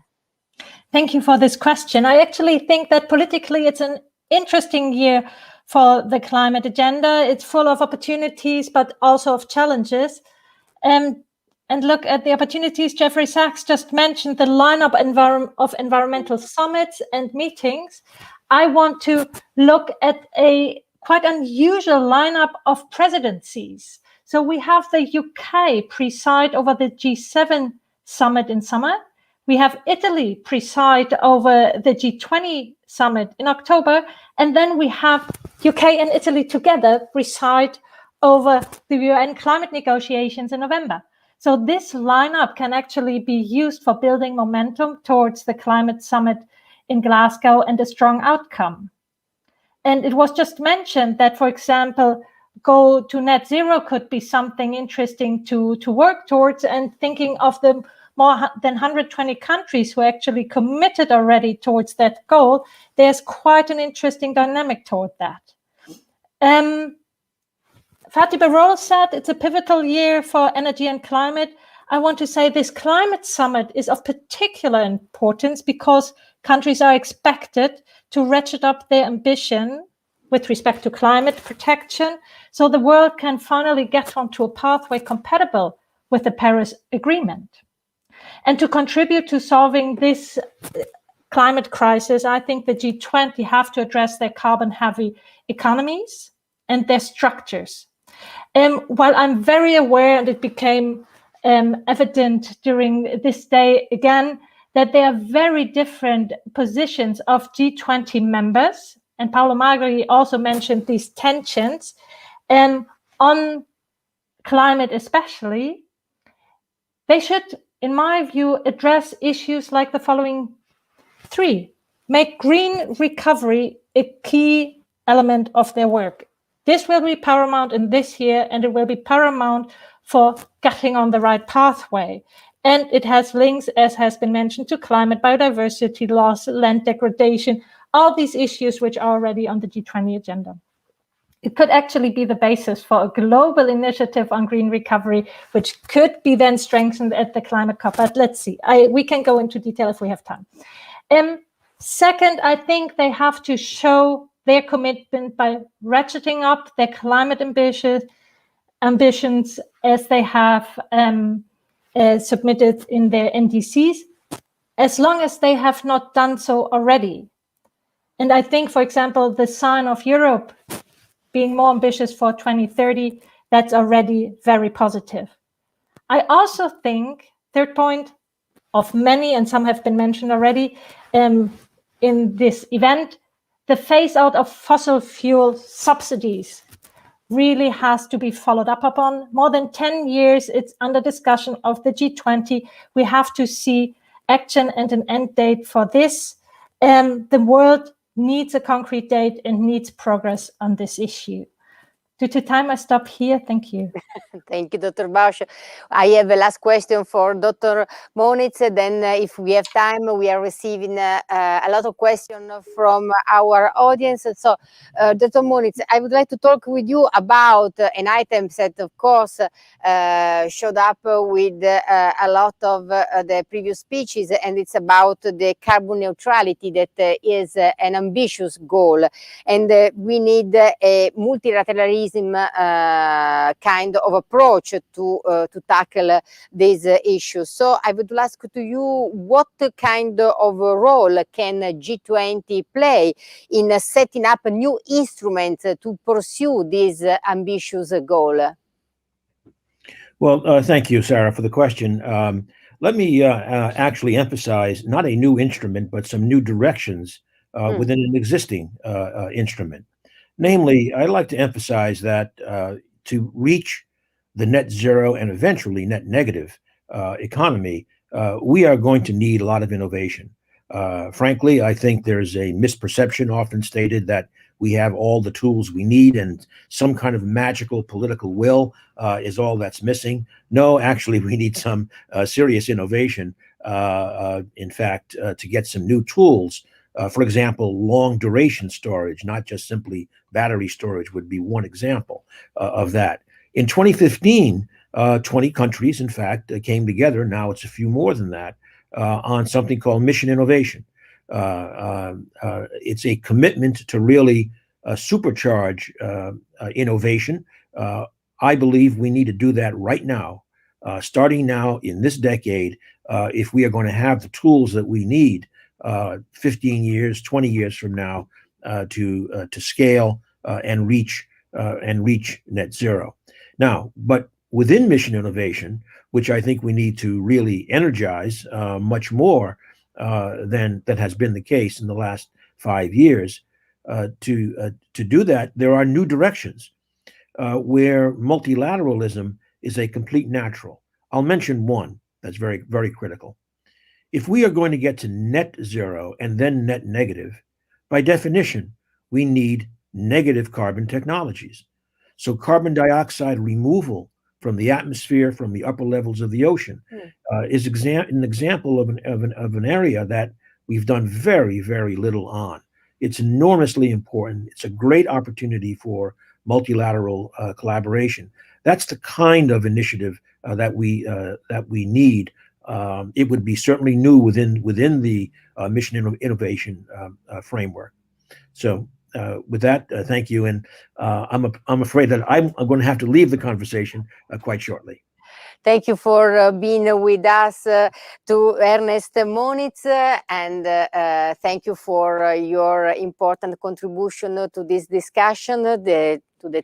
Thank you for this question. I actually think that politically it's an interesting year for the climate agenda. It's full of opportunities, but also of challenges. And look at the opportunities. Jeffrey Sachs just mentioned the lineup of environmental summits and meetings. I want to look at a quite unusual lineup of presidencies. So we have the UK preside over the G7 summit in summer. We have Italy preside over the G20 summit in October. And then we have UK and Italy together preside over the UN climate negotiations in November. So this lineup can actually be used for building momentum towards the climate summit in Glasgow and a strong outcome. And it was just mentioned that, for example, go to net zero could be something interesting to work towards, and thinking of the more than 120 countries who actually committed already towards that goal, there's quite an interesting dynamic toward that. Fatih Birol said it's a pivotal year for energy and climate. I want to say this climate summit is of particular importance because countries are expected to ratchet up their ambition with respect to climate protection, so the world can finally get onto a pathway compatible with the Paris Agreement. And to contribute to solving this climate crisis, I think the G20 have to address their carbon-heavy economies and their structures. While I'm very aware, and it became evident during this day again, that there are very different positions of G20 members, and Paolo Magri also mentioned these tensions on climate especially, they should, in my view, address issues like the following three. Make green recovery a key element of their work. This will be paramount in this year, and it will be paramount for getting on the right pathway. And it has links, as has been mentioned, to climate, biodiversity loss, land degradation, all these issues which are already on the G20 agenda. It could actually be the basis for a global initiative on green recovery, which could be then strengthened at the climate COP. But let's see. We can go into detail if we have time. Second, I think they have to show their commitment by ratcheting up their climate ambitions as they have submitted in their NDCs, as long as they have not done so already. And I think, for example, the sign of Europe being more ambitious for 2030, that's already very positive. I also think, third point of many, and some have been mentioned already in this event, the phase out of fossil fuel subsidies really has to be followed up upon. More than 10 years, it's under discussion of the G20. We have to see action and an end date for this. The world needs a concrete date and needs progress on this issue. Due to time, I stop here. Thank you. Thank you, Dr. Bausch. I have a last question for Dr. Monitz. Then, if we have time, we are receiving a lot of questions from our audience. So, Dr. Monitz, I would like to talk with you about an item that, of course, showed up with a lot of the previous speeches, and it's about the carbon neutrality that is an ambitious goal. And we need a multilateralism kind of approach to tackle these issues. So I would ask to you, what kind of role can G20 play in setting up new instruments to pursue this ambitious goal? Well, thank you, Sarah, for the question. Let me actually emphasize not a new instrument, but some new directions within an existing instrument. Namely, I'd like to emphasize that to reach the net zero and eventually net negative economy, we are going to need a lot of innovation. Frankly, I think there's a misperception often stated that we have all the tools we need and some kind of magical political will is all that's missing. No, actually, we need some serious innovation, in fact, to get some new tools. For example, long duration storage, not just simply battery storage, would be one example of that. In 2015, 20 countries, in fact, came together. Now it's a few more than that, on something called Mission Innovation. It's a commitment to really supercharge innovation. I believe we need to do that right now, starting now in this decade, if we are going to have the tools that we need 15 years, 20 years from now to scale and reach net zero. Now, but within mission innovation, which I think we need to really energize much more than that has been the case in the last 5 years, to do that, there are new directions where multilateralism is a complete natural. I'll mention one that's very, very critical. If we are going to get to net zero and then net negative, by definition, we need negative carbon technologies. So carbon dioxide removal from the atmosphere, from the upper levels of the ocean, is an example of an area that we've done very, very little on. It's enormously important. It's a great opportunity for multilateral collaboration. That's the kind of initiative that we need. It would be certainly new within the mission innovation framework. So with that, thank you. And I'm afraid that I'm going to have to leave the conversation quite shortly. Thank you for being with us, to Ernest Moniz, and thank you for your important contribution to this discussion, to the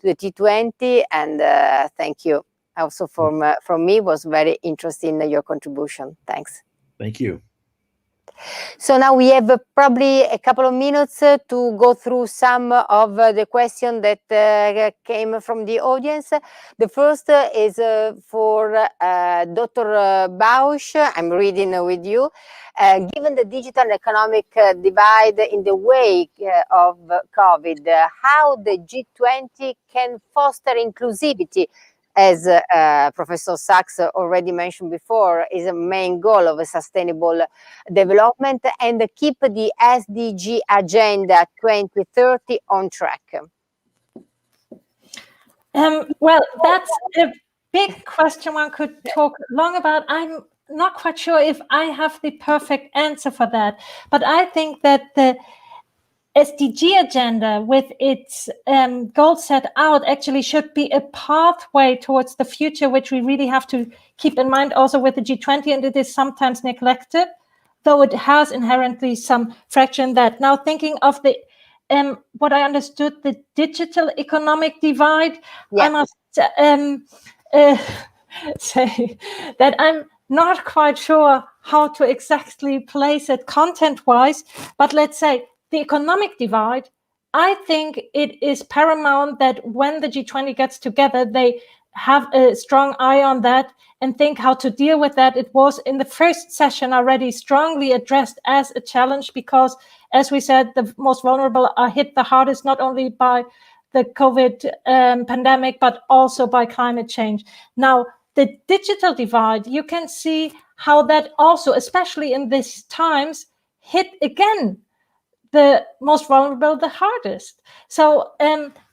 T20, and thank you also from me. It was very interesting, your contribution. Thanks. Thank you. So now we have probably a couple of minutes to go through some of the questions that came from the audience. The first is for Dr. Bausch. I'm reading with you. Given the digital and economic divide in the wake of COVID, how the G20 can foster inclusivity, as Professor Sachs already mentioned before, is a main goal of a sustainable development, and keep the SDG Agenda 2030 on track? Well, that's a big question one could talk long about. I'm not quite sure if I have the perfect answer for that, but I think that the SDG agenda with its goals set out actually should be a pathway towards the future, which we really have to keep in mind also with the G20, and it is sometimes neglected, though it has inherently some fraction that. Now, thinking of the what I understood, the digital economic divide, yeah. I must say that I'm not quite sure how to exactly place it content-wise, but let's say the economic divide, I think it is paramount that when the G20 gets together, they have a strong eye on that and think how to deal with that. It was in the first session already strongly addressed as a challenge because, as we said, the most vulnerable are hit the hardest, not only by the COVID pandemic, but also by climate change. Now, the digital divide, you can see how that also, especially in these times, hit again the most vulnerable the hardest. So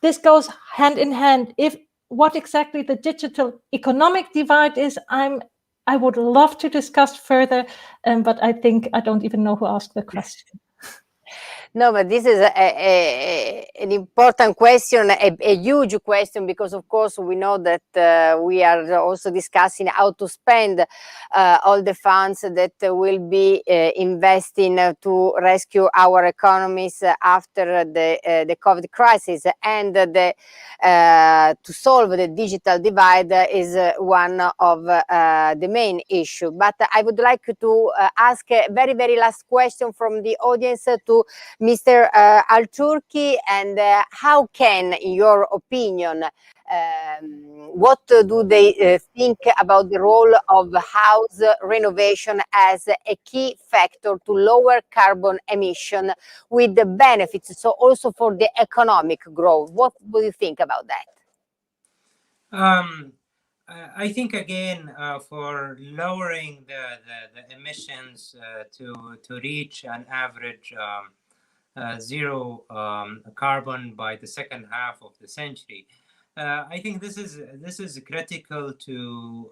this goes hand in hand. If what exactly the digital economic divide is, I would love to discuss further, but I think I don't even know who asked the question. No, but this is an important question, a huge question, because of course we know that we are also discussing how to spend all the funds that will be investing to rescue our economies after the COVID crisis, and to solve the digital divide is one of the main issues. But I would like to ask a very, very last question from the audience to Mr. Al-Turki, and how can, in your opinion, what do they think about the role of house renovation as a key factor to lower carbon emission with the benefits, so also for the economic growth? What do you think about that? I think again, for lowering the emissions to reach an average zero carbon by the second half of the century, I think this is critical to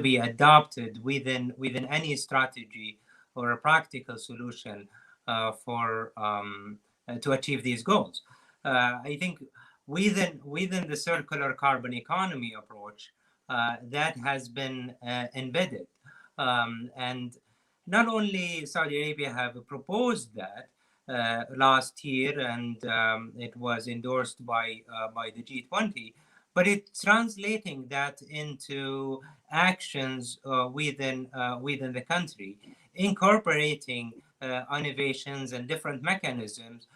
be adopted within any strategy or a practical solution for to achieve these goals. I think within the circular carbon economy approach, that has been embedded, and not only Saudi Arabia have proposed that last year, and it was endorsed by the G20, but it's translating that into actions within the country, incorporating innovations and different mechanisms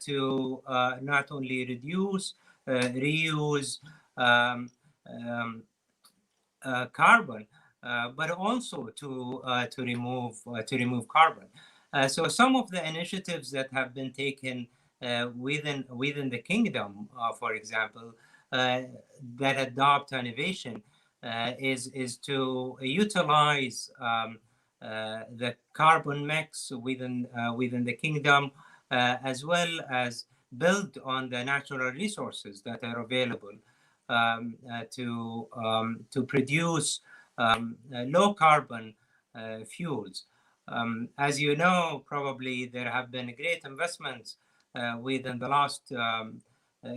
to not only reduce, reuse carbon, but also to remove carbon. So some of the initiatives that have been taken within the kingdom, for example, that adopt innovation is to utilize the carbon mix within the kingdom, as well as build on the natural resources that are available to produce low carbon fuels. As you know, probably there have been great investments within the last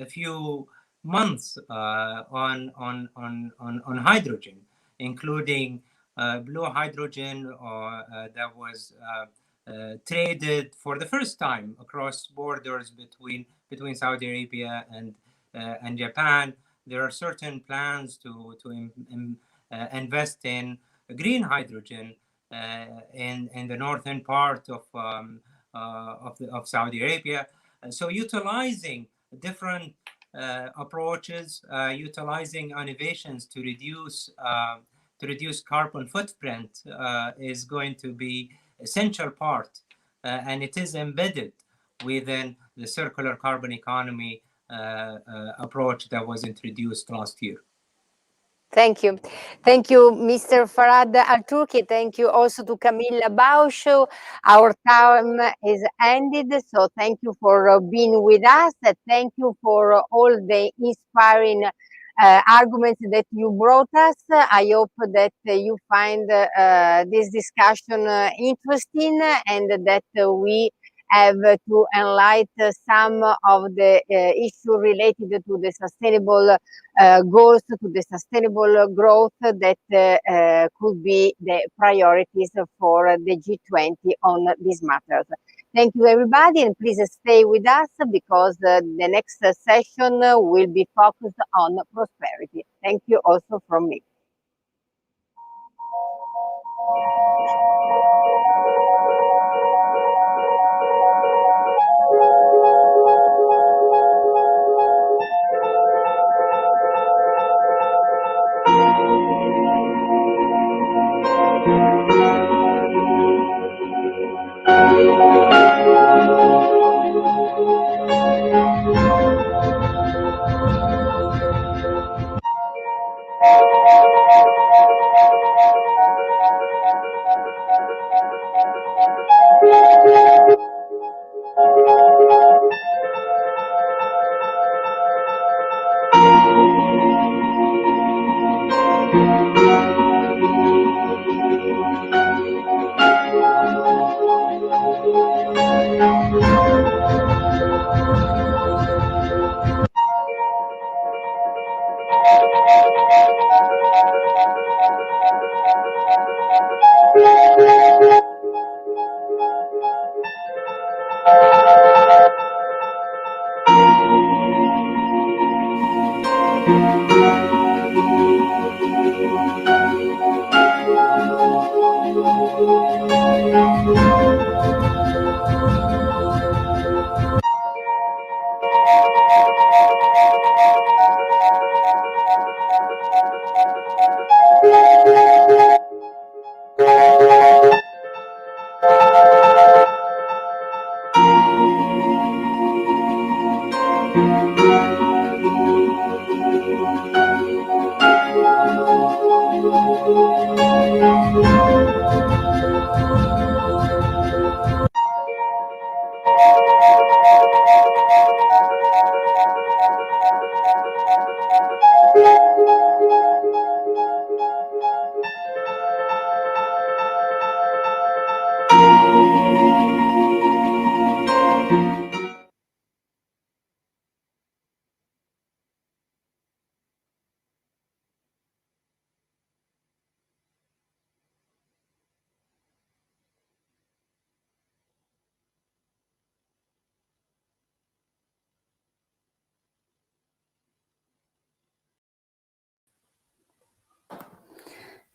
few months on hydrogen, including blue hydrogen that was traded for the first time across borders between Saudi Arabia and Japan. There are certain plans to invest in green hydrogen in the northern part of Saudi Arabia. So utilizing different approaches, utilizing innovations to reduce carbon footprint is going to be essential part, and it is embedded within the circular carbon economy approach that was introduced last year. Thank you. Thank you, Mr. Farhad Al-Turki. Thank you also to Camilla Bauscio. Our time is ended, so thank you for being with us. Thank you for all the inspiring arguments that you brought us. I hope that you find this discussion interesting, and that we have to enlighten some of the issues related to the sustainable goals, to the sustainable growth that could be the priorities for the G20 on these matters. Thank you, everybody, and please stay with us, because the next session will be focused on prosperity. Thank you also from me.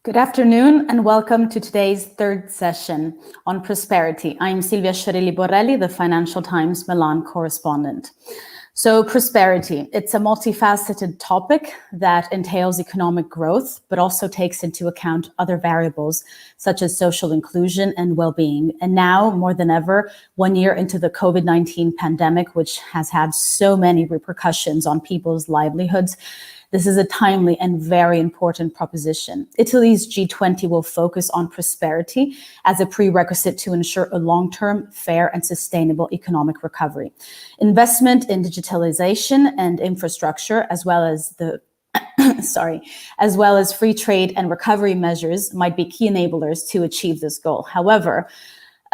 Good afternoon and welcome to today's third session on prosperity. I'm Silvia Sciarelli Borrelli, the Financial Times Milan correspondent. So prosperity, it's a multifaceted topic that entails economic growth, but also takes into account other variables such as social inclusion and well-being. And now, more than ever, 1 year into the COVID-19 pandemic, which has had so many repercussions on people's livelihoods, this is a timely and very important proposition. Italy's G20 will focus on prosperity as a prerequisite to ensure a long-term, fair and sustainable economic recovery. Investment in digitalization and infrastructure, as well as free trade and recovery measures might be key enablers to achieve this goal. However,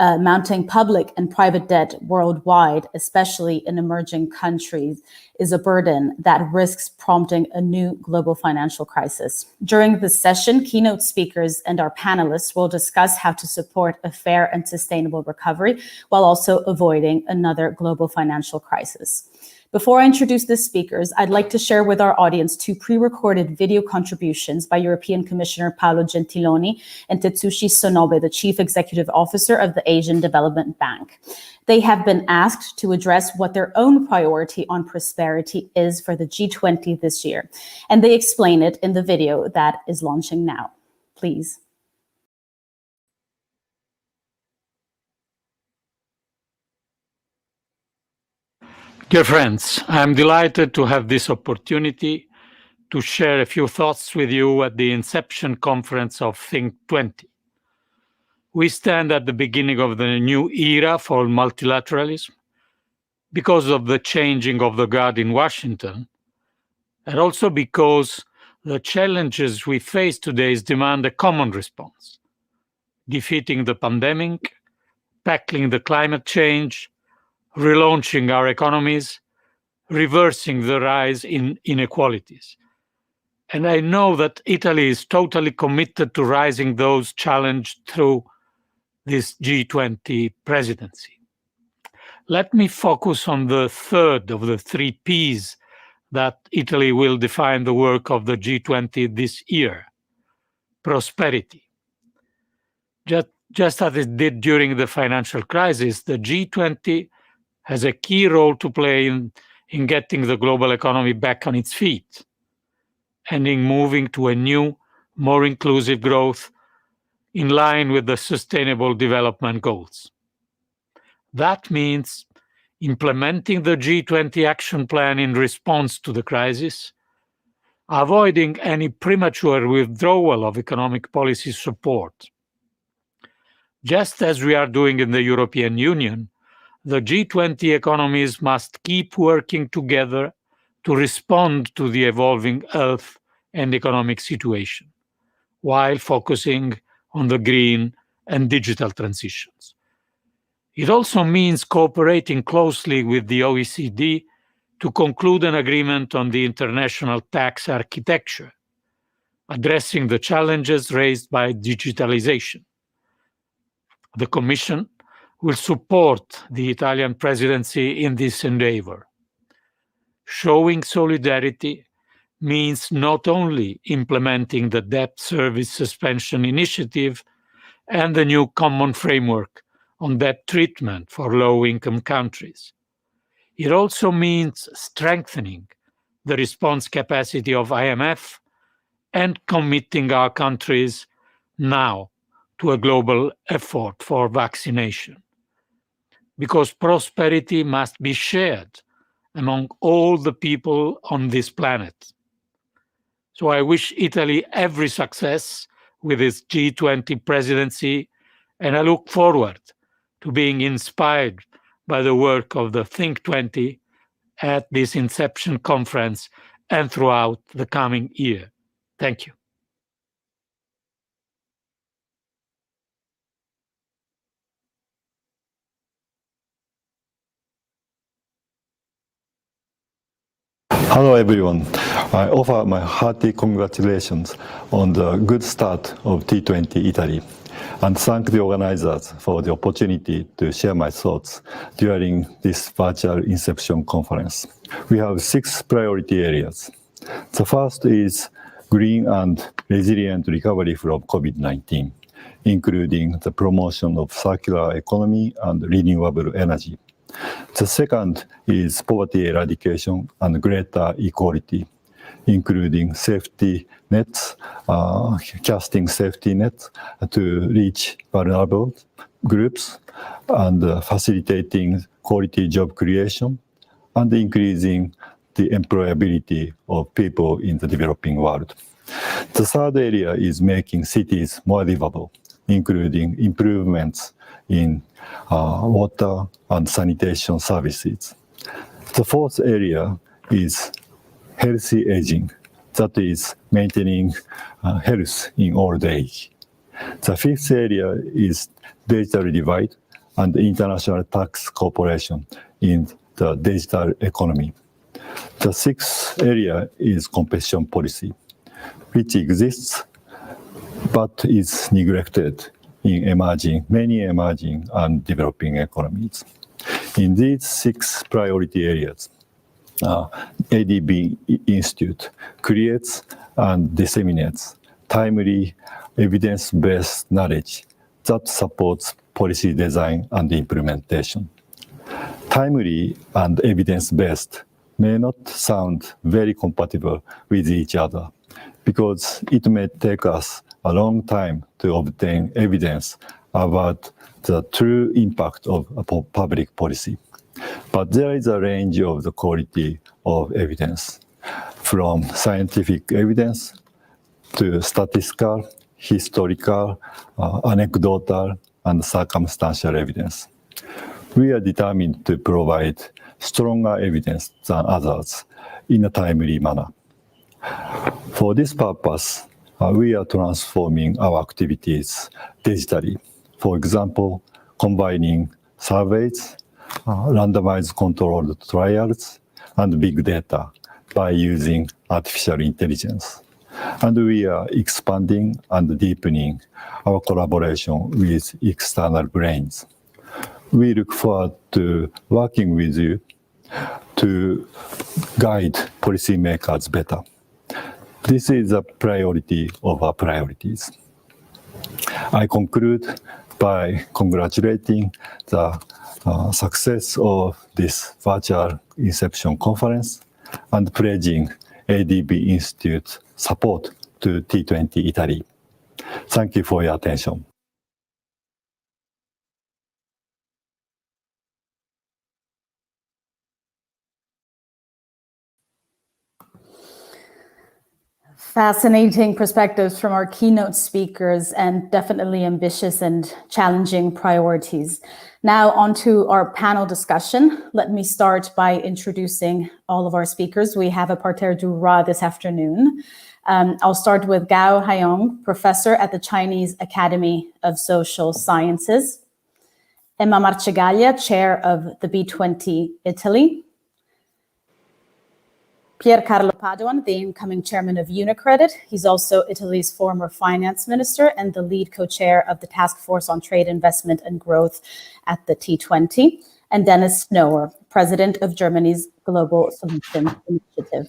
mounting public and private debt worldwide, especially in emerging countries, is a burden that risks prompting a new global financial crisis. During this session, keynote speakers and our panelists will discuss how to support a fair and sustainable recovery while also avoiding another global financial crisis. Before I introduce the speakers, I'd like to share with our audience 2 pre-recorded video contributions by European Commissioner Paolo Gentiloni and Tetsushi Sonobe, the Chief Executive Officer of the Asian Development Bank. They have been asked to address what their own priority on prosperity is for the G20 this year, and they explain it in the video that is launching now. Please. Dear friends, I am delighted to have this opportunity to share a few thoughts with you at the Inception conference of Think20. We stand at the beginning of the new era for multilateralism because of the changing of the guard in Washington, and also because the challenges we face today demand a common response: defeating the pandemic, tackling the climate change, relaunching our economies, reversing the rise in inequalities. And I know that Italy is totally committed to rising those challenges through this G20 presidency. Let me focus on the third of the 3 Ps that Italy will define the work of the G20 this year: prosperity. Just as it did during the financial crisis, the G20 has a key role to play in getting the global economy back on its feet and in moving to a new, more inclusive growth in line with the Sustainable Development Goals. That means implementing the G20 action plan in response to the crisis, avoiding any premature withdrawal of economic policy support. Just as we are doing in the European Union, the G20 economies must keep working together to respond to the evolving health and economic situation, while focusing on the green and digital transitions. It also means cooperating closely with the OECD to conclude an agreement on the international tax architecture, addressing the challenges raised by digitalization. The Commission will support the Italian presidency in this endeavor. Showing solidarity means not only implementing the debt service suspension initiative and the new common framework on debt treatment for low-income countries. It also means strengthening the response capacity of IMF and committing our countries now to a global effort for vaccination. Because prosperity must be shared among all the people on this planet. So I wish Italy every success with its G20 presidency, and I look forward to being inspired by the work of the Think20 at this Inception conference and throughout the coming year. Thank you. Hello everyone. I offer my hearty congratulations on the good start of T20 Italy and thank the organizers for the opportunity to share my thoughts during this virtual Inception conference. We have 6 priority areas. The first is green and resilient recovery from COVID-19, including the promotion of circular economy and renewable energy. The second is poverty eradication and greater equality, including safety nets, casting safety nets to reach vulnerable groups, and facilitating quality job creation, and increasing the employability of people in the developing world. The third area is making cities more livable, including improvements in water and sanitation services. The fourth area is healthy aging, that is maintaining health in old age. The fifth area is digital divide and international tax cooperation in the digital economy. The sixth area is competition policy, which exists but is neglected in many emerging and developing economies. In these 6 priority areas, ADB Institute creates and disseminates timely evidence-based knowledge that supports policy design and implementation. Timely and evidence-based may not sound very compatible with each other because it may take us a long time to obtain evidence about the true impact of public policy. But there is a range of the quality of evidence, from scientific evidence to statistical, historical, anecdotal, and circumstantial evidence. We are determined to provide stronger evidence than others in a timely manner. For this purpose, we are transforming our activities digitally. For example, combining surveys, randomized controlled trials, and big data by using artificial intelligence. And we are expanding and deepening our collaboration with external brains. We look forward to working with you to guide policymakers better. This is a priority of our priorities. I conclude by congratulating the success of this virtual Inception conference and pledging ADB Institute's support to T20 Italy. Thank you for your attention. Fascinating perspectives from our keynote speakers and definitely ambitious and challenging priorities. Now on to our panel discussion. Let me start by introducing all of our speakers. We have a parterre du roi this afternoon. I'll start with Gao Haiyong, professor at the Chinese Academy of Social Sciences. Emma Marcegaglia, chair of the B20 Italy. Pier Carlo Padoan, the incoming chairman of Unicredit. He's also Italy's former finance minister and the lead co-chair of the Task Force on Trade, Investment and Growth at the T20. And Dennis Snower, president of Germany's Global Solutions Initiative.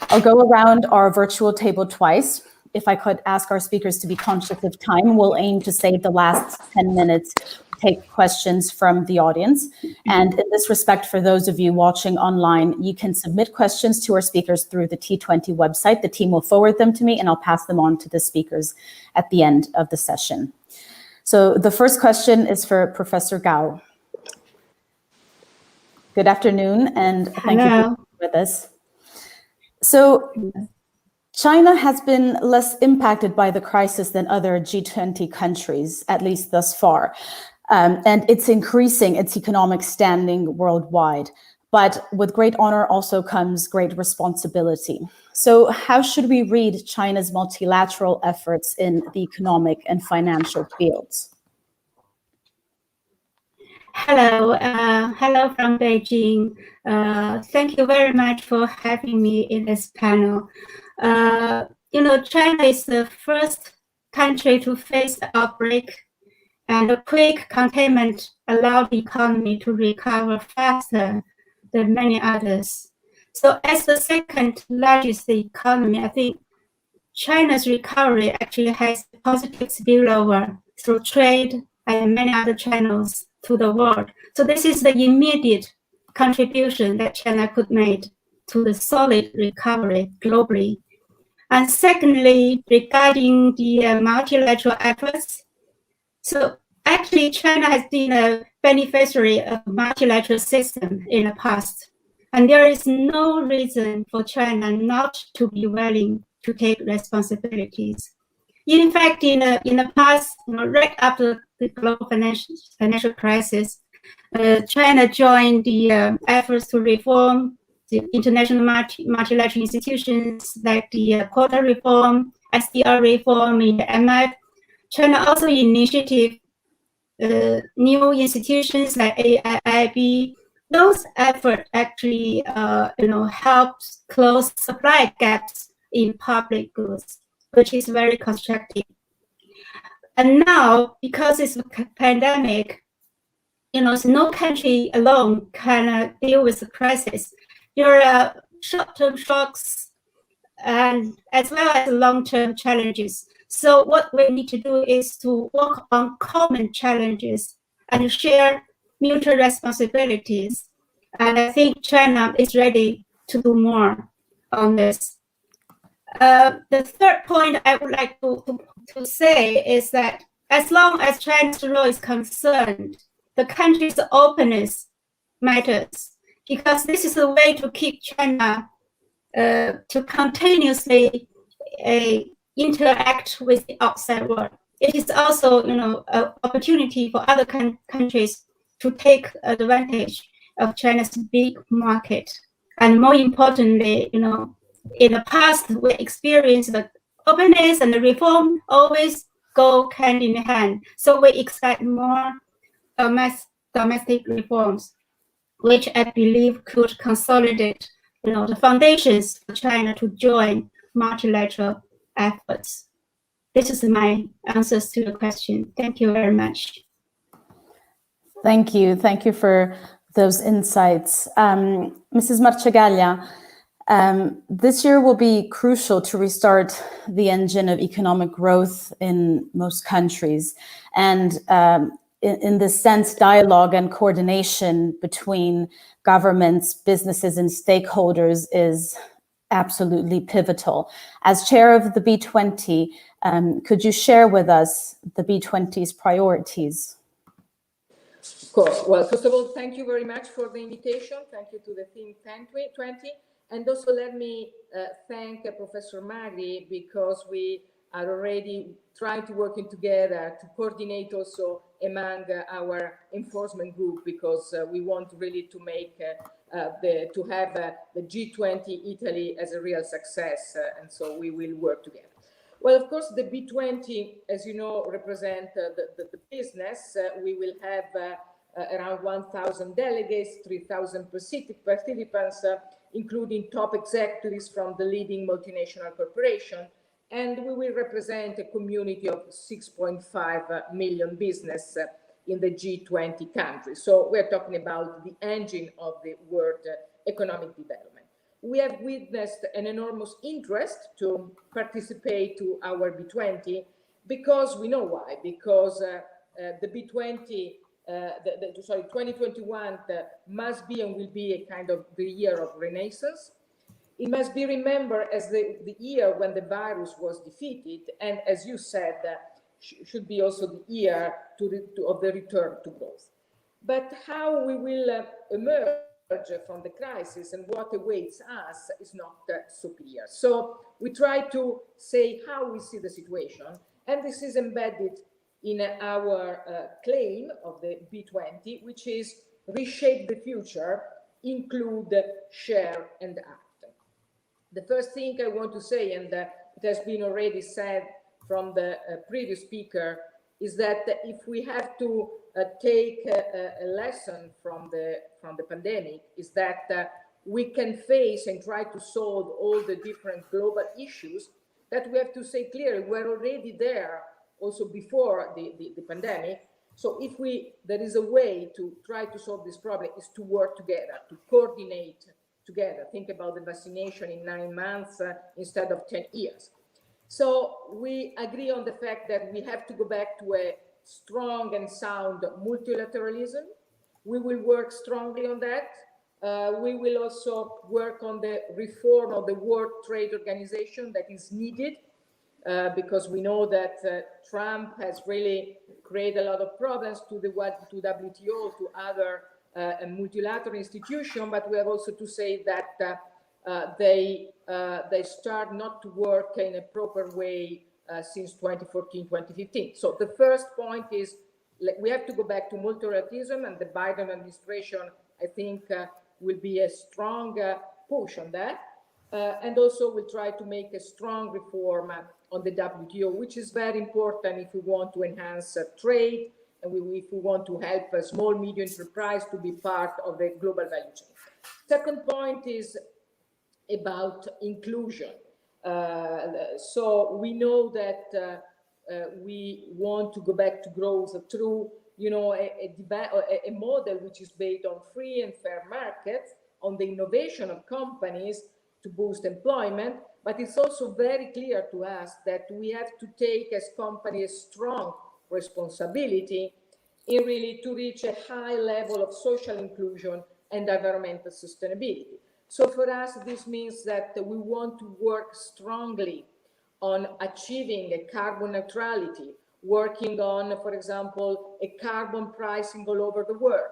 I'll go around our virtual table twice. If I could ask our speakers to be conscious of time, we'll aim to save the last 10 minutes take questions from the audience. And in this respect, for those of you watching online, you can submit questions to our speakers through the T20 website. The team will forward them to me and I'll pass them on to the speakers at the end of the session. So the first question is for Professor Gao. Good afternoon and thank you for being with us. So China has been less impacted by the crisis than other G20 countries, at least thus far. And it's increasing its economic standing worldwide. But with great honor also comes great responsibility. So how should we read China's multilateral efforts in the economic and financial fields? Hello, hello from Beijing. Thank you very much for having me in this panel. China is the first country to face the outbreak, and a quick containment allowed the economy to recover faster than many others. So as the second largest economy, I think China's recovery actually has positive spillover through trade and many other channels to the world. So this is the immediate contribution that China could make to the solid recovery globally. And secondly, regarding the multilateral efforts, so actually China has been a beneficiary of multilateral system in the past. And there is no reason for China not to be willing to take responsibilities. In fact, in the past, right after the global financial crisis, China joined the efforts to reform the international multilateral institutions like the quota reform, SDR reform in the MF. China also initiated new institutions like AIIB. Those efforts actually, helped close supply gaps in public goods, which is very constructive. And now, because it's a pandemic, no country alone can deal with the crisis. There are short-term shocks and as well as long-term challenges. So what we need to do is to work on common challenges and share mutual responsibilities. And I think China is ready to do more on this. The third point I would like to say is that as long as China's role is concerned, the country's openness matters, because this is a way to keep China to continuously interact with the outside world. It is also, an opportunity for other countries to take advantage of China's big market. And more importantly, in the past, we experienced that openness and the reform always go hand in hand. So we expect more domestic reforms, which I believe could consolidate, the foundations for China to join multilateral efforts. This is my answers to the question. Thank you very much. Thank you. Thank you for those insights. Mrs. Marcegaglia, this year will be crucial to restart the engine of economic growth in most countries. And in this sense, dialogue and coordination between governments, businesses, and stakeholders is absolutely pivotal. As chair of the B20, could you share with us the B20's priorities? Of course. Well, first of all, thank you very much for the invitation. Thank you to the Think 20. And also let me thank Professor Magri, because we are already trying to working together to coordinate also among our enforcement group, because we want really to make to have the G20 Italy as a real success, and so we will work together. Well, of course, the B20, as you know, represent the business. We will have around 1,000 delegates, 3,000 participants, including top executives from the leading multinational corporation. And we will represent a community of 6.5 million business in the G20 countries. So we're talking about the engine of the world economic development. We have witnessed an enormous interest to participate to our B20, because we know why. Because the B20, 2021 must be and will be a kind of the year of renaissance. It must be remembered as the year when the virus was defeated, and as you said, should be also the year of the return to growth. But how we will emerge from the crisis and what awaits us is not so clear. So we try to say how we see the situation, and this is embedded in our claim of the B20, which is reshape the future, include, share, and act. The first thing I want to say, and it has been already said from the previous speaker, is that if we have to take a lesson from the pandemic, is that we can face and try to solve all the different global issues, that we have to say clearly we're already there also before the pandemic. So if there is a way to try to solve this problem, is to work together, to coordinate together. Think about the vaccination in 9 months instead of 10 years. So we agree on the fact that we have to go back to a strong and sound multilateralism. We will work strongly on that. We will also work on the reform of the World Trade Organization that is needed, because we know that Trump has really created a lot of problems to WTO, to other multilateral institutions, but we have also to say that they start not to work in a proper way since 2014, 2015. So the first point is we have to go back to multilateralism, and the Biden administration, I think, will be a strong push on that. And also we'll try to make a strong reform on the WTO, which is very important if we want to enhance trade, and if we want to help a small, medium enterprise to be part of the global value chain. Second point is about inclusion. So we know that we want to go back to growth through, a model which is based on free and fair markets, on the innovation of companies to boost employment. But it's also very clear to us that we have to take as companies strong responsibility in really to reach a high level of social inclusion and environmental sustainability. So for us, this means that we want to work strongly on achieving a carbon neutrality, working on, for example, a carbon pricing all over the world.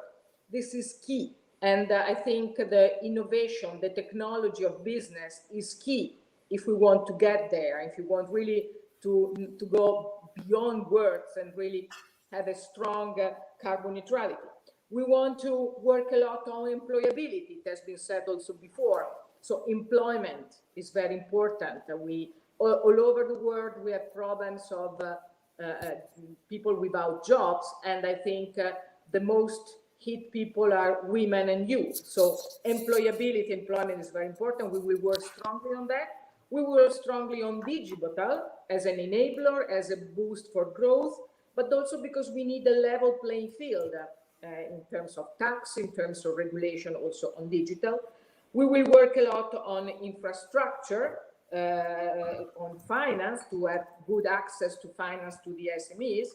This is key. And I think the innovation, the technology of business is key if we want to get there, if we want really to go beyond words and really have a strong carbon neutrality. We want to work a lot on employability. It has been said also before. So employment is very important. All over the world, we have problems of people without jobs. And I think the most hit people are women and youth. So employability, employment is very important. We will work strongly on that. We will work strongly on digital as an enabler, as a boost for growth, but also because we need a level playing field in terms of tax, in terms of regulation, also on digital. We will work a lot on infrastructure, on finance, to have good access to finance to the SMEs.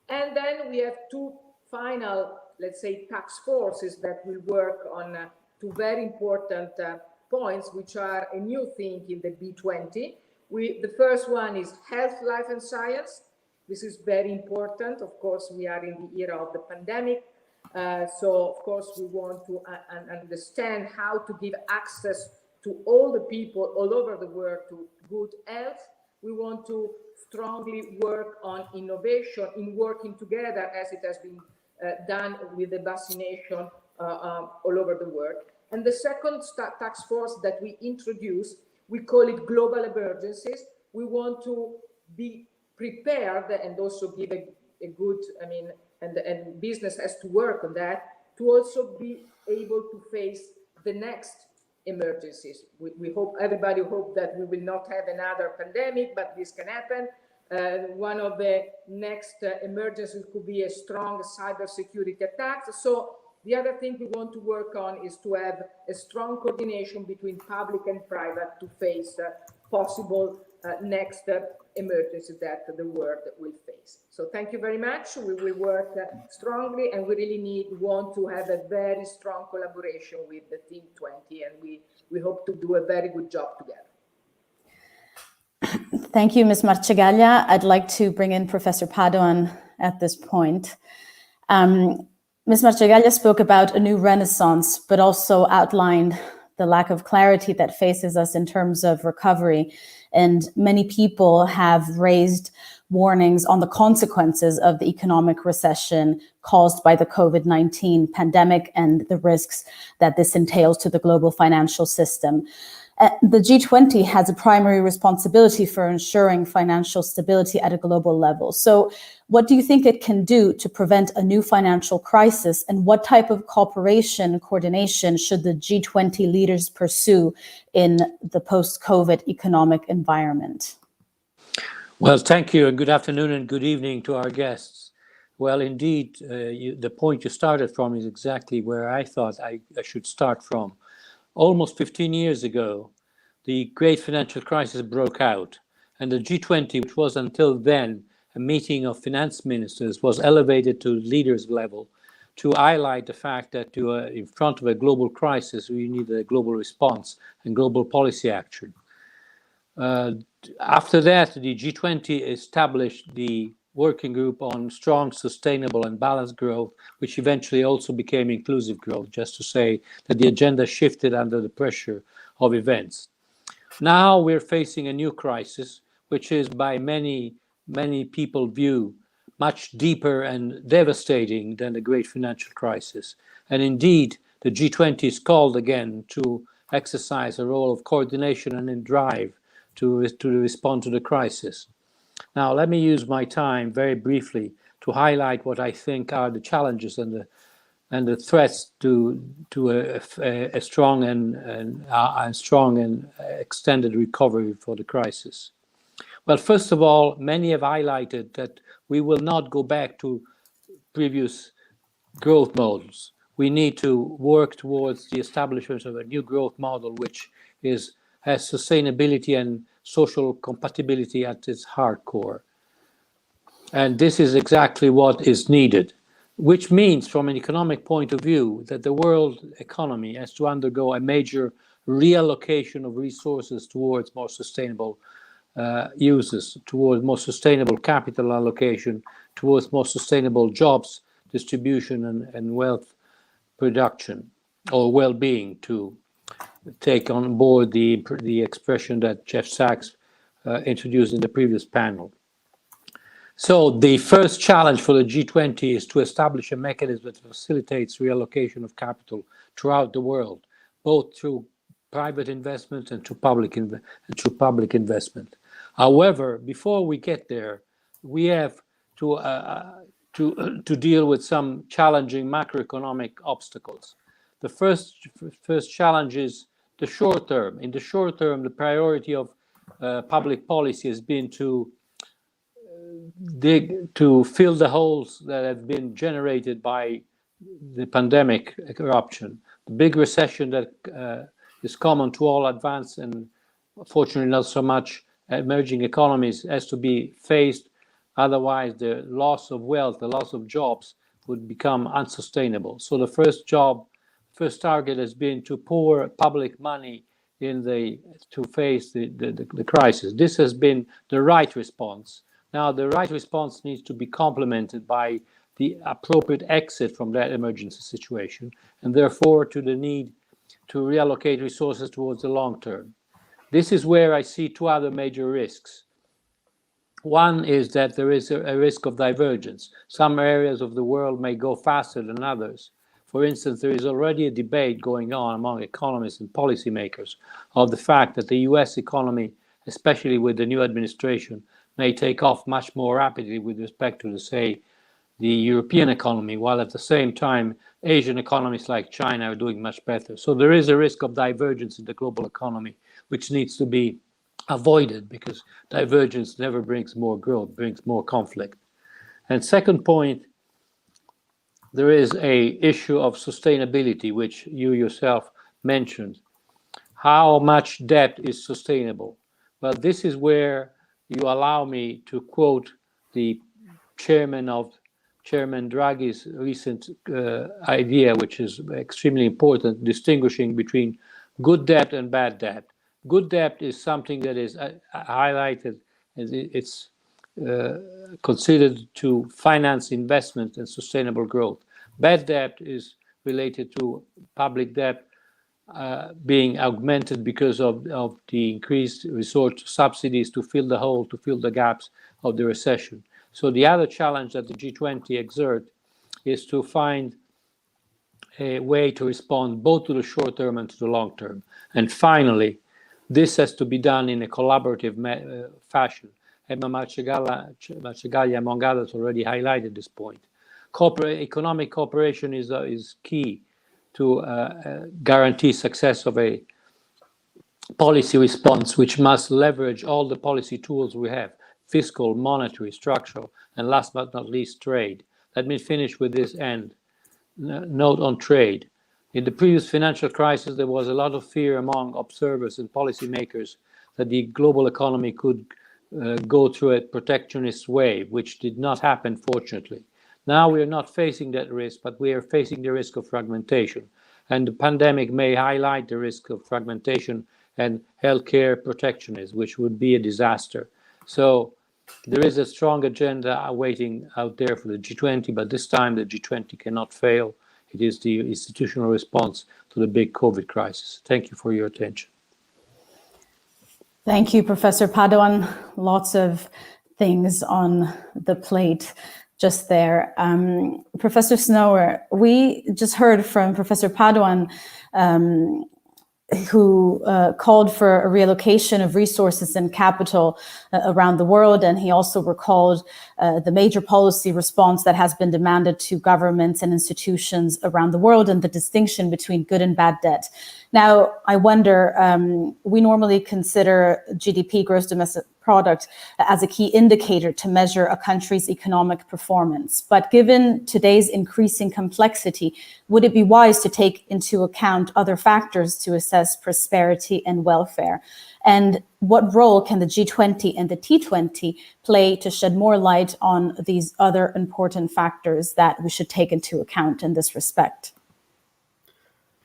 And then we have two final, let's say, task forces that will work on two very important points, which are a new thing in the B20. The first one is health, life, and science. This is very important. Of course, we are in the era of the pandemic. So, of course, we want to understand how to give access to all the people all over the world to good health. We want to strongly work on innovation, in working together as it has been done with the vaccination all over the world. And the second task force that we introduce, we call it global emergencies. We want to be prepared and also give a good, and business has to work on that, to also be able to face the next emergencies. We hope, everybody hope that we will not have another pandemic, but this can happen. One of the next emergencies could be a strong cybersecurity attack. So the other thing we want to work on is to have a strong coordination between public and private to face possible next emergencies that the world will face. So thank you very much. We will work strongly, and we really want to have a very strong collaboration with the Team 20, and we hope to do a very good job together. Thank you, Ms. Marcegaglia. I'd like to bring in Professor Padoan at this point. Ms. Marcegaglia spoke about a new renaissance, but also outlined the lack of clarity that faces us in terms of recovery. And many people have raised warnings on the consequences of the economic recession caused by the COVID-19 pandemic and the risks that this entails to the global financial system. The G20 has a primary responsibility for ensuring financial stability at a global level. So what do you think it can do to prevent a new financial crisis, and what type of cooperation, coordination should the G20 leaders pursue in the post-COVID economic environment? Well, thank you, and good afternoon and good evening to our guests. Well, indeed, the point you started from is exactly where I thought I should start from. Almost 15 years ago, the great financial crisis broke out. And the G20, which was until then a meeting of finance ministers, was elevated to leaders level to highlight the fact that in front of a global crisis, we need a global response and global policy action. After that, the G20 established the working group on strong, sustainable, and balanced growth, which eventually also became inclusive growth, just to say that the agenda shifted under the pressure of events. Now we're facing a new crisis, which is by many people view much deeper and devastating than the great financial crisis. And indeed, the G20 is called again to exercise a role of coordination and in drive to respond to the crisis. Now, let me use my time very briefly to highlight what I think are the challenges and the threats to a strong and extended recovery for the crisis. Well, first of all, many have highlighted that we will not go back to previous growth models. We need to work towards the establishment of a new growth model which has sustainability and social compatibility at its hardcore. And this is exactly what is needed, which means from an economic point of view that the world economy has to undergo a major reallocation of resources towards more sustainable uses, towards more sustainable capital allocation, towards more sustainable jobs distribution and wealth production, or well-being, to take on board the expression that Jeff Sachs introduced in the previous panel. So the first challenge for the G20 is to establish a mechanism that facilitates reallocation of capital throughout the world, both through private investment and through public investment. However, before we get there, we have to deal with some challenging macroeconomic obstacles. The first challenge is the short term. In the short term, the priority of public policy has been to fill the holes that have been generated by the pandemic eruption. The big recession that is common to all advanced and fortunately not so much emerging economies has to be faced. Otherwise, the loss of wealth, the loss of jobs would become unsustainable. So the first target has been to pour public money to face the crisis. This has been the right response. Now, the right response needs to be complemented by the appropriate exit from that emergency situation, and therefore to the need to reallocate resources towards the long term. This is where I see two other major risks. One is that there is a risk of divergence. Some areas of the world may go faster than others. For instance, there is already a debate going on among economists and policymakers of the fact that the US economy, especially with the new administration, may take off much more rapidly with respect to, say, the European economy, while at the same time, Asian economies like China are doing much better. So there is a risk of divergence in the global economy, which needs to be avoided, because divergence never brings more growth, brings more conflict. And second point, there is an issue of sustainability, which you yourself mentioned. How much debt is sustainable? Well, this is where you allow me to quote the Chairman Draghi's recent idea, which is extremely important, distinguishing between good debt and bad debt. Good debt is something that is highlighted, as it's considered to finance investment and sustainable growth. Bad debt is related to public debt being augmented because of the increased resort to subsidies to fill the hole, to fill the gaps of the recession. So the other challenge that the G20 exert is to find a way to respond both to the short term and to the long term. And finally, this has to be done in a collaborative fashion. Emma Marcegaglia, among others, already highlighted this point. Economic cooperation is key to guarantee success of a policy response, which must leverage all the policy tools we have: fiscal, monetary, structural, and last but not least, trade. Let me finish with this note on trade. In the previous financial crisis, there was a lot of fear among observers and policymakers that the global economy could go through a protectionist wave, which did not happen, fortunately. Now we are not facing that risk, but we are facing the risk of fragmentation. And the pandemic may highlight the risk of fragmentation and healthcare protectionism, which would be a disaster. So there is a strong agenda awaiting out there for the G20, but this time the G20 cannot fail. It is the institutional response to the big COVID crisis. Thank you for your attention. Thank you, Professor Padoan. Lots of things on the plate just there. Professor Snower, we just heard from Professor Padoan, who called for a reallocation of resources and capital around the world. And he also recalled the major policy response that has been demanded to governments and institutions around the world and the distinction between good and bad debt. Now, I wonder, we normally consider GDP, gross domestic product, as a key indicator to measure a country's economic performance. But given today's increasing complexity, would it be wise to take into account other factors to assess prosperity and welfare? And what role can the G20 and the T20 play to shed more light on these other important factors that we should take into account in this respect?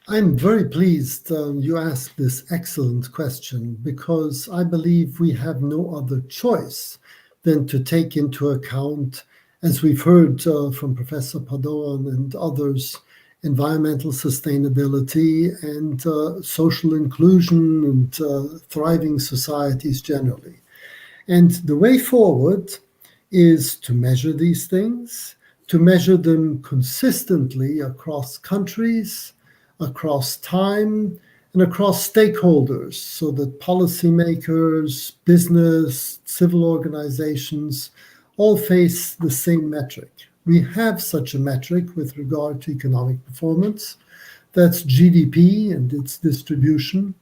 I'm very pleased you asked this excellent question, because I believe we have no other choice than to take into account, as we've heard from Professor Padoan and others, environmental sustainability and social inclusion and thriving societies generally. And the way forward is to measure these things, to measure them consistently across countries, across time, and across stakeholders, so that policymakers, business, civil organizations all face the same metric. We have such a metric with regard to economic performance. That's GDP and its distribution.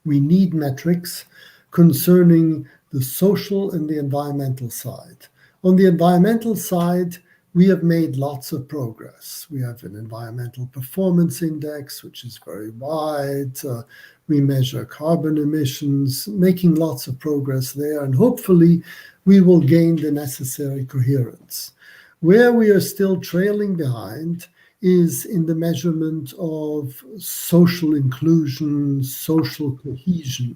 We need metrics concerning the social and the environmental side. On the environmental side, we have made lots of progress. We have an environmental performance index, which is very wide. We measure carbon emissions, making lots of progress there, and hopefully we will gain the necessary coherence. Where we are still trailing behind is in the measurement of social inclusion, social cohesion.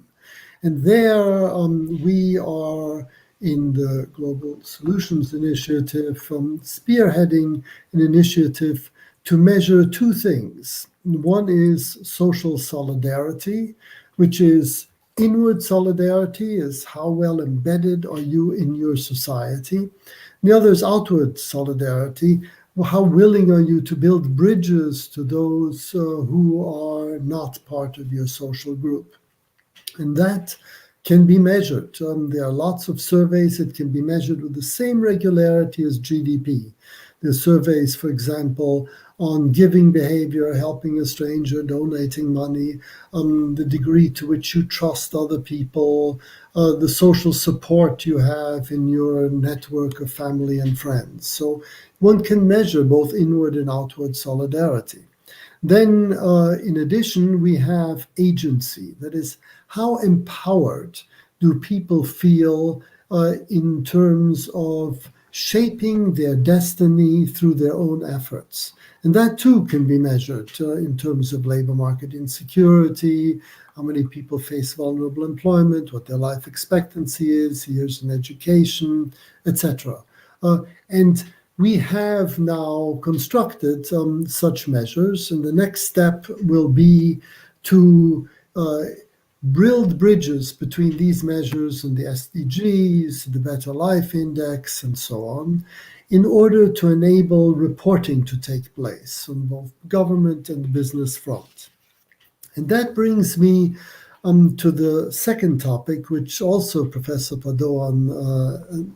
And there we are in the Global Solutions Initiative, spearheading an initiative to measure two things. One is social solidarity, which is inward solidarity, is how well embedded are you in your society. The other is outward solidarity, how willing are you to build bridges to those who are not part of your social group. And that can be measured. There are lots of surveys that can be measured with the same regularity as GDP. There are surveys, for example, on giving behavior, helping a stranger, donating money, the degree to which you trust other people, the social support you have in your network of family and friends. So one can measure both inward and outward solidarity. Then, in addition, we have agency. That is, how empowered do people feel in terms of shaping their destiny through their own efforts? And that too can be measured in terms of labor market insecurity, how many people face vulnerable employment, what their life expectancy is, years in education, etc. And we have now constructed such measures, and the next step will be to build bridges between these measures and the SDGs, the Better Life Index, and so on, in order to enable reporting to take place on both government and business front. And that brings me to the second topic, which also Professor Padoan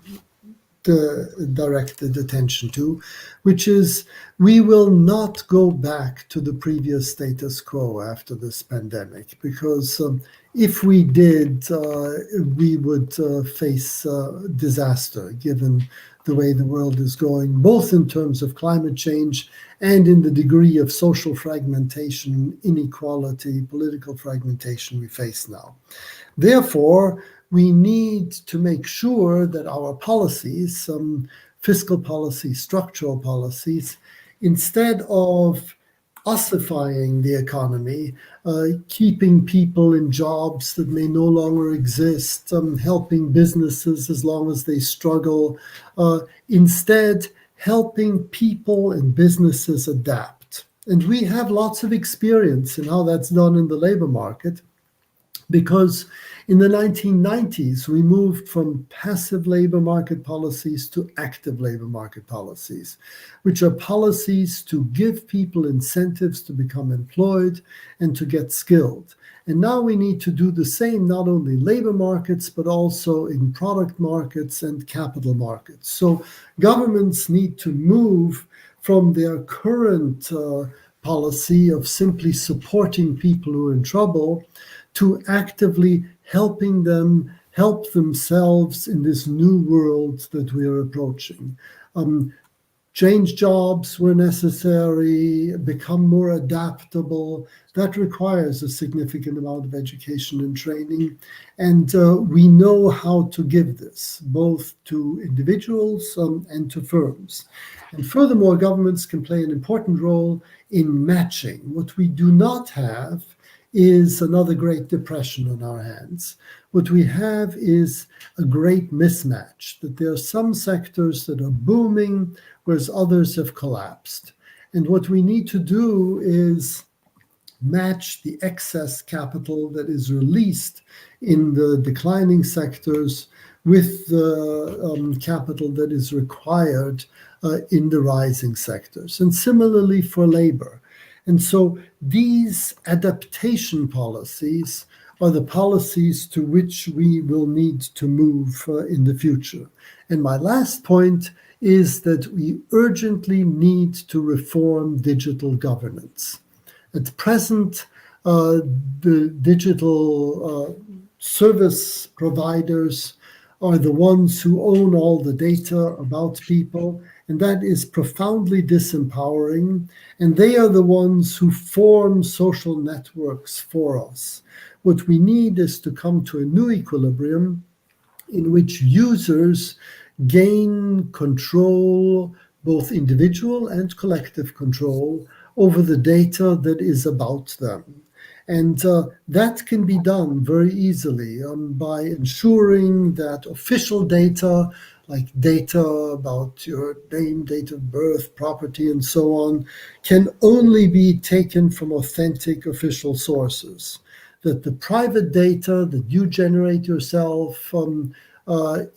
directed attention to, which is we will not go back to the previous status quo after this pandemic, because if we did, we would face disaster, given the way the world is going, both in terms of climate change and in the degree of social fragmentation, inequality, political fragmentation we face now. Therefore, we need to make sure that our policies, fiscal policies, structural policies, instead of ossifying the economy, keeping people in jobs that may no longer exist, helping businesses as long as they struggle, instead helping people and businesses adapt. And we have lots of experience in how that's done in the labor market, because in the 1990s, we moved from passive labor market policies to active labor market policies, which are policies to give people incentives to become employed and to get skilled. And now we need to do the same, not only in labor markets, but also in product markets and capital markets. So governments need to move from their current policy of simply supporting people who are in trouble to actively helping them help themselves in this new world that we are approaching. Change jobs where necessary, become more adaptable. That requires a significant amount of education and training. And we know how to give this, both to individuals and to firms. And furthermore, governments can play an important role in matching. What we do not have is another Great Depression on our hands. What we have is a great mismatch, that there are some sectors that are booming, whereas others have collapsed. And what we need to do is match the excess capital that is released in the declining sectors with the capital that is required in the rising sectors. And similarly for labor. And so these adaptation policies are the policies to which we will need to move in the future. And my last point is that we urgently need to reform digital governance. At present, the digital service providers are the ones who own all the data about people, and that is profoundly disempowering. And they are the ones who form social networks for us. What we need is to come to a new equilibrium in which users gain control, both individual and collective control, over the data that is about them. And that can be done very easily by ensuring that official data, like data about your name, date of birth, property, and so on, can only be taken from authentic official sources. That the private data that you generate yourself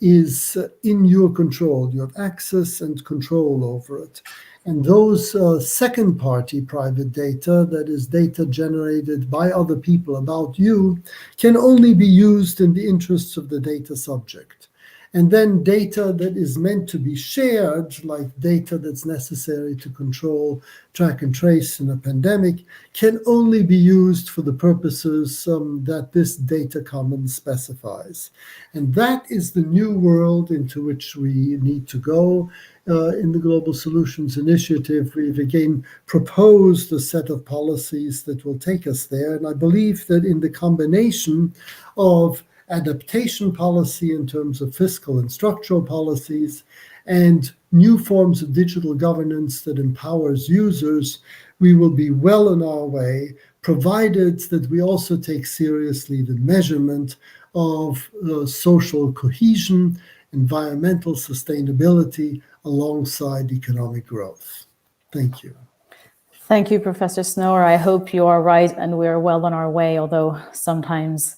is in your control. You have access and control over it. And those second-party private data, that is data generated by other people about you, can only be used in the interests of the data subject. And then data that is meant to be shared, like data that's necessary to control, track and trace in a pandemic, can only be used for the purposes that this data commons specifies. And that is the new world into which we need to go. In the Global Solutions Initiative, we've again proposed a set of policies that will take us there. And I believe that in the combination of adaptation policy in terms of fiscal and structural policies and new forms of digital governance that empowers users, we will be well on our way, provided that we also take seriously the measurement of social cohesion, environmental sustainability alongside economic growth. Thank you. Thank you, Professor Snower. I hope you are right and we are well on our way, although sometimes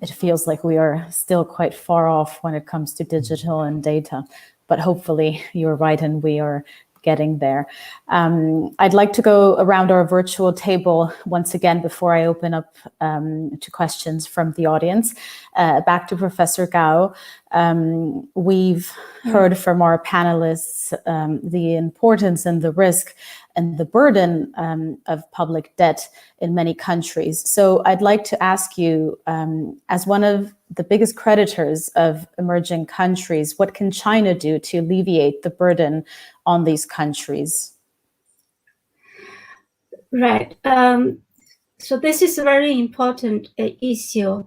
it feels like we are still quite far off when it comes to digital and data. But hopefully you're right and we are getting there. I'd like to go around our virtual table once again before I open up to questions from the audience. Back to Professor Gao. We've heard from our panelists the importance and the risk and the burden of public debt in many countries. So I'd like to ask you, as one of the biggest creditors of emerging countries, what can China do to alleviate the burden on these countries? Right. So this is a very important issue.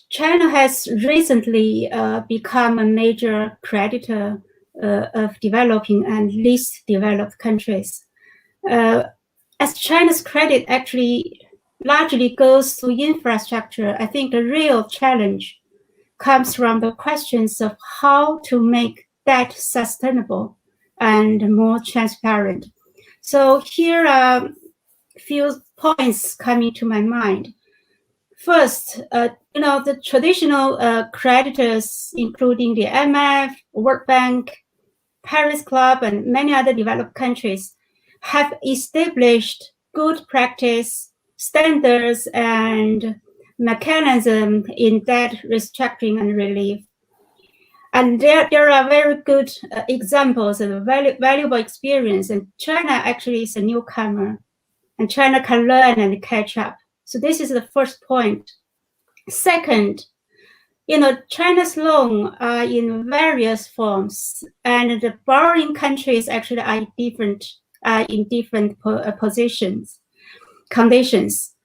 China has recently become a major creditor of developing and least developed countries. As China's credit actually largely goes to infrastructure, I think the real challenge comes from the questions of how to make that sustainable and more transparent. So here are a few points coming to my mind. First, the traditional creditors, including the IMF, World Bank, Paris Club, and many other developed countries, have established good practice, standards, and mechanism in debt restructuring and relief. And there are very good examples of valuable experience. And China actually is a newcomer, and China can learn and catch up. So this is the first point. Second, China's loans are in various forms, and the borrowing countries actually are in different positions, conditions.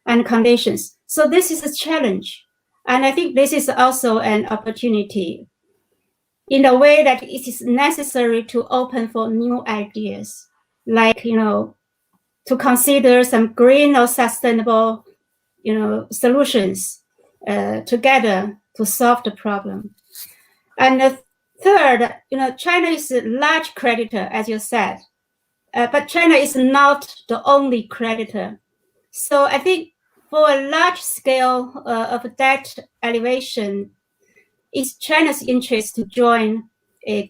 So this is a challenge, and I think this is also an opportunity, in a way that it is necessary to open for new ideas, like to consider some green or sustainable, solutions together to solve the problem. And the third, China is a large creditor, as you said, but China is not the only creditor. So I think for a large scale of debt elevation, it's China's interest to join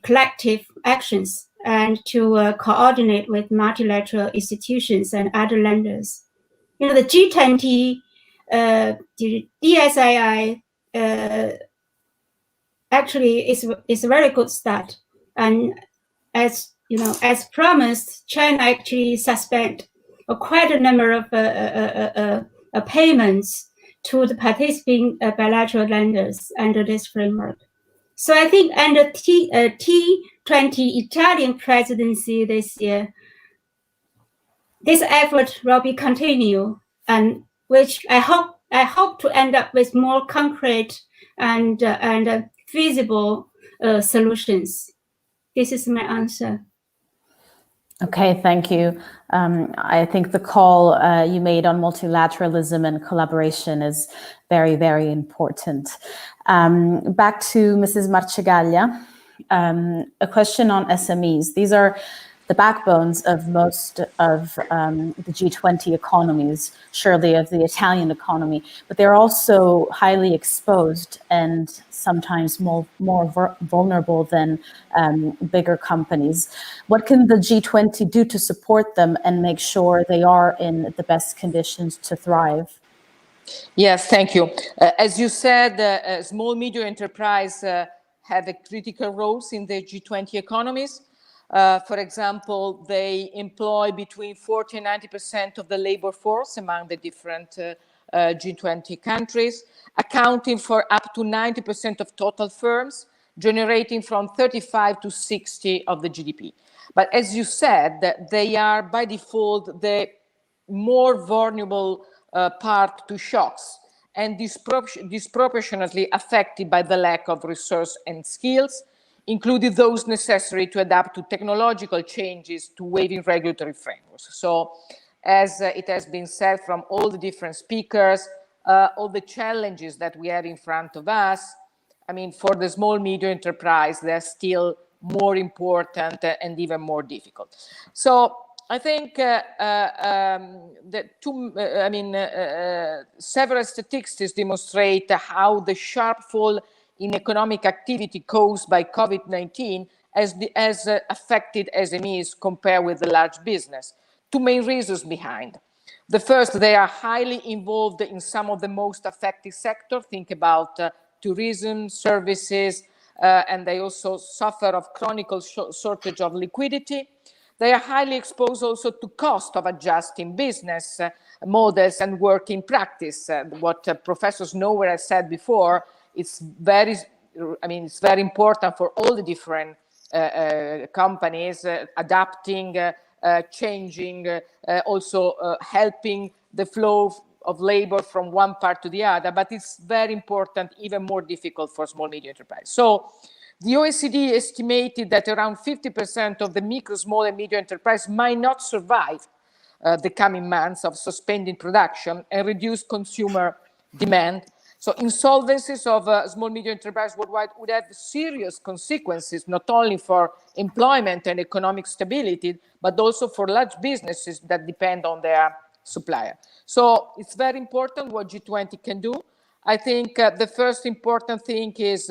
collective actions and to coordinate with multilateral institutions and other lenders. The G20, the DSII, actually is a very good start. And as promised, China actually suspend quite a number of payments to the participating bilateral lenders under this framework. So I think under T20 Italian presidency this year, this effort will be continued, and which I hope to end up with more concrete and feasible solutions. This is my answer. Okay, thank you. I think the call you made on multilateralism and collaboration is very, very important. Back to Mrs. Marcegaglia, a question on SMEs. These are the backbones of most of the G20 economies, surely of the Italian economy, but they're also highly exposed and sometimes more vulnerable than bigger companies. What can the G20 do to support them and make sure they are in the best conditions to thrive? Yes, thank you. As you said, small medium enterprise have a critical roles in the G20 economies. For example, they employ between 40 and 90% of the labor force among the different G20 countries, accounting for up to 90% of total firms, generating from 35 to 60 of the GDP. But as you said, they are by default the more vulnerable part to shocks and disproportionately affected by the lack of resource and skills, including those necessary to adapt to technological changes to waiving regulatory frameworks. So, as it has been said from all the different speakers, all the challenges that we have in front of us, I mean, for the small medium enterprise, they're still more important and even more difficult. So, I think several statistics demonstrate how the sharp fall in economic activity caused by COVID-19 has affected SMEs compared with the large business. Two main reasons behind. The first, they are highly involved in some of the most affected sectors. Think about tourism, services, and they also suffer of chronic shortage of liquidity. They are highly exposed also to cost of adjusting business models and working practice. What Professor Sonobe has said before, it's very important for all the different companies adapting, changing, also helping the flow of labor from one part to the other, but it's very important, even more difficult for small, medium enterprise. So the OECD estimated that around 50% of the micro, small, and medium enterprise might not survive the coming months of suspending production and reduced consumer demand. So insolvencies of small, medium enterprise worldwide would have serious consequences, not only for employment and economic stability, but also for large businesses that depend on their supplier. So it's very important what G20 can do. I think the first important thing is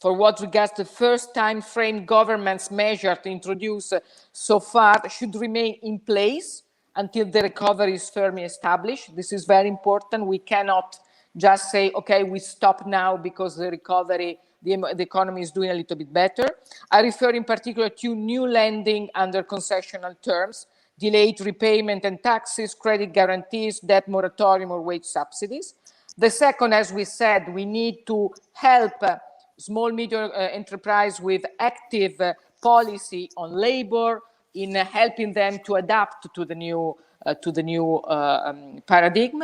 for what regards the first time frame government's measure to introduce so far should remain in place until the recovery is firmly established. This is very important. We cannot just say, okay, we stop now because the recovery, the economy is doing a little bit better. I refer in particular to new lending under concessional terms, delayed repayment and taxes, credit guarantees, debt moratorium or wage subsidies. The second, as we said, we need to help small, medium enterprise with active policy on labor in helping them to adapt to the new paradigm.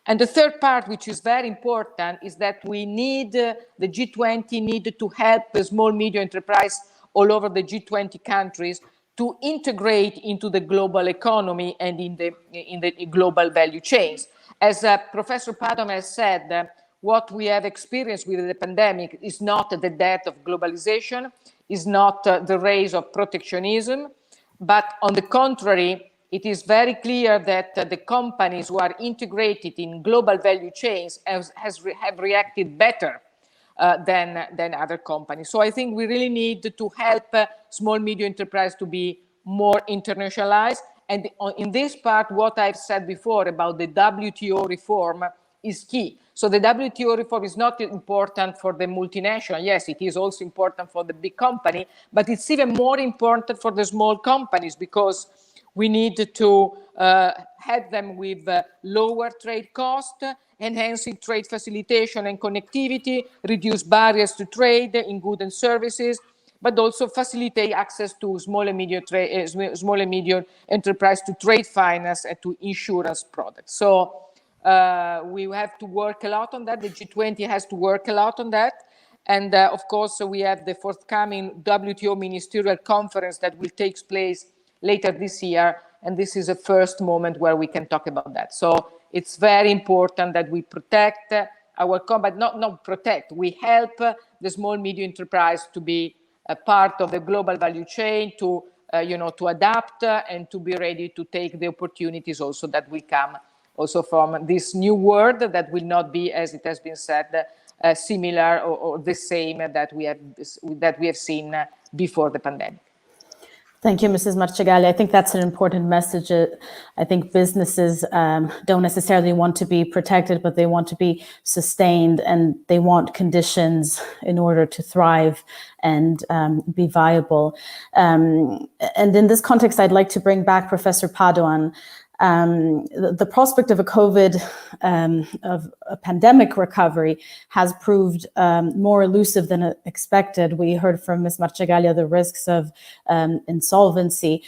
And the third part, which is very important, is that we need, the G20 needed to help the small, medium enterprise all over the G20 countries to integrate into the global economy and in the global value chains. As Professor Padon has said, what we have experienced with the pandemic is not the death of globalization, is not the rise of protectionism, but on the contrary, it is very clear that the companies who are integrated in global value chains have reacted better than other companies. So I think we really need to help small, medium enterprise to be more internationalized. And in this part, what I've said before about the WTO reform is key. So the WTO reform is not important for the multinational. Yes, it is also important for the big company, but it's even more important for the small companies because we need to help them with lower trade costs, enhancing trade facilitation and connectivity, reduce barriers to trade in goods and services, but also facilitate access to small and medium enterprise to trade finance and to insurance products. So we have to work a lot on that. The G20 has to work a lot on that. And of course, we have the forthcoming WTO ministerial conference that will take place later this year. And this is a first moment where we can talk about that. So it's very important that we protect our company, not protect, we help the small, medium enterprise to be a part of the global value chain, to, to adapt and to be ready to take the opportunities also that will come also from this new world that will not be, as it has been said, similar or the same that we have seen before the pandemic. Thank you, Mrs. Marcegaglia. I think that's an important message. I think businesses don't necessarily want to be protected, but they want to be sustained, and they want conditions in order to thrive and be viable. And in this context, I'd like to bring back Professor Padoan. The prospect of of a pandemic recovery has proved more elusive than expected. We heard from Ms. Marcegaglia the risks of insolvency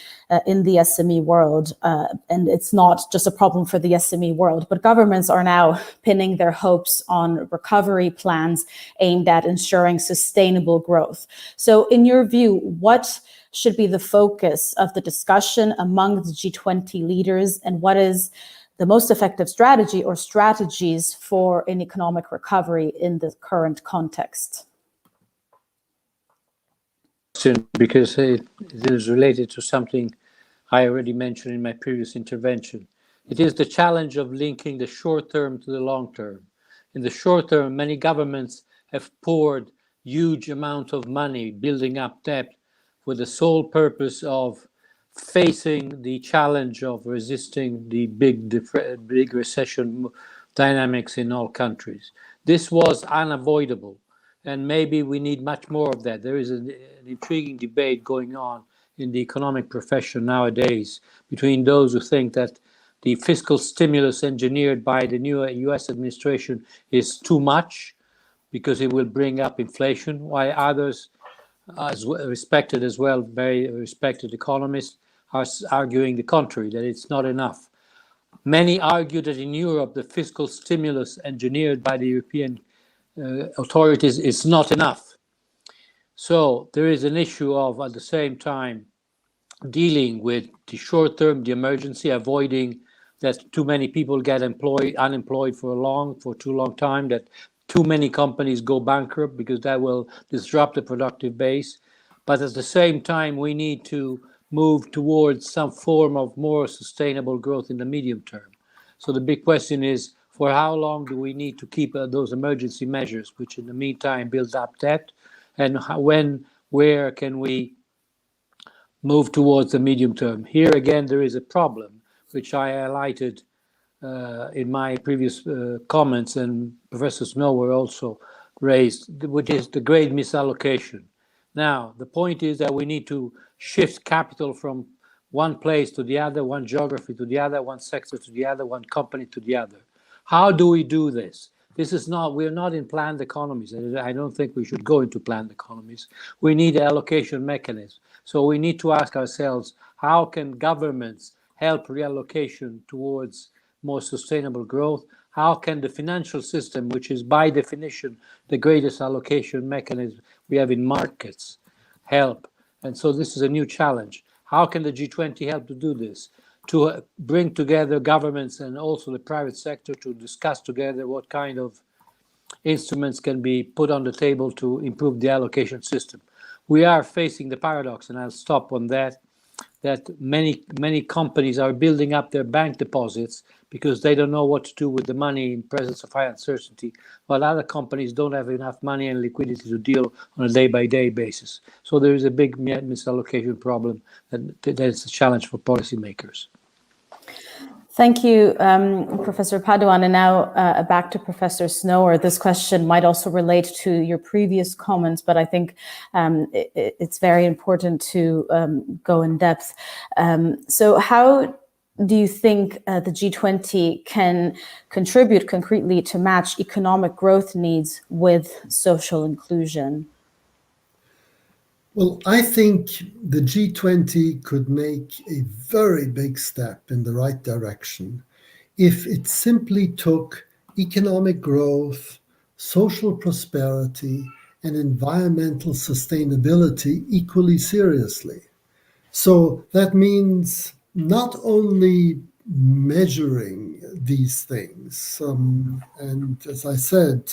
in the SME world. And it's not just a problem for the SME world, but governments are now pinning their hopes on recovery plans aimed at ensuring sustainable growth. So in your view, what should be the focus of the discussion among the G20 leaders, and what is the most effective strategy or strategies for an economic recovery in the current context? Because it is related to something I already mentioned in my previous intervention. It is the challenge of linking the short term to the long term. In the short term, many governments have poured huge amounts of money building up debt with the sole purpose of facing the challenge of resisting the big recession dynamics in all countries. This was unavoidable, and maybe we need much more of that. There is an intriguing debate going on in the economic profession nowadays between those who think that the fiscal stimulus engineered by the new US administration is too much because it will bring up inflation, while others, as respected as well, very respected economists, are arguing the contrary, that it's not enough. Many argue that in Europe, the fiscal stimulus engineered by the European authorities is not enough. So there is an issue of, at the same time, dealing with the short term, the emergency, avoiding that too many people get unemployed for too long time, that too many companies go bankrupt, because that will disrupt the productive base. But at the same time, we need to move towards some form of more sustainable growth in the medium term. So the big question is, for how long do we need to keep those emergency measures, which in the meantime build up debt, and where can we move towards the medium term? Here again, there is a problem, which I highlighted in my previous comments, and Professor Snow also raised, which is the great misallocation. Now, the point is that we need to shift capital from one place to the other, one geography to the other, one sector to the other, one company to the other. How do we do this? We're not in planned economies. I don't think we should go into planned economies. We need allocation mechanisms. So we need to ask ourselves, how can governments help reallocation towards more sustainable growth? How can the financial system, which is by definition the greatest allocation mechanism we have in markets, help? And so this is a new challenge. How can the G20 help to do this? To bring together governments and also the private sector to discuss together what kind of instruments can be put on the table to improve the allocation system. We are facing the paradox, and I'll stop on that many companies are building up their bank deposits because they don't know what to do with the money in presence of high uncertainty, while other companies don't have enough money and liquidity to deal on a day-by-day basis. So there is a big misallocation problem that is a challenge for policymakers. Thank you, Professor Paduan. And now back to Professor Snower. This question might also relate to your previous comments, but I think it's very important to go in depth. So how do you think the G20 can contribute concretely to match economic growth needs with social inclusion? Well, I think the G20 could make a very big step in the right direction if it simply took economic growth, social prosperity, and environmental sustainability equally seriously. So that means not only measuring these things, and as I said,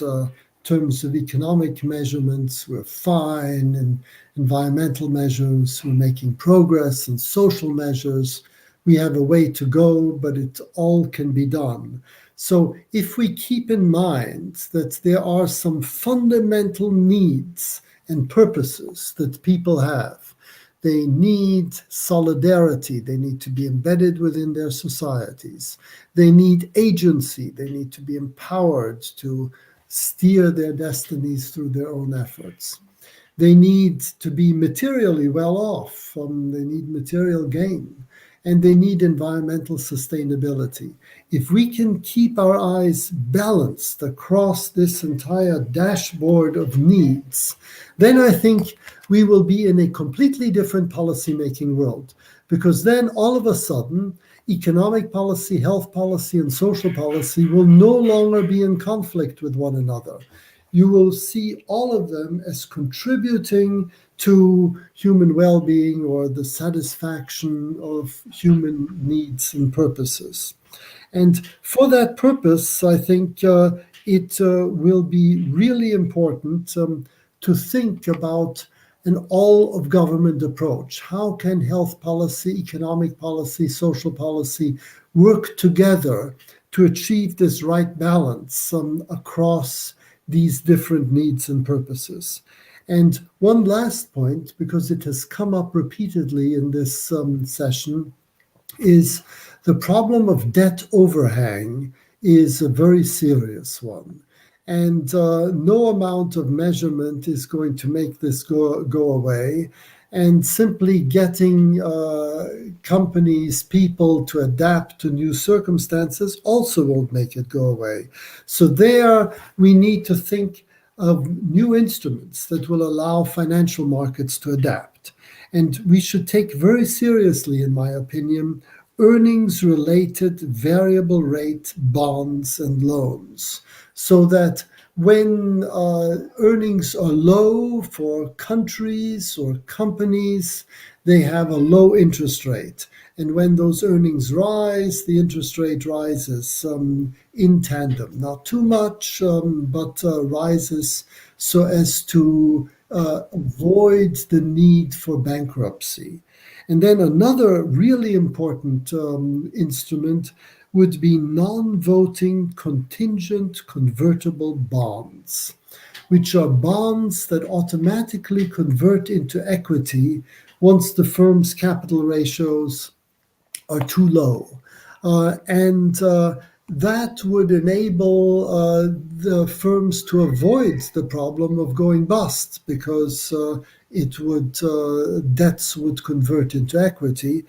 terms of economic measurements, we're fine, and environmental measures, we're making progress, and social measures, we have a way to go, but it all can be done. So if we keep in mind that there are some fundamental needs and purposes that people have, they need solidarity. They need to be embedded within their societies. They need agency. They need to be empowered to steer their destinies through their own efforts. They need to be materially well off. They need material gain. And they need environmental sustainability. If we can keep our eyes balanced across this entire dashboard of needs, then I think we will be in a completely different policymaking world. Because then all of a sudden, economic policy, health policy, and social policy will no longer be in conflict with one another. You will see all of them as contributing to human well-being or the satisfaction of human needs and purposes. And for that purpose, I think it will be really important to think about an all-of-government approach. How can health policy, economic policy, social policy work together to achieve this right balance across these different needs and purposes? And one last point, because it has come up repeatedly in this session, is the problem of debt overhang is a very serious one. And no amount of measurement is going to make this go away. And simply getting companies, people to adapt to new circumstances also won't make it go away. So there we need to think of new instruments that will allow financial markets to adapt. And we should take very seriously, in my opinion, earnings-related variable rate bonds and loans, so that when earnings are low for countries or companies, they have a low interest rate. And when those earnings rise, the interest rate rises in tandem. Not too much, but rises so as to avoid the need for bankruptcy. And then another really important instrument would be non-voting contingent convertible bonds, which are bonds that automatically convert into equity once the firm's capital ratios are too low. That would enable the firms to avoid the problem of going bust, because debts would convert into equity.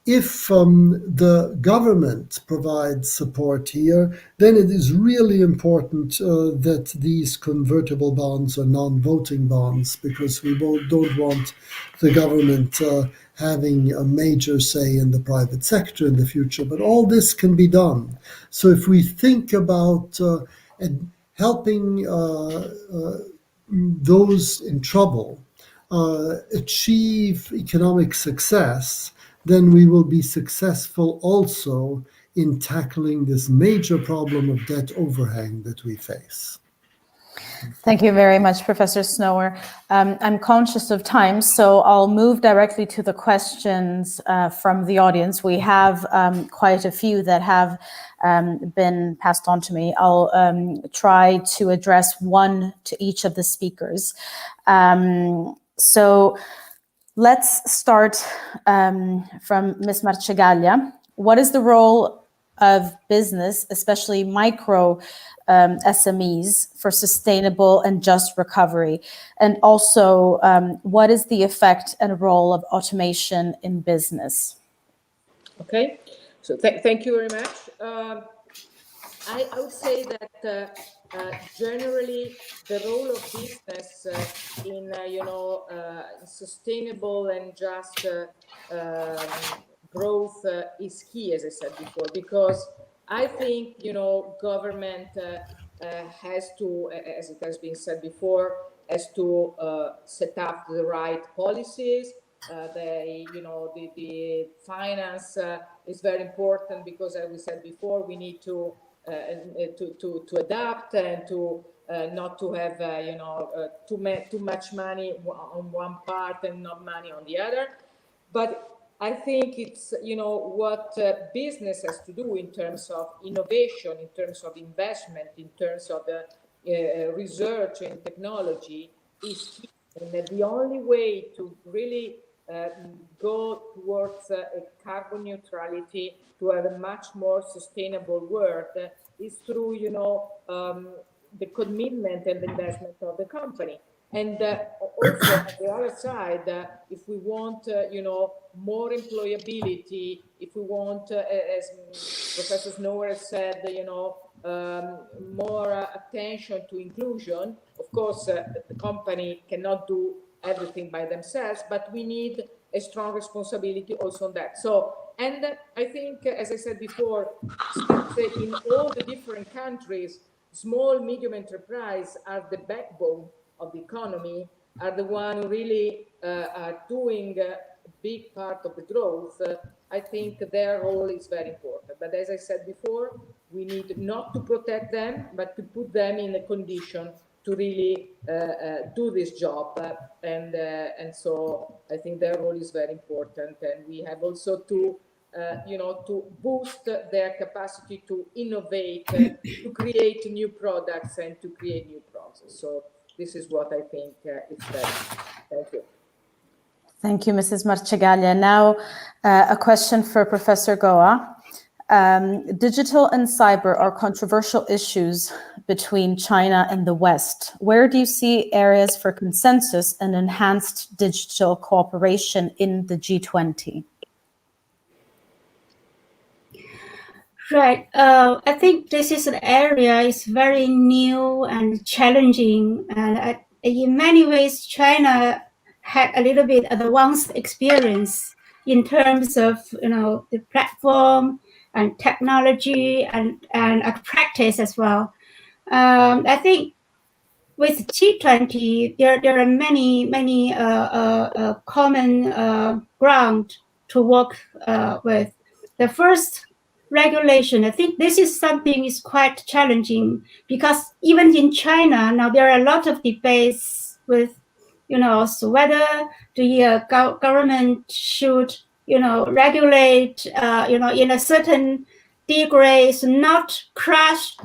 If the government provides support here, then it is really important that these convertible bonds are non-voting bonds, because we don't want the government having a major say in the private sector in the future. But all this can be done. So if we think about helping those in trouble achieve economic success, then we will be successful also in tackling this major problem of debt overhang that we face. Thank you very much, Professor Snower. I'm conscious of time, so I'll move directly to the questions from the audience. We have quite a few that have been passed on to me. I'll try to address one to each of the speakers. So let's start from Ms. Marcegaglia. What is the role of business, especially micro SMEs, for sustainable and just recovery? And also, what is the effect and role of automation in business? Okay, so thank you very much. I would say that generally the role of business in sustainable and just growth is key, as I said before, because I think government has to, as it has been said before, has to set up the right policies. The finance is very important, because, as we said before, we need to adapt and to not to have too much money on one part and not money on the other. But I think it's what business has to do in terms of innovation, in terms of investment, in terms of research and technology is key. And that the only way to really go towards a carbon neutrality, to have a much more sustainable world, is through the commitment and investment of the company. And also on the other side, if we want more employability, if we want, as Professor Snower said, more attention to inclusion, of course the company cannot do everything by themselves, but we need a strong responsibility also on that. So, and I think, as I said before, in all the different countries, small, medium enterprise are the backbone of the economy, are the one who really are doing a big part of the growth. I think their role is very important. But as I said before, we need not to protect them, but to put them in a condition to really do this job. And so I think their role is very important. And we have also to to boost their capacity to innovate, to create new products and to create new processes. So this is what I think is better. Thank you. Thank you, Mrs. Marcegaglia. Now, a question for Professor Goa. Digital and cyber are controversial issues between China and the West. Where do you see areas for consensus and enhanced digital cooperation in the G20? Right. I think this is an area is very new and challenging. In many ways, China had a little bit advanced experience in terms of, the platform and technology and practice as well. I think with G20, there are many common ground to work with. The first regulation, I think this is something is quite challenging, because even in China now there are a lot of debates with, so whether the government should, regulate, in a certain degree, so not crush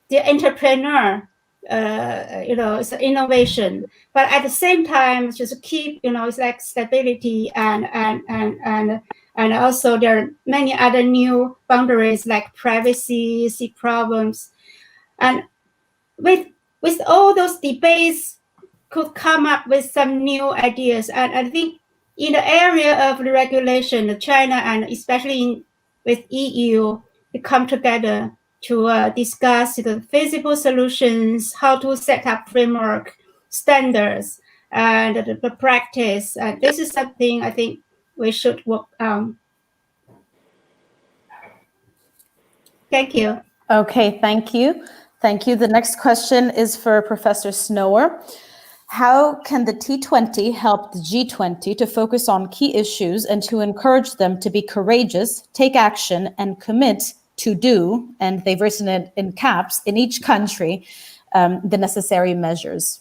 the entrepreneur, it's innovation, but at the same time just keep, it's like stability and also there are many other new boundaries like privacy, problems, and with all those debates could come up with some new ideas. And I think in the area of the regulation, China and especially with EU, they come together to discuss the feasible solutions, how to set up framework, standards, and the practice. This is something I think we should work on. Thank you. Okay, thank you. Thank you. The next question is for Professor Snower. How can the T20 help the G20 to focus on key issues and to encourage them to be courageous, take action, and commit to do, and they've written it in caps, in each country, the necessary measures?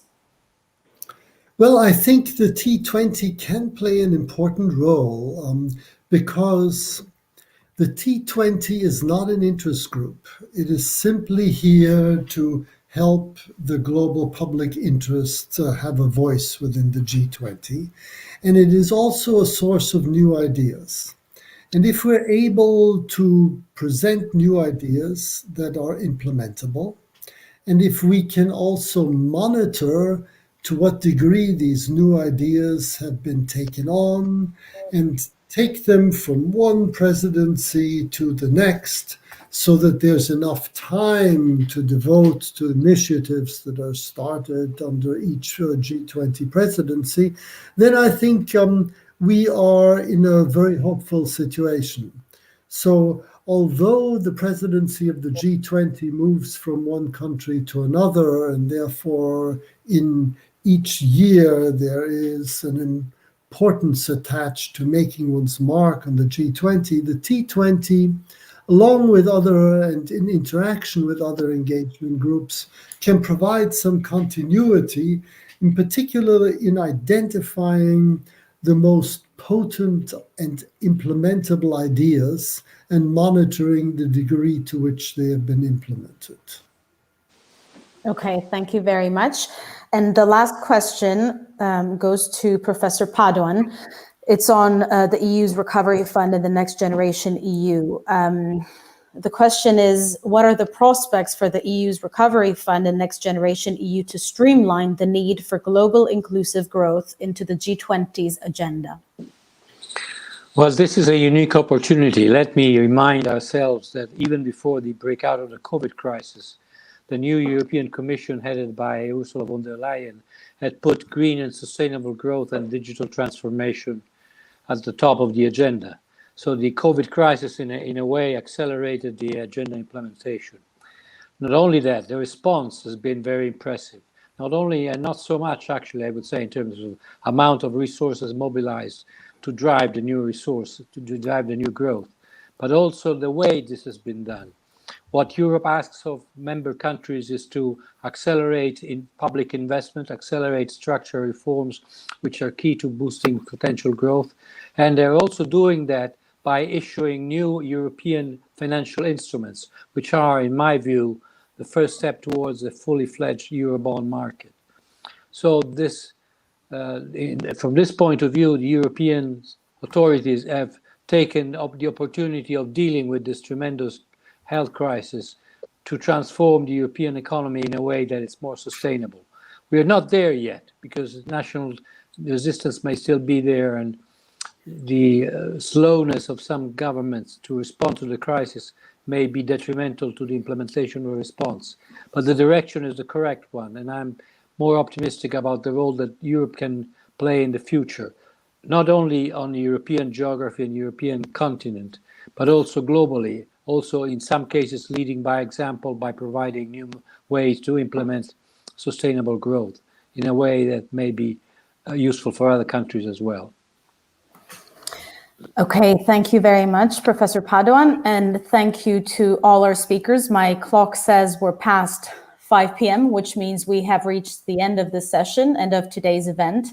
Well, I think the T20 can play an important role because the T20 is not an interest group. It is simply here to help the global public interest have a voice within the G20. And it is also a source of new ideas. And if we're able to present new ideas that are implementable, and if we can also monitor to what degree these new ideas have been taken on and take them from one presidency to the next, so that there's enough time to devote to initiatives that are started under each G20 presidency, then I think we are in a very hopeful situation. So although the presidency of the G20 moves from one country to another, and therefore in each year there is an importance attached to making one's mark on the G20, the T20, along with other and in interaction with other engagement groups, can provide some continuity, in particular in identifying the most potent and implementable ideas and monitoring the degree to which they have been implemented. Okay, thank you very much. And the last question goes to Professor Paduan. It's on the EU's Recovery Fund and the Next Generation EU. The question is, what are the prospects for the EU's Recovery Fund and Next Generation EU to streamline the need for global inclusive growth into the G20's agenda? Well, this is a unique opportunity. Let me remind ourselves that even before the breakout of the COVID crisis, the new European Commission, headed by Ursula von der Leyen, had put green and sustainable growth and digital transformation at the top of the agenda. So the COVID crisis, in a way, accelerated the agenda implementation. Not only that, the response has been very impressive. Not only, and not so much, actually, I would say, in terms of amount of resources mobilized to drive the new resources, to drive the new growth, but also the way this has been done. What Europe asks of member countries is to accelerate in public investment, accelerate structural reforms, which are key to boosting potential growth. And they're also doing that by issuing new European financial instruments, which are, in my view, the first step towards a fully fledged Eurobond market. So this, from this point of view, the European authorities have taken up the opportunity of dealing with this tremendous health crisis to transform the European economy in a way that it's more sustainable. We are not there yet because national resistance may still be there, and the slowness of some governments to respond to the crisis may be detrimental to the implementation of a response. But the direction is the correct one, and I'm more optimistic about the role that Europe can play in the future. not only on the European geography and European continent, but also globally, also in some cases leading by example by providing new ways to implement sustainable growth in a way that may be useful for other countries as well. Okay, thank you very much, Professor Padoan, and thank you to all our speakers. My clock says we're past 5 p.m., which means we have reached the end of this session and of today's event.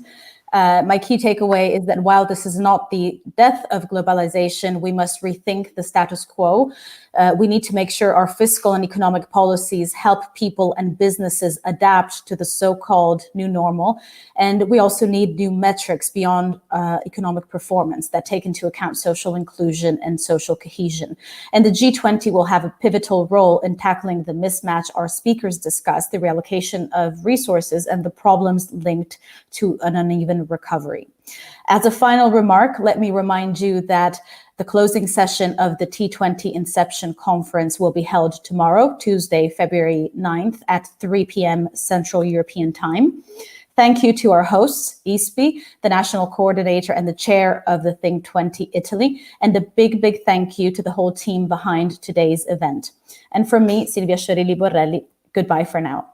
My key takeaway is that while this is not the death of globalization, we must rethink the status quo. We need to make sure our fiscal and economic policies help people and businesses adapt to the so-called new normal. And we also need new metrics beyond economic performance that take into account social inclusion and social cohesion. And the G20 will have a pivotal role in tackling the mismatch our speakers discussed, the reallocation of resources and the problems linked to an uneven recovery. As a final remark, let me remind you that the closing session of the T20 Inception conference will be held tomorrow, Tuesday, February 9th at 3 p.m. Central European Time. Thank you to our hosts, Ispi, the national coordinator and the chair of the T20 Italy, and a big, big thank you to the whole team behind today's event. And from me, Silvia Sciorilli-Borrelli, goodbye for now.